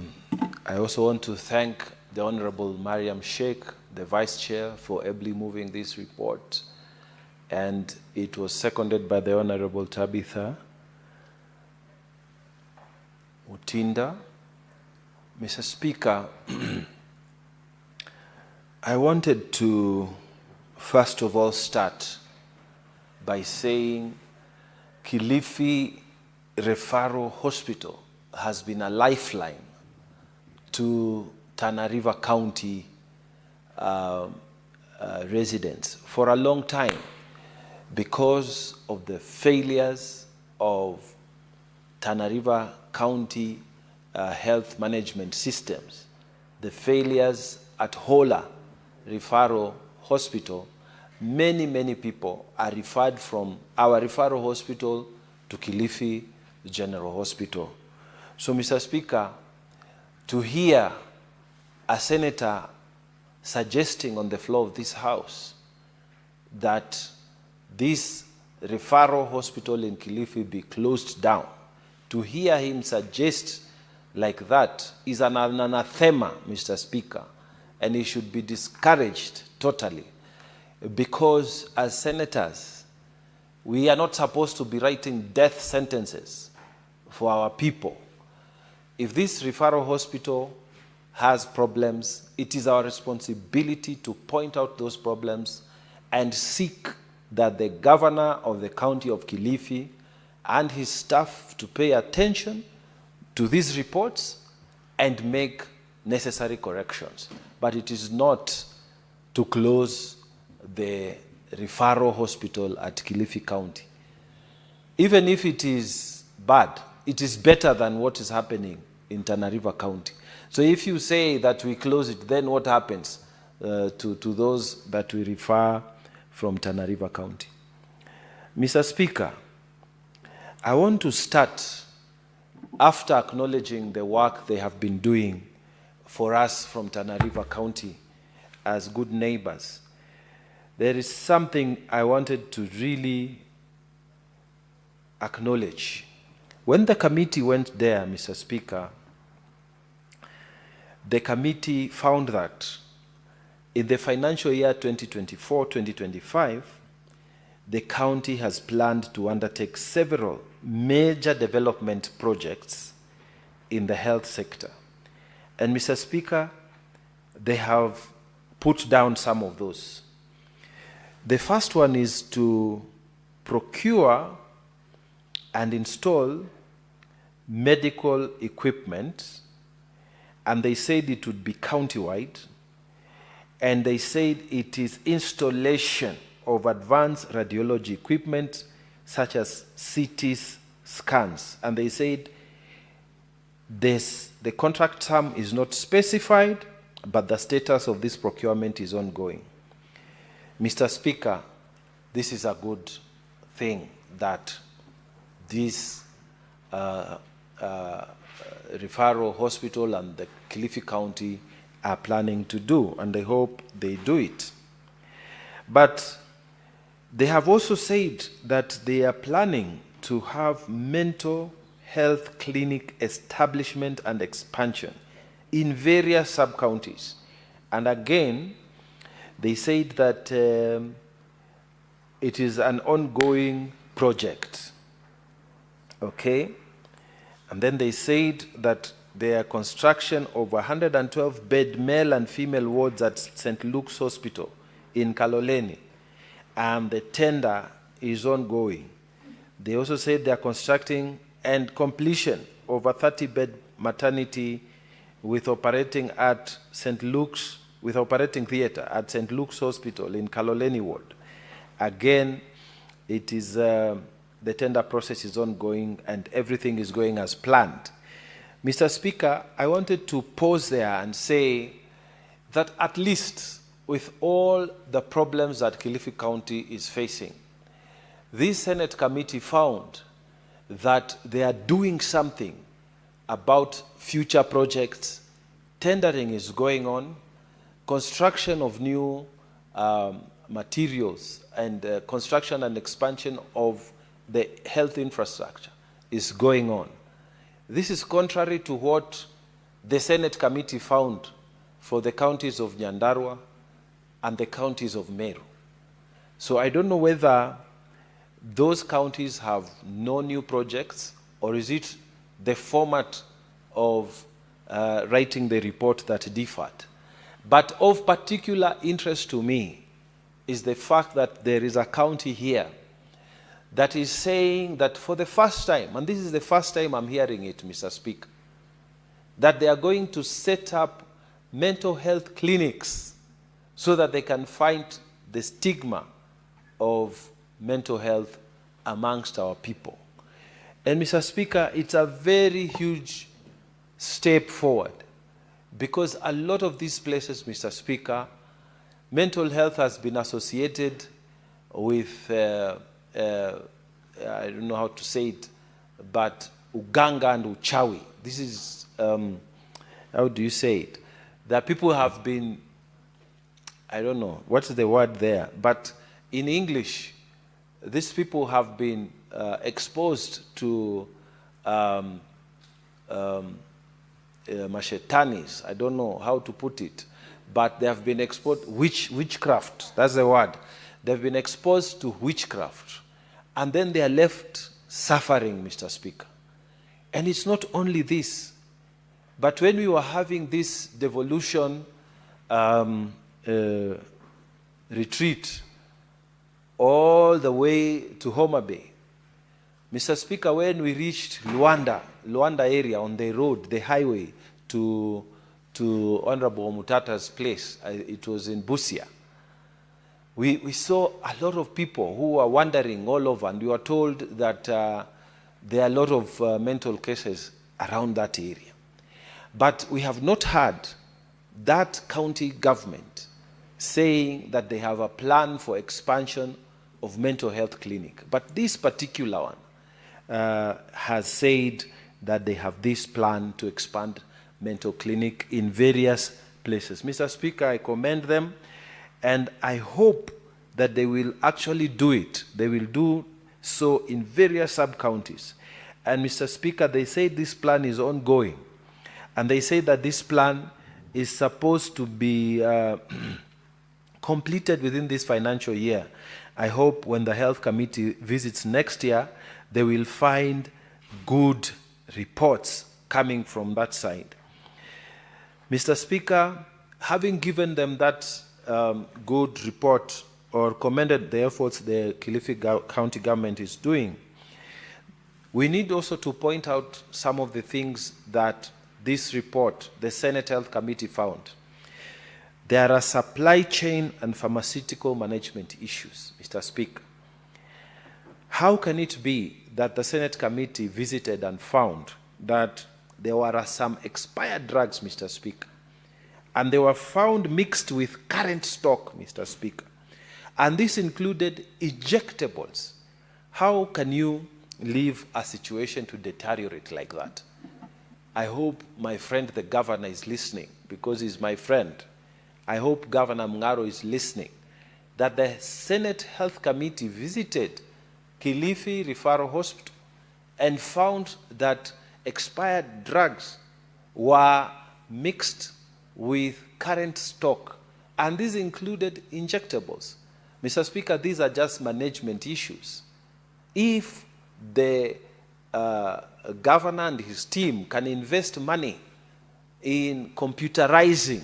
also want to thank the Honorable Mariam Sheikh, the Vice Chair, for ably moving this report, and it was seconded by the Honorable Tabitha Mutinda. Mr. Speaker, I wanted to first of all start by saying Kilifi Referral Hospital has been a lifeline to Tana River County residents for a long time, because of the failures of Tana River County health management systems, the failures at Hola Referral Hospital. Many people are referred from our referral hospital to Kilifi General Hospital. So, Mr. Speaker, to hear a senator suggesting on the floor of this House that this referral hospital in Kilifi be closed down, to hear him suggest like that is an anathema, Mr. Speaker, and he should be discouraged totally, because as senators, we are not supposed to be writing death sentences for our people. If this referral hospital has problems, it is our responsibility to point out those problems and seek that the governor of the county of Kilifi and his staff to pay attention to these reports and make necessary corrections. But it is not to close the referral hospital at Kilifi County. Even if it is bad, it is better than what is happening in Tana River County. So if you say that we close it, then what happens to those that we refer from Tana River County? Mr. Speaker, I want to start after acknowledging the work they have been doing for us from Tana River County as good neighbors. There is something I wanted to really acknowledge. When the committee went there, Mr. Speaker, the committee found that in the financial year 2024-2025, the county has planned to undertake several major development projects in the health sector. And Mr. Speaker, they have put down some of those. The first one is to procure and install medical equipment, and they said it would be countywide, and they said it is installation of advanced radiology equipment such as CT scans, and they said the contract term is not specified, but the status of this procurement is ongoing. Mr. Speaker, this is a good thing that this referral hospital and the Kilifi County are planning to do, and I hope they do it. But they have also said that they are planning to have mental health clinic establishment and expansion in various sub-counties. And again, they said that it is an ongoing project. Okay? And then they said that their construction of 112-bed male and female wards at St. Luke's Hospital in Kaloleni, and the tender is ongoing. They also said they are constructing and completion of a 30-bed maternity with operating at St. Luke's, with operating theater at St. Luke's Hospital in Kaloleni Ward. Again, it is the tender process is ongoing and everything is going as planned. Mr. Speaker, I wanted to pause there and say that at least with all the problems that Kilifi County is facing, this Senate committee found that they are doing something about future projects. Tendering is going on, construction of new materials and construction and expansion of the health infrastructure is going on. This is contrary to what the Senate committee found for the counties of Nyandarua and the counties of Meru. So I don't know whether those counties have no new projects, or is it the format of writing the report that differed. But of particular interest to me is the fact that there is a county here that is saying that for the first time, and this is the first time I'm hearing it, Mr. Speaker, that they are going to set up mental health clinics so that they can fight the stigma of mental health amongst our people. And Mr. Speaker, it's a very huge step forward, because a lot of these places, Mr. Speaker, mental health has been associated with I don't know how to say it, but uganga and uchawi. This is, how do you say it? That people have been, I don't know, what's the word there? But in English, these people have been exposed to mashetanis. I don't know how to put it, but they have been exposed, witchcraft, that's the word. They've been exposed to witchcraft, and then they are left suffering, Mr. Speaker. And it's not only this, but when we were having this devolution retreat all the way to Homa Bay, Mr. Speaker, when we reached Luanda area on the road, the highway to Honorable Mutata's place, it was in Busia, we saw a lot of people who were wandering all over, and we were told that there are a lot of mental cases around that area. But we have not heard that county government saying that they have a plan for expansion of mental health clinic. But this particular one has said that they have this plan to expand mental clinic in various places. Mr. Speaker, I commend them, and I hope that they will actually do it. They will do so in various sub-counties. And Mr. Speaker, they say this plan is ongoing. And they say that this plan is supposed to be completed within this financial year. I hope when the Health Committee visits next year, they will find good reports coming from that side. Mr. Speaker, having given them that good report or commended the efforts the Kilifi County government is doing, we need also to point out some of the things that this report, the Senate Health Committee, found. There are supply chain and pharmaceutical management issues, Mr. Speaker. How can it be that the Senate committee visited and found that there were some expired drugs, Mr. Speaker, and they were found mixed with current stock, Mr. Speaker, and this included injectables? How can you leave a situation to deteriorate like that? I hope my friend the governor is listening, because he's my friend. I hope Governor Mngaro is listening, that the Senate Health Committee visited Kilifi Referral Hospital and found that expired drugs were mixed with current stock, and these included injectables. Mr. Speaker, these are just management issues. If the governor and his team can invest money in computerizing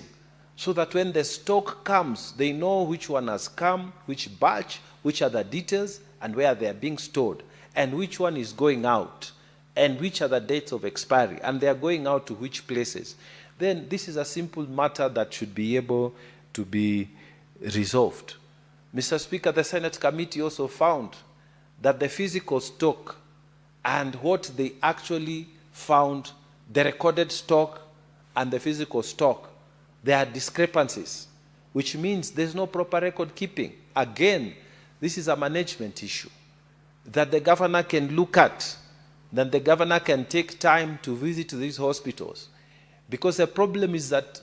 so that when the stock comes, they know which one has come, which batch, which are the details, and where they are being stored, and which one is going out, and which are the dates of expiry, and they are going out to which places, then this is a simple matter that should be able to be resolved. Mr. Speaker, the Senate committee also found that the physical stock and what they actually found, the recorded stock and the physical stock, there are discrepancies, which means there's no proper record keeping. Again, this is a management issue that the governor can look at, that the governor can take time to visit these hospitals. Because the problem is that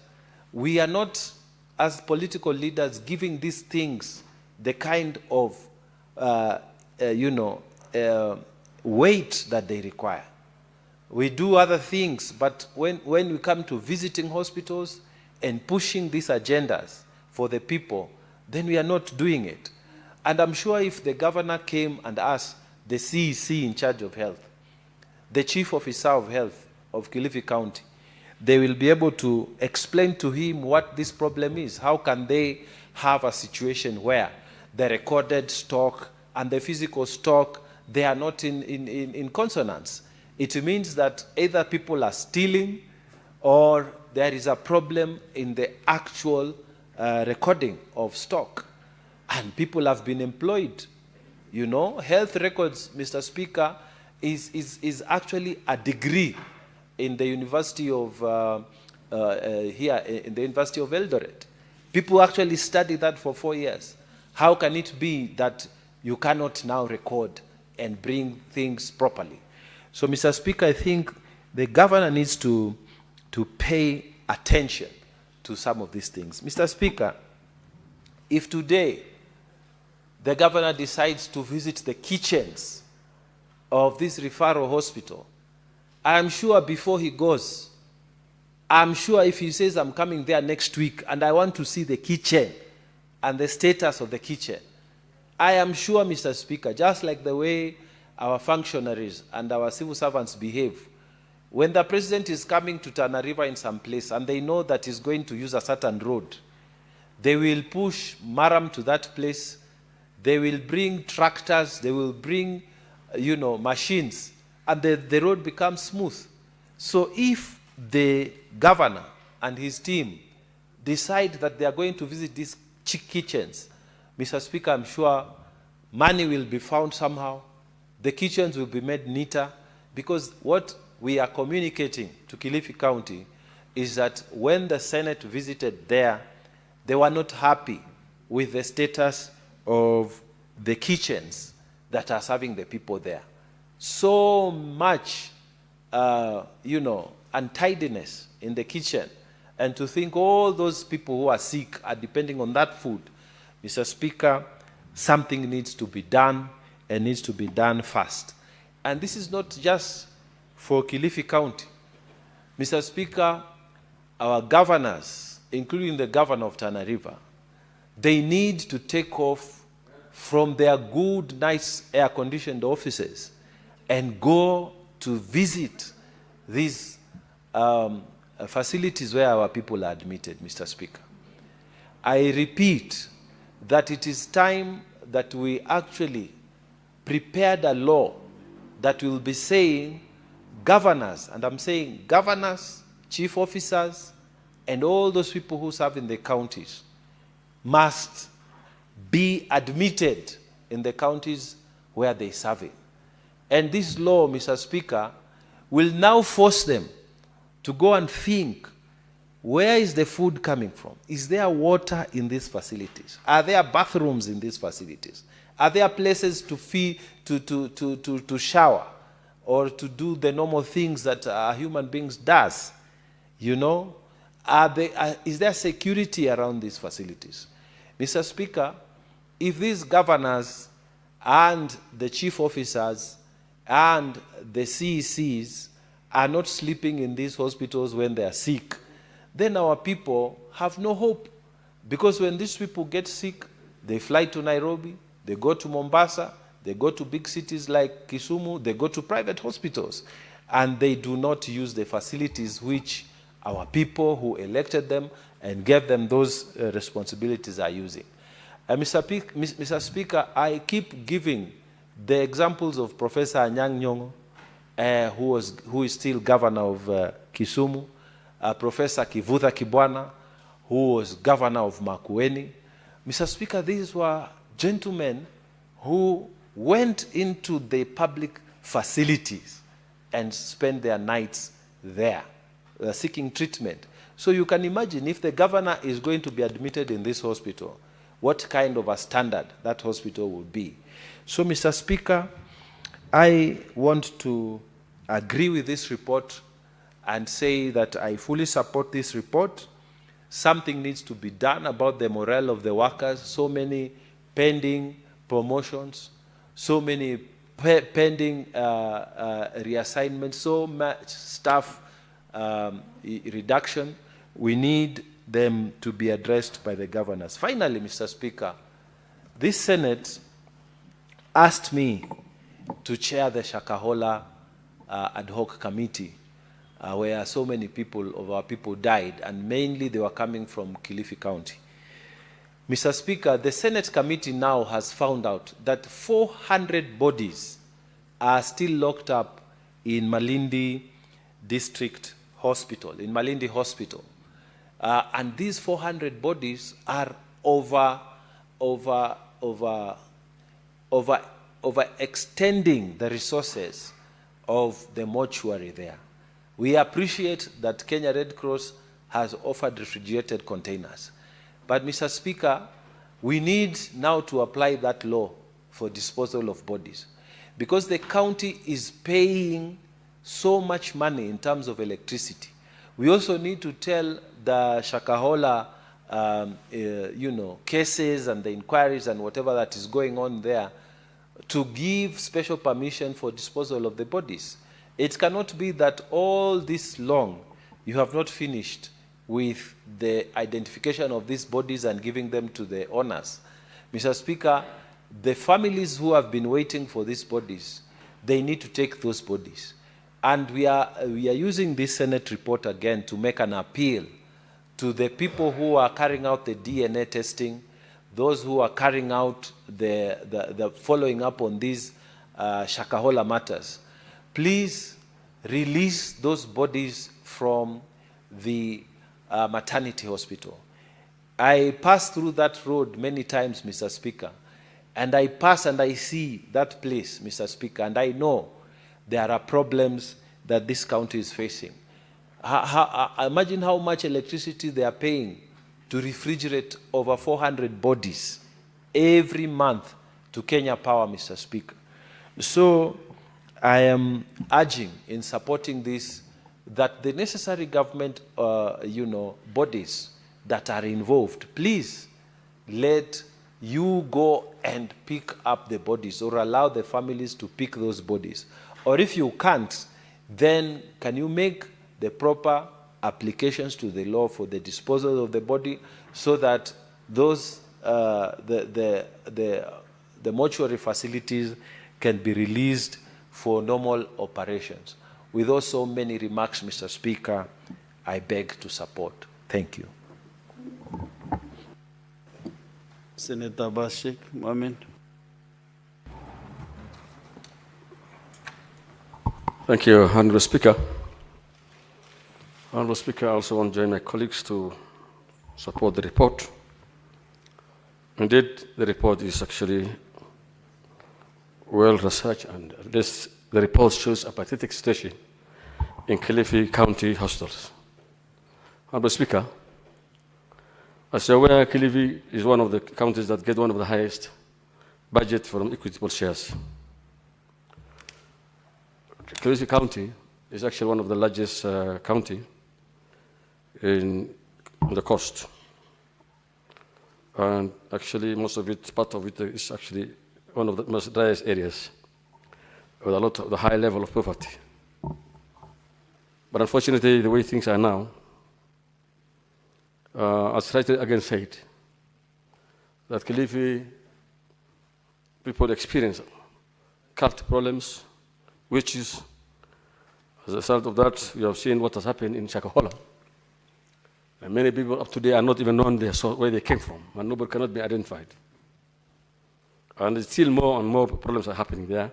we are not, as political leaders, giving these things the kind of weight that they require. We do other things, but when we come to visiting hospitals and pushing these agendas for the people, then we are not doing it. And I'm sure if the governor came and asked the CEC in charge of health, the chief officer of health of Kilifi County, they will be able to explain to him what this problem is. How can they have a situation where the recorded stock and the physical stock, they are not in consonance? It means that either people are stealing or there is a problem in the actual recording of stock. And people have been employed. You know, health records, Mr. Speaker, is actually a degree in the University of, here, in the University of Eldoret. People actually study that for 4 years. How can it be that you cannot now record and bring things properly? So, Mr. Speaker, I think the governor needs to pay attention to some of these things. Mr. Speaker, if today the governor decides to visit the kitchens of this referral hospital, I am sure before he goes, I'm sure if he says, I'm coming there next week and I want to see the kitchen and the status of the kitchen, I am sure, Mr. Speaker, just like the way our functionaries and our civil servants behave, when the president is coming to Nyaribo in some place and they know that he's going to use a certain road, they will push Maram to that place, they will bring tractors, they will bring, machines, and the road becomes smooth. So if the governor and his team decide that they are going to visit these kitchens, Mr. Speaker, I'm sure money will be found somehow. The kitchens will be made neater, because what we are communicating to Kilifi County is that when the Senate visited there, they were not happy with the status of the kitchens that are serving the people there. So much, untidiness in the kitchen. And to think all those people who are sick are depending on that food. Mr. Speaker, something needs to be done, and needs to be done fast. And this is not just for Kilifi County. Mr. Speaker, our governors, including the governor of Nyaribo, they need to take off from their good, nice, air-conditioned offices and go to visit these facilities where our people are admitted, Mr. Speaker. I repeat that it is time that we actually prepared a law that will be saying governors, and I'm saying governors, chief officers, and all those people who serve in the counties must be admitted in the counties where they serve in. And this law, Mr. Speaker, will now force them to go and think, where is the food coming from? Is there water in these facilities? Are there bathrooms in these facilities? Are there places to feed, to shower, or to do the normal things that human beings does? You know, is there security around these facilities? Mr. Speaker, if these governors and the chief officers and the CECs are not sleeping in these hospitals when they are sick, then our people have no hope. Because when these people get sick, they fly to Nairobi, they go to Mombasa, they go to big cities like Kisumu, they go to private hospitals, and they do not use the facilities which our people who elected them and gave them those responsibilities are using. Mr. Speaker, I keep giving the examples of Professor Anyang' Nyong'o, who is still governor of Kisumu, Professor Kivutha Kibwana, who was governor of Makueni. Mr. Speaker, these were gentlemen who went into the public facilities and spent their nights there, seeking treatment. So you can imagine if the governor is going to be admitted in this hospital, what kind of a standard that hospital would be. So, Mr. Speaker, I want to agree with this report and say that I fully support this report. Something needs to be done about the morale of the workers. So many pending promotions, so many pending reassignments, so much staff reduction. We need them to be addressed by the governors. Finally, Mr. Speaker, this Senate asked me to chair the Shakahola ad hoc committee, where so many people of our people died, and mainly they were coming from Kilifi County. Mr. Speaker, the Senate committee now has found out that 400 bodies are still locked up in Malindi District Hospital, in Malindi Hospital. And these 400 bodies are overextending the resources of the mortuary there. We appreciate that Kenya Red Cross has offered refrigerated containers. But, Mr. Speaker, we need now to apply that law for disposal of bodies, because the county is paying so much money in terms of electricity. We also need to tell the Shakahola cases and the inquiries and whatever that is going on there to give special permission for disposal of the bodies. It cannot be that all this long you have not finished with the identification of these bodies and giving them to the owners. Mr. Speaker, the families who have been waiting for these bodies, they need to take those bodies. And we are using this Senate report again to make an appeal to the people who are carrying out the DNA testing, those who are carrying out the following up on these Shakahola matters. Please release those bodies from the maternity hospital. I pass through that road many times, Mr. Speaker, and I pass and I see that place, Mr. Speaker, and I know there are problems that this county is facing. Imagine how much electricity they are paying to refrigerate over 400 bodies every month to Kenya Power, Mr. Speaker. So I am urging in supporting this that the necessary government bodies that are involved, please let you go and pick up the bodies, or allow the families to pick those bodies. Or if you can't, then can you make the proper applications to the law for the disposal of the body, so that those the mortuary facilities can be released for normal operations. With also many remarks, Mr. Speaker, I beg to support. Thank you. Senator Bashik Mohamed. Thank you, Honorable Speaker. Honorable Speaker, I also want to join my colleagues to support the report. Indeed, the report is actually well researched, and the report shows a pathetic situation in Kilifi County hostels. Honorable Speaker, as you're aware, Kilifi is one of the counties that get one of the highest budget from equitable shares. Kilifi County is actually one of the largest county in the coast. And actually, most of it, part of it is actually one of the most driest areas with a lot of the high level of poverty. But unfortunately, the way things are now, as rightly again said, that Kilifi people experience cult problems, witches. As a result of that, we have seen what has happened in Shakahola. And many people up to date are not even known where they came from, and nobody cannot be identified. And still more and more problems are happening there.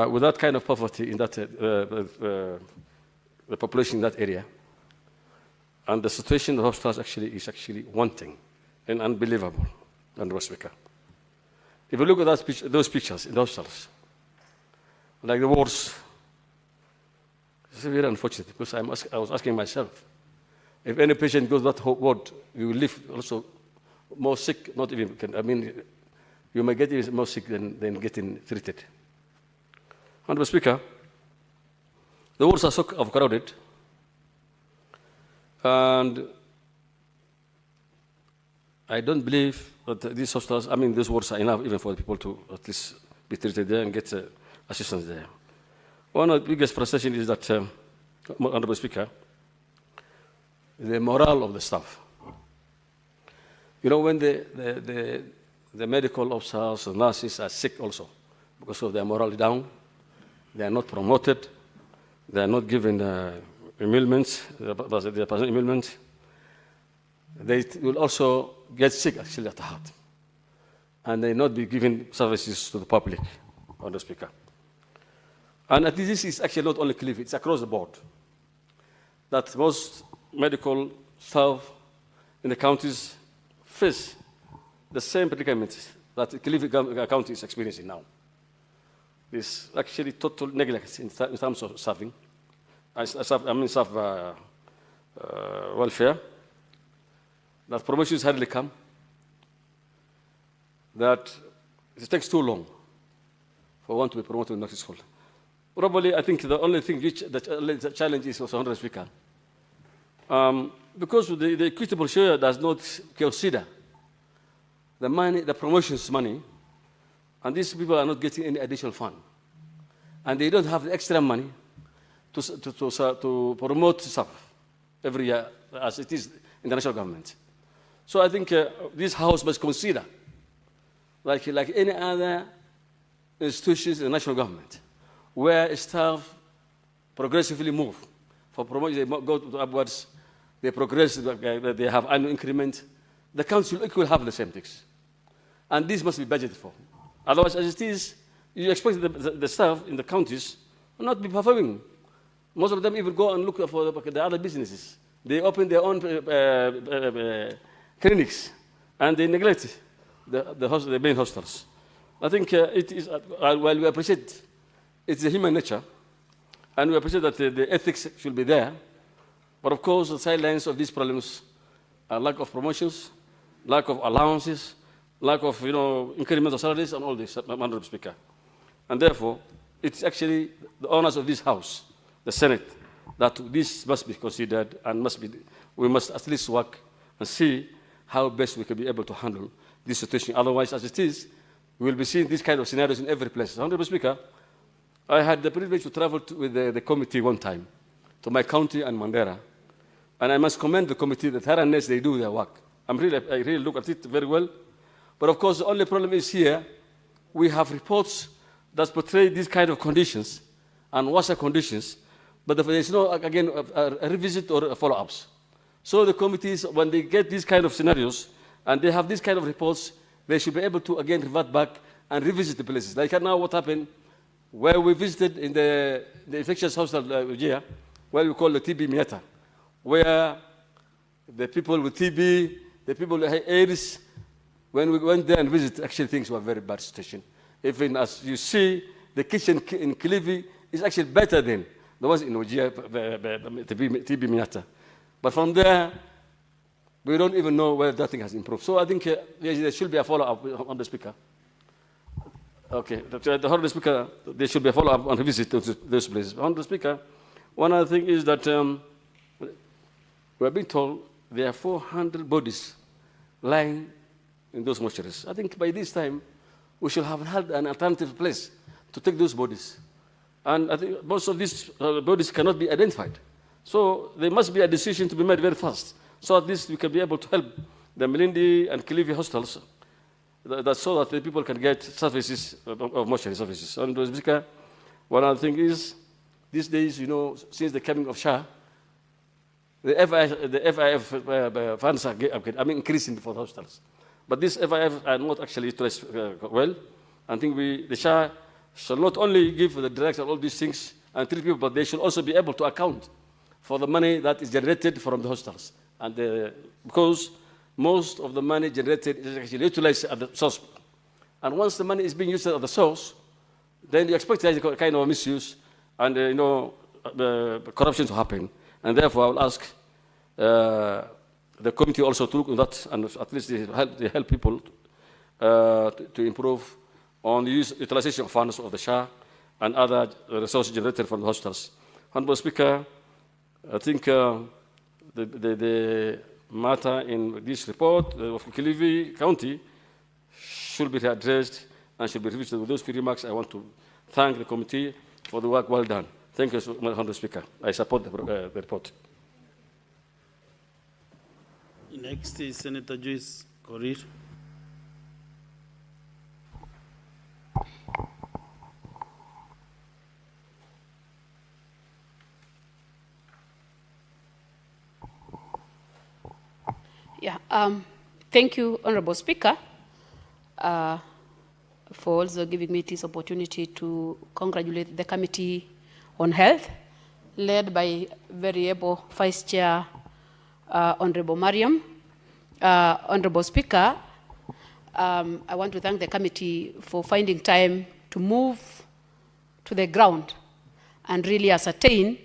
With that kind of poverty in that, the population in that area, and the situation of the hostels is actually wanting and unbelievable, Honorable Speaker. If you look at those pictures in the hostels, like the wards, it's very unfortunate because I was asking myself, if any patient goes to that ward, you will live also more sick, not even, you may get even more sick than getting treated. Honorable Speaker, the wards are so overcrowded, and I don't believe that these hostels, these wards are enough even for people to at least be treated there and get assistance there. One of the biggest frustrations is that, Honorable Speaker, the morale of the staff. You know, when the medical officers and nurses are sick also, because of their morale down, they are not promoted, they are not given emoluments, their personal emoluments. They will also get sick actually at heart, and they not be given services to the public, Honorable Speaker. And this is actually not only Kilifi, it's across the board. That most medical staff in the counties face the same predicaments that Kilifi County is experiencing now. There's actually total neglect in terms of staffing, staff welfare, that promotions hardly come, that it takes too long for one to be promoted in nursing school. Probably, I think the only thing the challenge is also, Honorable Speaker, because the equitable share does not consider the money, the promotions money, and these people are not getting any additional fund, and they don't have the extra money to promote staff every year as it is in the national government. So I think this House must consider, like any other institutions in the national government, where staff progressively move for promotion, they go upwards, they progress, they have annual increment. The council will have the same things, and this must be budgeted for. Otherwise, as it is, you expect the staff in the counties will not be performing. Most of them even go and look for the other businesses. They open their own clinics, and they neglect the main hostels. I think it is, while we appreciate it's a human nature, and we appreciate that the ethics should be there, but of course the sidelines of these problems are lack of promotions, lack of allowances, lack of increment of salaries, and all this, Honorable Speaker. And therefore, it's actually the owners of this House, the Senate, that this must be considered and we must at least work and see how best we can be able to handle this situation. Otherwise, as it is, we will be seeing these kind of scenarios in every place. Honorable Speaker, I had the privilege to travel with the committee one time to my county and Mandera, and I must commend the committee, the thoroughness they do their work. I really look at it very well. But of course, the only problem is here, we have reports that portray these kind of conditions and worse conditions, but there is no, again, a revisit or a follow-ups. So the committees, when they get these kind of scenarios, and they have these kind of reports, they should be able to, again, revert back and revisit the places. Like now what happened, where we visited in the infectious hospital here, where we call the TB Mieta, where the people with TB, the people with AIDS, when we went there and visited, actually things were very bad situation. Even as you see, the kitchen in Kilifi is actually better than the ones in Ojia, TB Mieta. But from there, we don't even know whether that thing has improved. So I think there should be a follow-up on the Speaker. Okay, the Honourable Speaker, there should be a follow-up on revisit to those places. Honourable Speaker, one other thing is that we are being told there are 400 bodies lying in those mortuaries. I think by this time, we should have had an alternative place to take those bodies. And I think most of these bodies cannot be identified. So there must be a decision to be made very fast. So at least we can be able to help the Malindi and Kilifi hostels so that the people can get services of mortuary services. And Mr. Speaker, one other thing is, these days, you know, since the coming of Shah, the FIF funds are increasing for the hostels. But these FIF are not actually utilized well. I think the Shah shall not only give the director all these things and treat people, but they should also be able to account for the money that is generated from the hostels. And because most of the money generated is actually utilized at the source. And once the money is being used at the source, then you expect that kind of misuse and corruption to happen. And therefore, I will ask the committee also to look at that, and at least they help people to improve on the utilization of funds of the Shah and other resources generated from the hostels. Honourable Speaker, I think the matter in this report of Kilifi County should be addressed and should be revisited. With those few remarks, I want to thank the committee for the work well done. Thank you, Honourable Speaker. I support the report. Next is Senator Joyce Korir. Yeah, thank you, Honourable Speaker, for also giving me this opportunity to congratulate the Committee on Health, led by very able Vice Chair, Honourable Mariam. Honourable Speaker, I want to thank the committee for finding time to move to the ground and really ascertain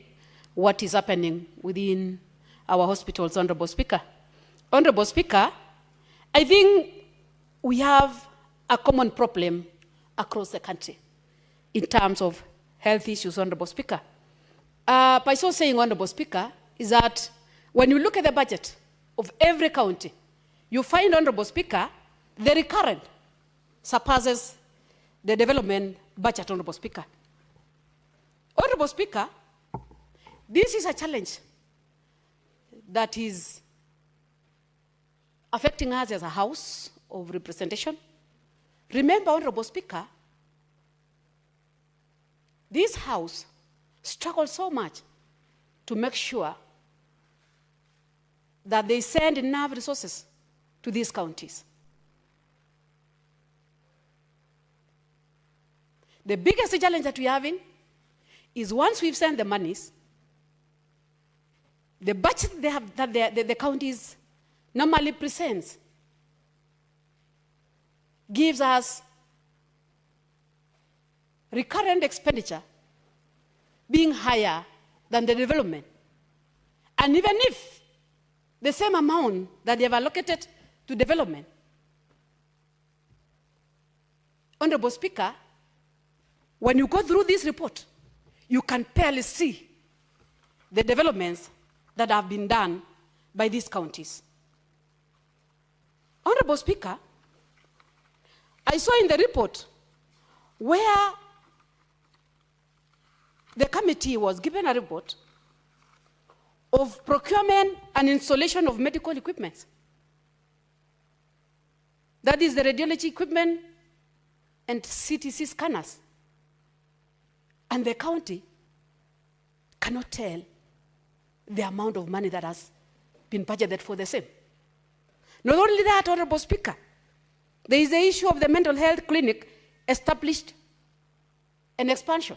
what is happening within our hospitals, Honourable Speaker. Honourable Speaker, I think we have a common problem across the country in terms of health issues, Honourable Speaker. By so saying, Honourable Speaker, is that when you look at the budget of every county, you find, Honourable Speaker, the recurrent surpasses the development budget, Honourable Speaker. Honourable Speaker, this is a challenge that is affecting us as a House of Representation. Remember, Honourable Speaker, this House struggles so much to make sure that they send enough resources to these counties. The biggest challenge that we're having is once we've sent the monies, the budget they have, that the counties normally presents gives us recurrent expenditure being higher than the development. And even if the same amount that they have allocated to development, Honourable Speaker, when you go through this report, you can barely see the developments that have been done by these counties. Honourable Speaker, I saw in the report where the committee was given a report of procurement and installation of medical equipment. That is the radiology equipment and CTC scanners. And the county cannot tell the amount of money that has been budgeted for the same. Not only that, Honorable Speaker, there is the issue of the mental health clinic established an expansion.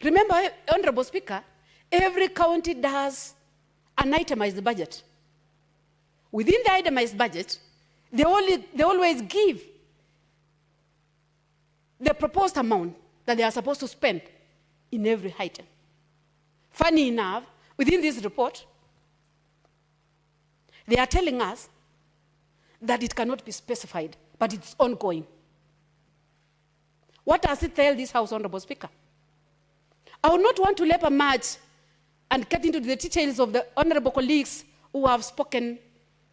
Remember, Honorable Speaker, every county does an itemized budget. Within the itemized budget, they always give the proposed amount that they are supposed to spend in every item. Funny enough, within this report, they are telling us that it cannot be specified, but it's ongoing. What does it tell this House, Honorable Speaker? I would not want to labor much and get into the details of the honorable colleagues who have spoken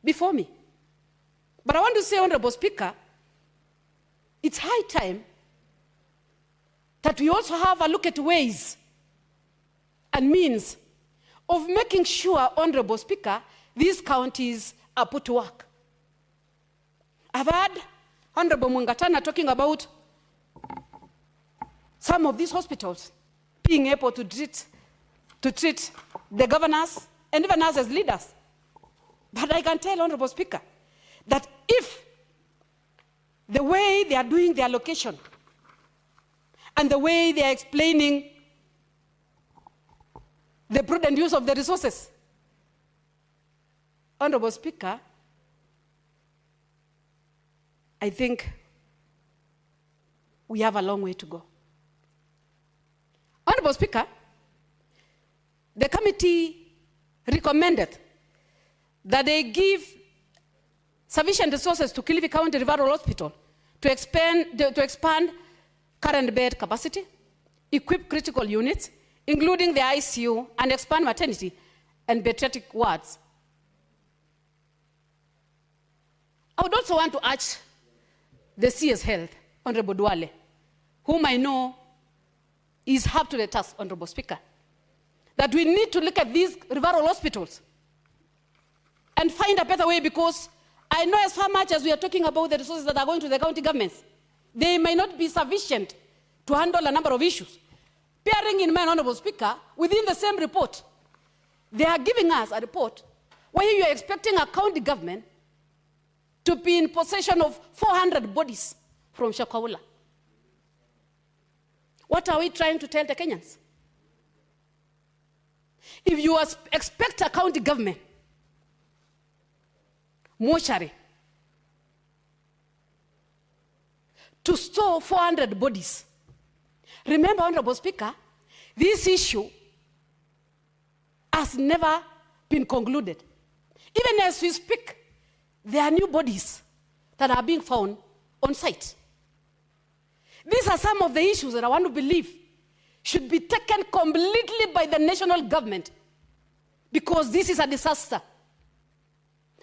before me. But I want to say, Honorable Speaker, it's high time that we also have a look at ways and means of making sure, Honorable Speaker, these counties are put to work. I've heard Honorable Mungatana talking about some of these hospitals being able to treat the governors and even us as leaders. But I can tell, Honorable Speaker, that if the way they are doing their allocation and the way they are explaining the prudent use of the resources, Honorable Speaker, I think we have a long way to go. Honorable Speaker, the committee recommended that they give sufficient resources to Kilifi County Referral Hospital to expand current bed capacity, equip critical units, including the ICU, and expand maternity and pediatric wards. I would also want to urge the CS Health, Honorable Duale, whom I know is up to the task, Honorable Speaker, that we need to look at these referral hospitals and find a better way, because I know as much as we are talking about the resources that are going to the county governments, they may not be sufficient to handle a number of issues. Bearing in mind, Honorable Speaker, within the same report, they are giving us a report where you are expecting a county government to be in possession of 400 bodies from Shakaula. What are we trying to tell the Kenyans? If you expect a county government mortuary to store 400 bodies, remember, Honorable Speaker, this issue has never been concluded. Even as we speak, there are new bodies that are being found on site. These are some of the issues that I want to believe should be taken completely by the national government, because this is a disaster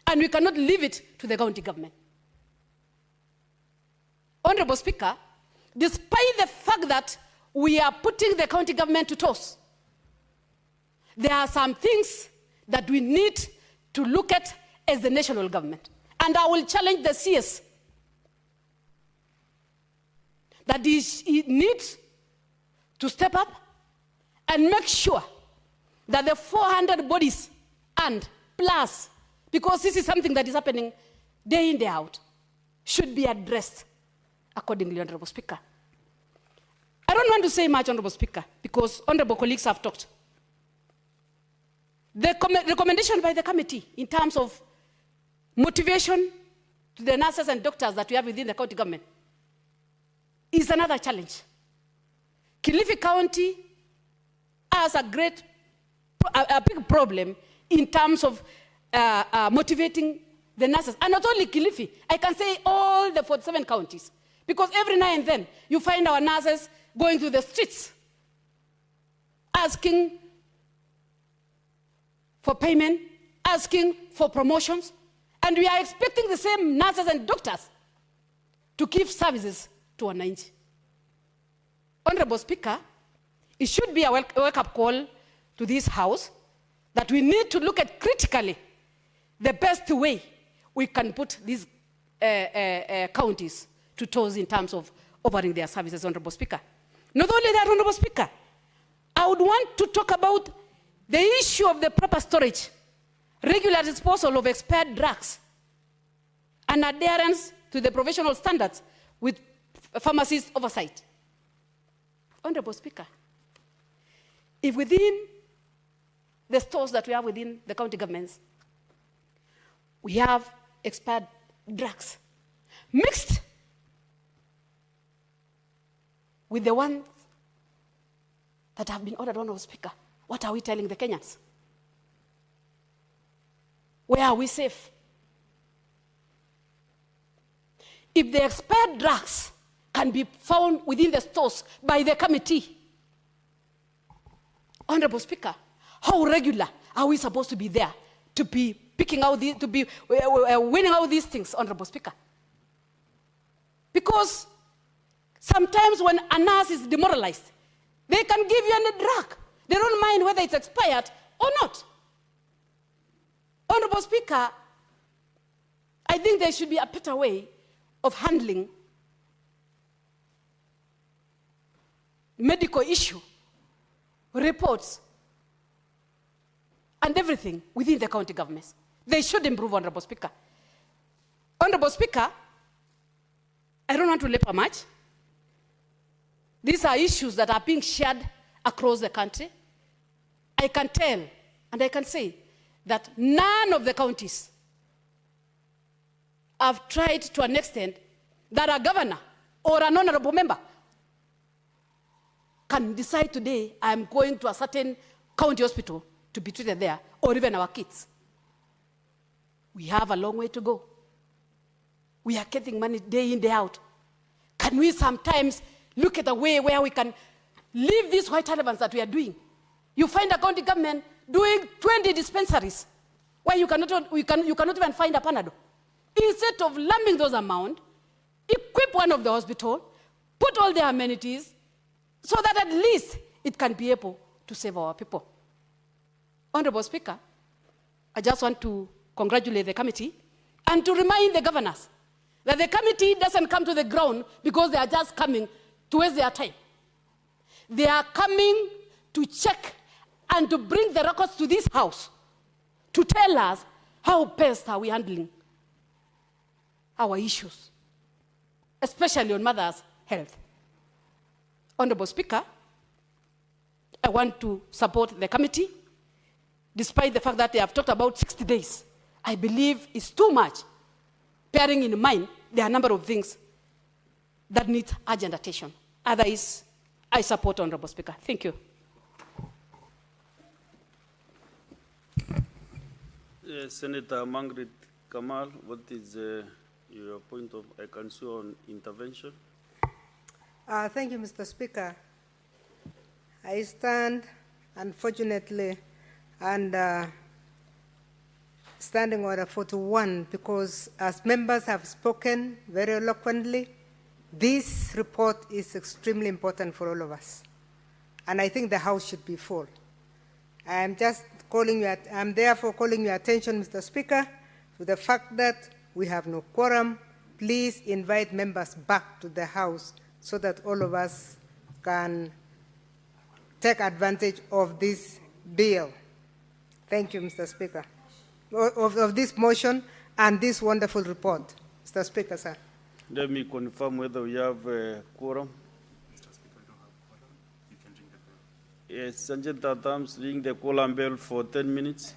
and we cannot leave it to the county government. Honorable Speaker, despite the fact that we are putting the county government to toss, there are some things that we need to look at as the national government. And I will challenge the CS that it needs to step up and make sure that the 400 bodies and plus, because this is something that is happening day in, day out, should be addressed accordingly, Honorable Speaker. I don't want to say much, Honorable Speaker, because honorable colleagues have talked. The recommendation by the committee in terms of motivation to the nurses and doctors that we have within the county government is another challenge. Kilifi County has a big problem in terms of motivating the nurses. And not only Kilifi, I can say all the 47 counties. Because every now and then, you find our nurses going through the streets, asking for payment, asking for promotions, and we are expecting the same nurses and doctors to give services to wananchi. Honorable Speaker, it should be a wake-up call to this House that we need to look at critically the best way we can put these counties to toes in terms of offering their services, Honorable Speaker. Not only that, Honorable Speaker, would want to talk about the issue of the proper storage, regular disposal of expired drugs, and adherence to the professional standards with pharmacists' oversight. Honorable Speaker, if within the stores that we have within the county governments, we have expired drugs mixed with the ones that have been ordered, Honorable Speaker, what are we telling the Kenyans? Where are we safe? If the expired drugs can be found within the stores by the committee, Honorable Speaker, how regular are we supposed to be there to be picking out these, to be winning out these things, Honorable Speaker? Because sometimes when a nurse is demoralized, they can give you any drug. They don't mind whether it's expired or not. Honorable Speaker, I think there should be a better way of handling medical issue, reports, and everything within the county governments. They should improve, Honorable Speaker. Honorable Speaker, I don't want to labor much. These are issues that are being shared across the country. I can tell and I can say that none of the counties have tried to an extent that a governor or an honorable member can decide today, I'm going to a certain county hospital to be treated there, or even our kids. We have a long way to go. We are getting money day in, day out. Can we sometimes look at a way where we can leave these white elephants that we are doing? You find a county government doing 20 dispensaries where you cannot even find a Panadol. Instead of lumping those amounts, equip one of the hospitals, put all the amenities, so that at least it can be able to save our people. Honorable Speaker, I just want to congratulate the committee and to remind the governors that the committee doesn't come to the ground because they are just coming to waste their time. They are coming to check and to bring the records to this house to tell us how best are we handling our issues, especially on mothers' health. Honorable Speaker, I want to support the committee, despite the fact that they have talked about 60 days. I believe it's too much, bearing in mind there are a number of things that need urgent attention. Otherwise, I support Honorable Speaker. Thank you. Senator Margaret Kamal, what is your point of on intervention? Thank you, Mr. Speaker. I stand, unfortunately, under Standing Order 41 because, as members have spoken very eloquently, this report is extremely important for all of us. And I think the House should be full. I'm therefore calling your attention, Mr. Speaker, to the fact that we have no quorum. Please invite members back to the House so that all of us can take advantage of this bill. Thank you, Mr. Speaker, of this motion and this wonderful report. Mr. Speaker, sir. Let me confirm whether we have a quorum. Mr. Speaker, we don't have a quorum. You can ring the bell. Yes, Sergeant Adams, ring the quorum bell for 10 minutes.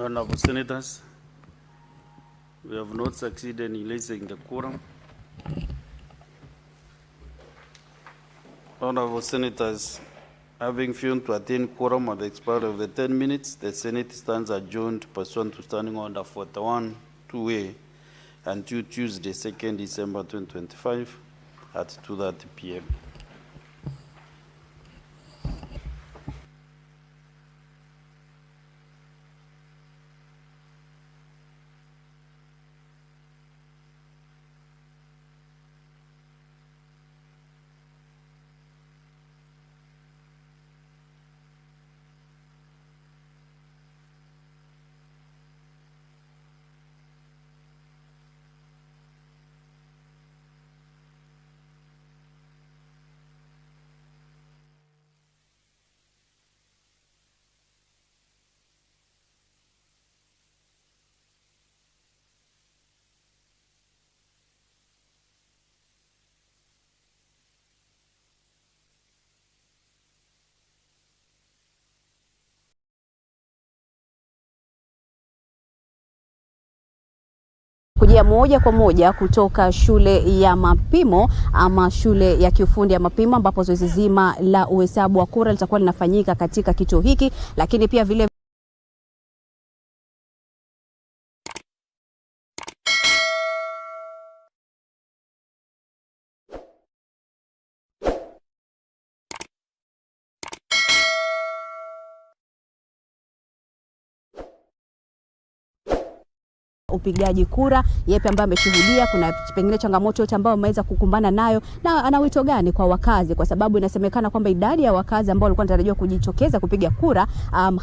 Honorable Senators, we have not succeeded in raising the quorum. Honorable Senators, having failed to attain quorum at the expiry of the 10 minutes, the Senate stands adjourned pursuant to Standing Order 41 2A until Tuesday, 2nd December 2025 at 2:30 p.m. Kujia moja kwa moja kutoka shule ya Mapimo ama shule ya kiufundi ya Mapimo, ambapo zoezi zima la uhesabu wa kura litakuwa linafanyika katika kituo hiki, lakini pia vile upigaji kura, yepi ambaye ameshuhudia, kuna pengine changamoto yote ambayo ameweza kukumbana nayo, na ana wito gani kwa wakazi, kwa sababu inasemekana kwamba idadi ya wakazi ambao walikuwa wanatarajiwa kujitokeza kupiga kura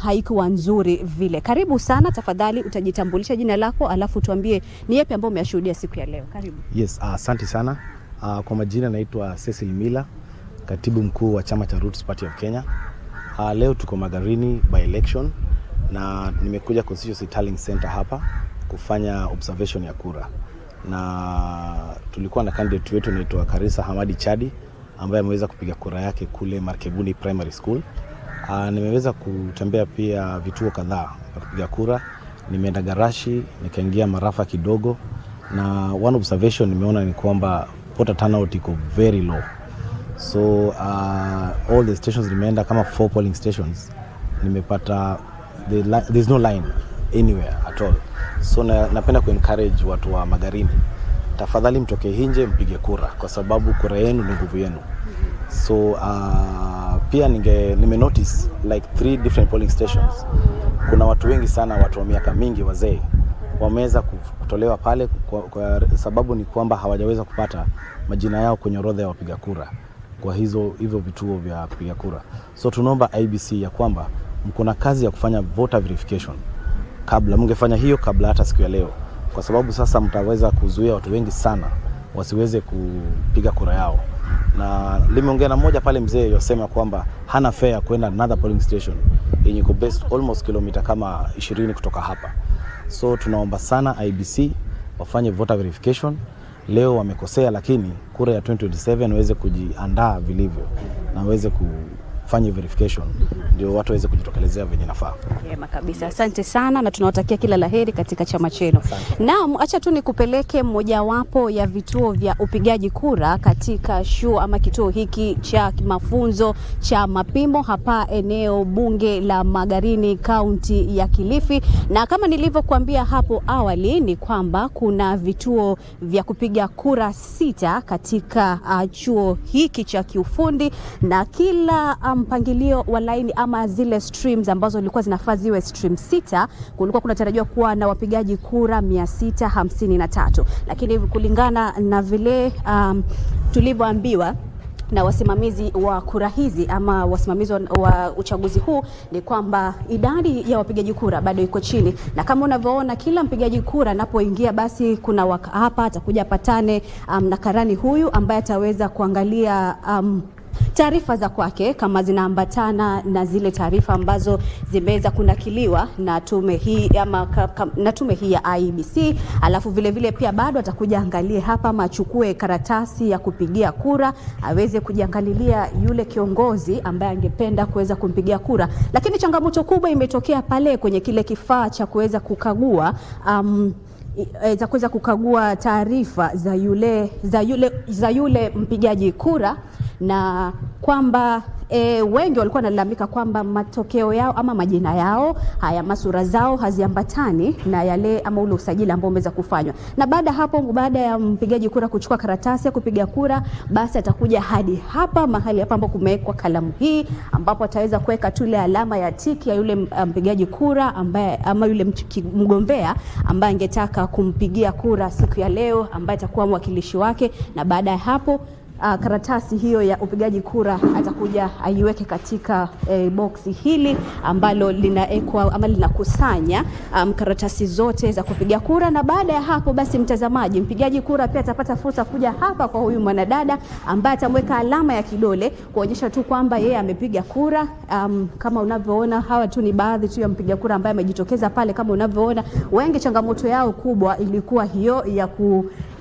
haikuwa nzuri vile. Karibu sana, tafadhali utajitambulisha jina lako alafu tuambie ni yepi ambayo umeshuhudia siku ya leo. Karibu. Yes, asante sana. Kwa majina naitwa Cecil Mila, katibu mkuu wa chama cha Roots Party of Kenya. Leo tuko Magarini by election na nimekuja Constituency Tallying Center hapa kufanya observation ya kura, na tulikuwa na candidate wetu anaitwa Karisa Hamadi Chadi ambaye ameweza kupiga kura yake kule Markebuni Primary School. Nimeweza kutembea pia vituo kadhaa vya kupiga kura, nimeenda Garashi, nikaingia Marafa kidogo, na one observation nimeona ni kwamba voter turnout iko very low. So all the stations nimeenda kama 4 polling stations, nimepata there's no line anywhere at all. So napenda ku-encourage watu wa Magarini, tafadhali mtoke nje mpige kura, kwa sababu kura yenu ni nguvu yenu. So pia nime-notice like 3 different polling stations, kuna watu wengi sana, watu wa miaka mingi, wazee, wameweza kutolewa pale kwa sababu ni kwamba hawajaweza kupata majina yao kwenye orodha ya wapiga kura kwa hivyo vituo vya kupiga kura. So tunaomba IBC ya kwamba mko na kazi ya kufanya voter verification kabla, mngefanya hiyo kabla hata siku ya leo, kwa sababu sasa mtaweza kuzuia watu wengi sana wasiweze kupiga kura yao. Na limeongea na mmoja pale mzee yosema kwamba hana fare kwenda another polling station yenye iko based almost kilomita kama 20 kutoka hapa. So tunaomba sana IBC wafanye voter verification. Leo wamekosea, lakini kura ya 2027 waweze kujiandaa vilivyo na waweze kufanya verification ndio watu waweze kujitokelezea venye nafaa. Yema kabisa. Asante sana na tunawatakia kila laheri katika chama chenu. Naam, acha tu nikupeleke mojawapo ya vituo vya upigaji kura katika kituo hiki cha mafunzo cha Mapimo hapa eneo bunge la Magarini, kaunti ya Kilifi. Na kama nilivyokuambia hapo awali ni kwamba kuna vituo vya kupiga kura 6 katika chuo hiki cha kiufundi, na kila mpangilio wa line ama zile streams ambazo zilikuwa zinafaa ziwe stream 6, kulikuwa kunatarajiwa kuwa na wapigaji kura 653, lakini kulingana na vile tulivyoambiwa na wasimamizi wa kura hizi ama wasimamizi wa uchaguzi huu ni kwamba idadi ya wapigaji kura bado iko chini, na kama unavyoona kila mpigaji kura anapoingia basi kuna hapa atakuja patane na karani huyu ambaye ataweza kuangalia taarifa za kwake kama zinaambatana na zile taarifa ambazo zimeweza kunakiliwa na tume hii na tume hii ya IEBC. Alafu vile vile pia bado atakuja angalie hapa machukue karatasi ya kupigia kura, aweze kujiangalilia yule kiongozi ambaye angependa kuweza kumpigia kura. Lakini changamoto kubwa imetokea pale kwenye kile kifaa cha kuweza kukagua za kuweza kukagua taarifa za yule mpigaji kura, na kwamba wengi walikuwa wanalalamika kwamba matokeo yao ama majina yao haya masura zao haziambatani na yale ama ule usajili ambao umeweza kufanywa. Na baada ya mpigaji kura kuchukua karatasi ya kupiga kura, basi atakuja hadi hapa mahali hapa ambapo kumewekwa kalamu hii, ambapo ataweza kuweka tu ile alama ya tiki ya yule mpigaji kura ambaye ama yule mgombea ambaye angetaka kumpigia kura siku ya leo, ambaye atakuwa mwakilishi wake. Na baada ya hapo karatasi hiyo ya upigaji kura atakuja aiweke katika boksi hili ambalo linaekwa ama linakusanya karatasi zote za kupiga kura. Na baada ya hapo basi, mtazamaji, mpigaji kura pia atapata fursa kuja hapa kwa huyu mwanadada ambaye atamweka alama ya kidole kuonyesha tu kwamba yeye amepiga kura. Kama unavyoona, hawa tu ni baadhi tu ya mpiga kura ambaye amejitokeza pale. Kama unavyoona, wengi changamoto yao kubwa ilikuwa hiyo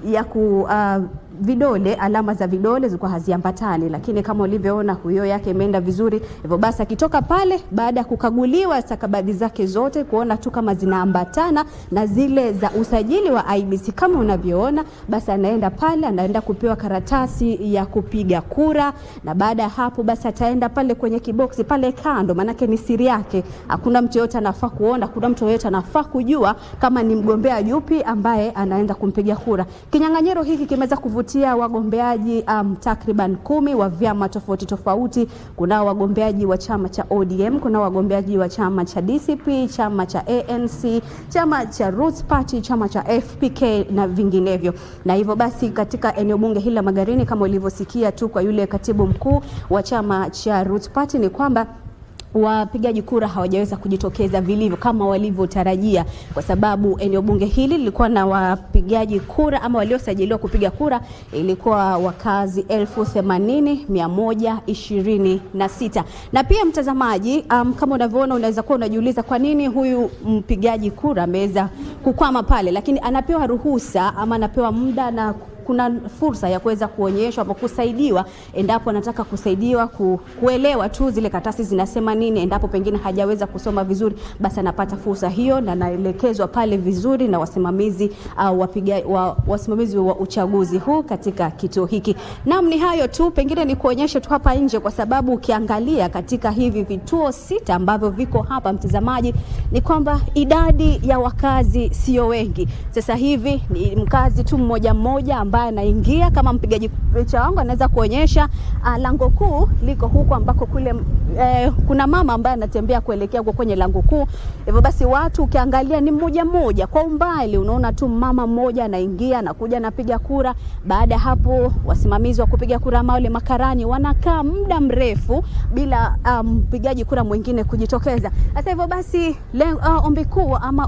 ya vidole, alama za vidole zilikuwa haziambatani, lakini kama ulivyoona huyo yake imeenda vizuri. Hivyo basi akitoka pale baada ya kukaguliwa stakabadhi zake zote kuona tu kama zinaambatana na zile za usajili wa IEBC kama unavyoona, basi anaenda pale, anaenda kupewa karatasi ya kupiga kura. Na baada ya hapo basi ataenda pale kwenye kiboksi pale kando, manake ni siri yake, hakuna mtu yote anafaa kuona, hakuna mtu yote anafaa kujua kama ni mgombea yupi ambaye anaenda kumpigia kura. Kinyang'anyiro hiki kimeweza kuvutia wagombeaji takriban 10 wa vyama tofauti tofauti. Kuna wagombeaji wa chama cha ODM, kuna wagombeaji wa chama cha DCP, chama cha ANC, chama cha Roots Party, chama cha FPK na vinginevyo. Na hivyo basi katika eneo bunge hili la Magarini, kama ulivyosikia tu kwa yule katibu mkuu wa chama cha Roots Party, ni kwamba wapigaji kura hawajaweza kujitokeza vilivyo kama walivyotarajia, kwa sababu eneo bunge hili lilikuwa na wapigaji kura ama waliosajiliwa kupiga kura ilikuwa wakazi 80,126. Na pia mtazamaji, kama unavyoona, unaweza kuwa unajiuliza kwa nini huyu mpigaji kura ameweza kukwama pale, lakini anapewa ruhusa ama anapewa muda na kuna fursa ya kuweza kuonyeshwa ama kusaidiwa endapo anataka kusaidiwa kuelewa tu zile karatasi zinasema nini. Endapo pengine hajaweza kusoma vizuri, basi anapata fursa hiyo na anaelekezwa pale vizuri na wasimamizi wasimamizi wa uchaguzi huu katika kituo hiki. Naam, ni hayo tu, pengine ni kuonyesha tu hapa nje, kwa sababu ukiangalia katika hivi vituo 6 ambavyo viko hapa, mtazamaji, ni kwamba idadi ya wakazi sio wengi. Sasa hivi ni mkazi tu mmoja ambaye anaingia. Kama mpigaji picha wangu anaweza kuonyesha, lango kuu liko huko ambako kule kuna mama ambaye anatembea kuelekea huko kwenye lango kuu. Hivyo basi watu ukiangalia ni mmoja kwa umbali, unaona tu mama mmoja anaingia na kuja napiga kura. Baada ya hapo wasimamizi wa kupiga kura ama wale makarani wanakaa muda mrefu bila mpigaji kura mwingine kujitokeza. Sasa hivyo basi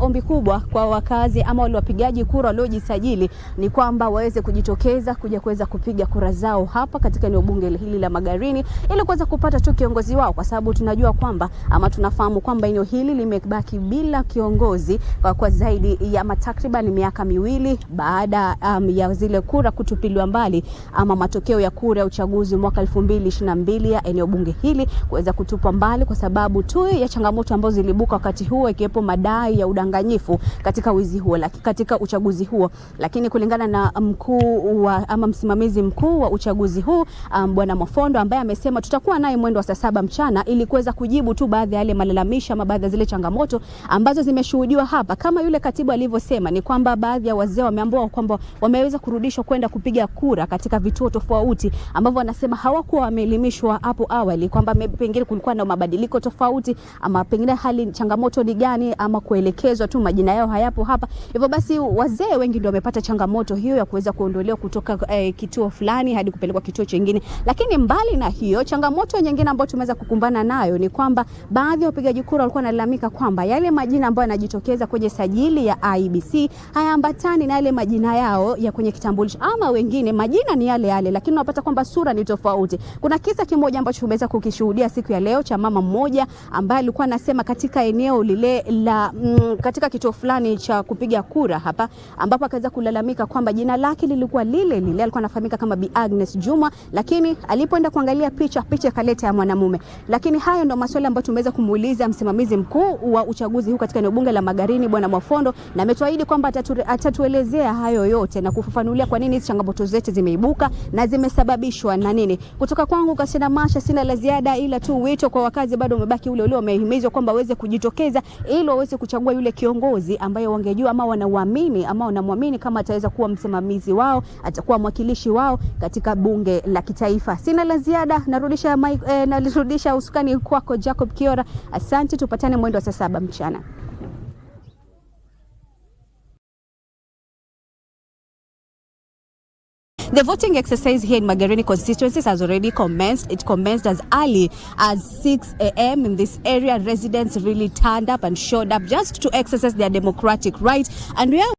ombi kubwa kwa wakazi ama wale wapigaji kura waliojisajili ni kwamba waweze kujitokeza kuweza kupiga kura zao hapa katika eneo bunge hili la Magarini, ili kuweza kupata tu kiongozi wao, kwa sababu tunajua kwamba ama tunafahamu kwamba eneo hili limebaki bila kiongozi kwa zaidi ya takriban miaka 2 baada ya zile kura kutupiliwa mbali ama matokeo ya kura ya uchaguzi mwaka 2022 ya eneo bunge hili kuweza kutupwa mbali kwa sababu tu ya changamoto ambazo zilibuka wakati huo, ikiwepo madai ya udanganyifu katika wizi huo katika uchaguzi huo. Lakini kulingana na msimamizi mkuu wa uchaguzi huu Bwana Mofondo, ambaye amesema tutakuwa naye mwendo wa saa 7 mchana ili kuweza kujibu tu baadhi ya yale malalamisho ama baadhi ya zile changamoto ambazo zimeshuhudiwa hapa. Kama yule katibu alivyosema, ni kwamba baadhi ya wazee wameambiwa kwamba wameweza kurudishwa kwenda kupiga kura katika vituo tofauti ambavyo wanasema hawakuwa wameelimishwa hapo awali, kwamba pengine kulikuwa na mabadiliko tofauti ama pengine changamoto ni gani, ama kuelekezwa tu majina yao hayapo hapa. Hivyo basi wazee wengi ndio wamepata changamoto hiyo ya kuweza kuondolewa kutoka kituo fulani hadi kupelekwa kituo kingine. Lakini mbali na hiyo, changamoto nyingine ambayo tumeweza kukumbana nayo ni kwamba baadhi ya wapigaji kura walikuwa wanalalamika kwamba yale majina ambayo yanajitokeza kwenye sajili ya IEBC hayaambatani na yale majina yao ya kwenye kitambulisho, ama wengine majina ni yale yale lakini unapata kwamba sura ni tofauti. Kuna kisa kimoja ambacho tumeweza kukishuhudia siku ya leo cha mama mmoja ambaye alikuwa anasema katika eneo lile la katika kituo fulani cha kupiga kura hapa, ambapo akaweza kulalamika kwamba jina lake lilikuwa lile lile, alikuwa anafahamika kama Bi Agnes Juma, lakini alipoenda kuangalia picha kaleta ya mwanamume. Lakini hayo ndio maswali ambayo tumeweza kumuuliza msimamizi mkuu wa uchaguzi huu katika eneo bunge la Magarini Bwana Mwafondo, na ametuahidi kwamba atatuelezea hayo yote na kufafanulia kwa nini changamoto zetu zimeibuka na zimesababishwa na nini. Kutoka kwangu Kasina Masha sina la ziada, ila tu wito kwa wakazi bado umebaki ule ule, wamehimizwa kwamba waweze kujitokeza ili waweze kuchagua yule kiongozi ambaye wangejua ama wanauamini ama wanamwamini kama ataweza kuwa msimamizi wao, atakuwa mwakilishi wao katika bunge la kitaifa. Sina la ziada, narudisha usukani kwako Jacob Kiora. Asante, tupatane mwendo wa saa 7 mchana. The voting exercise here in Magarini constituencies has already commenced. It commenced as early as 6 a.m. in this area. Residents really turned up and showed up just to exercise their democratic right. And we are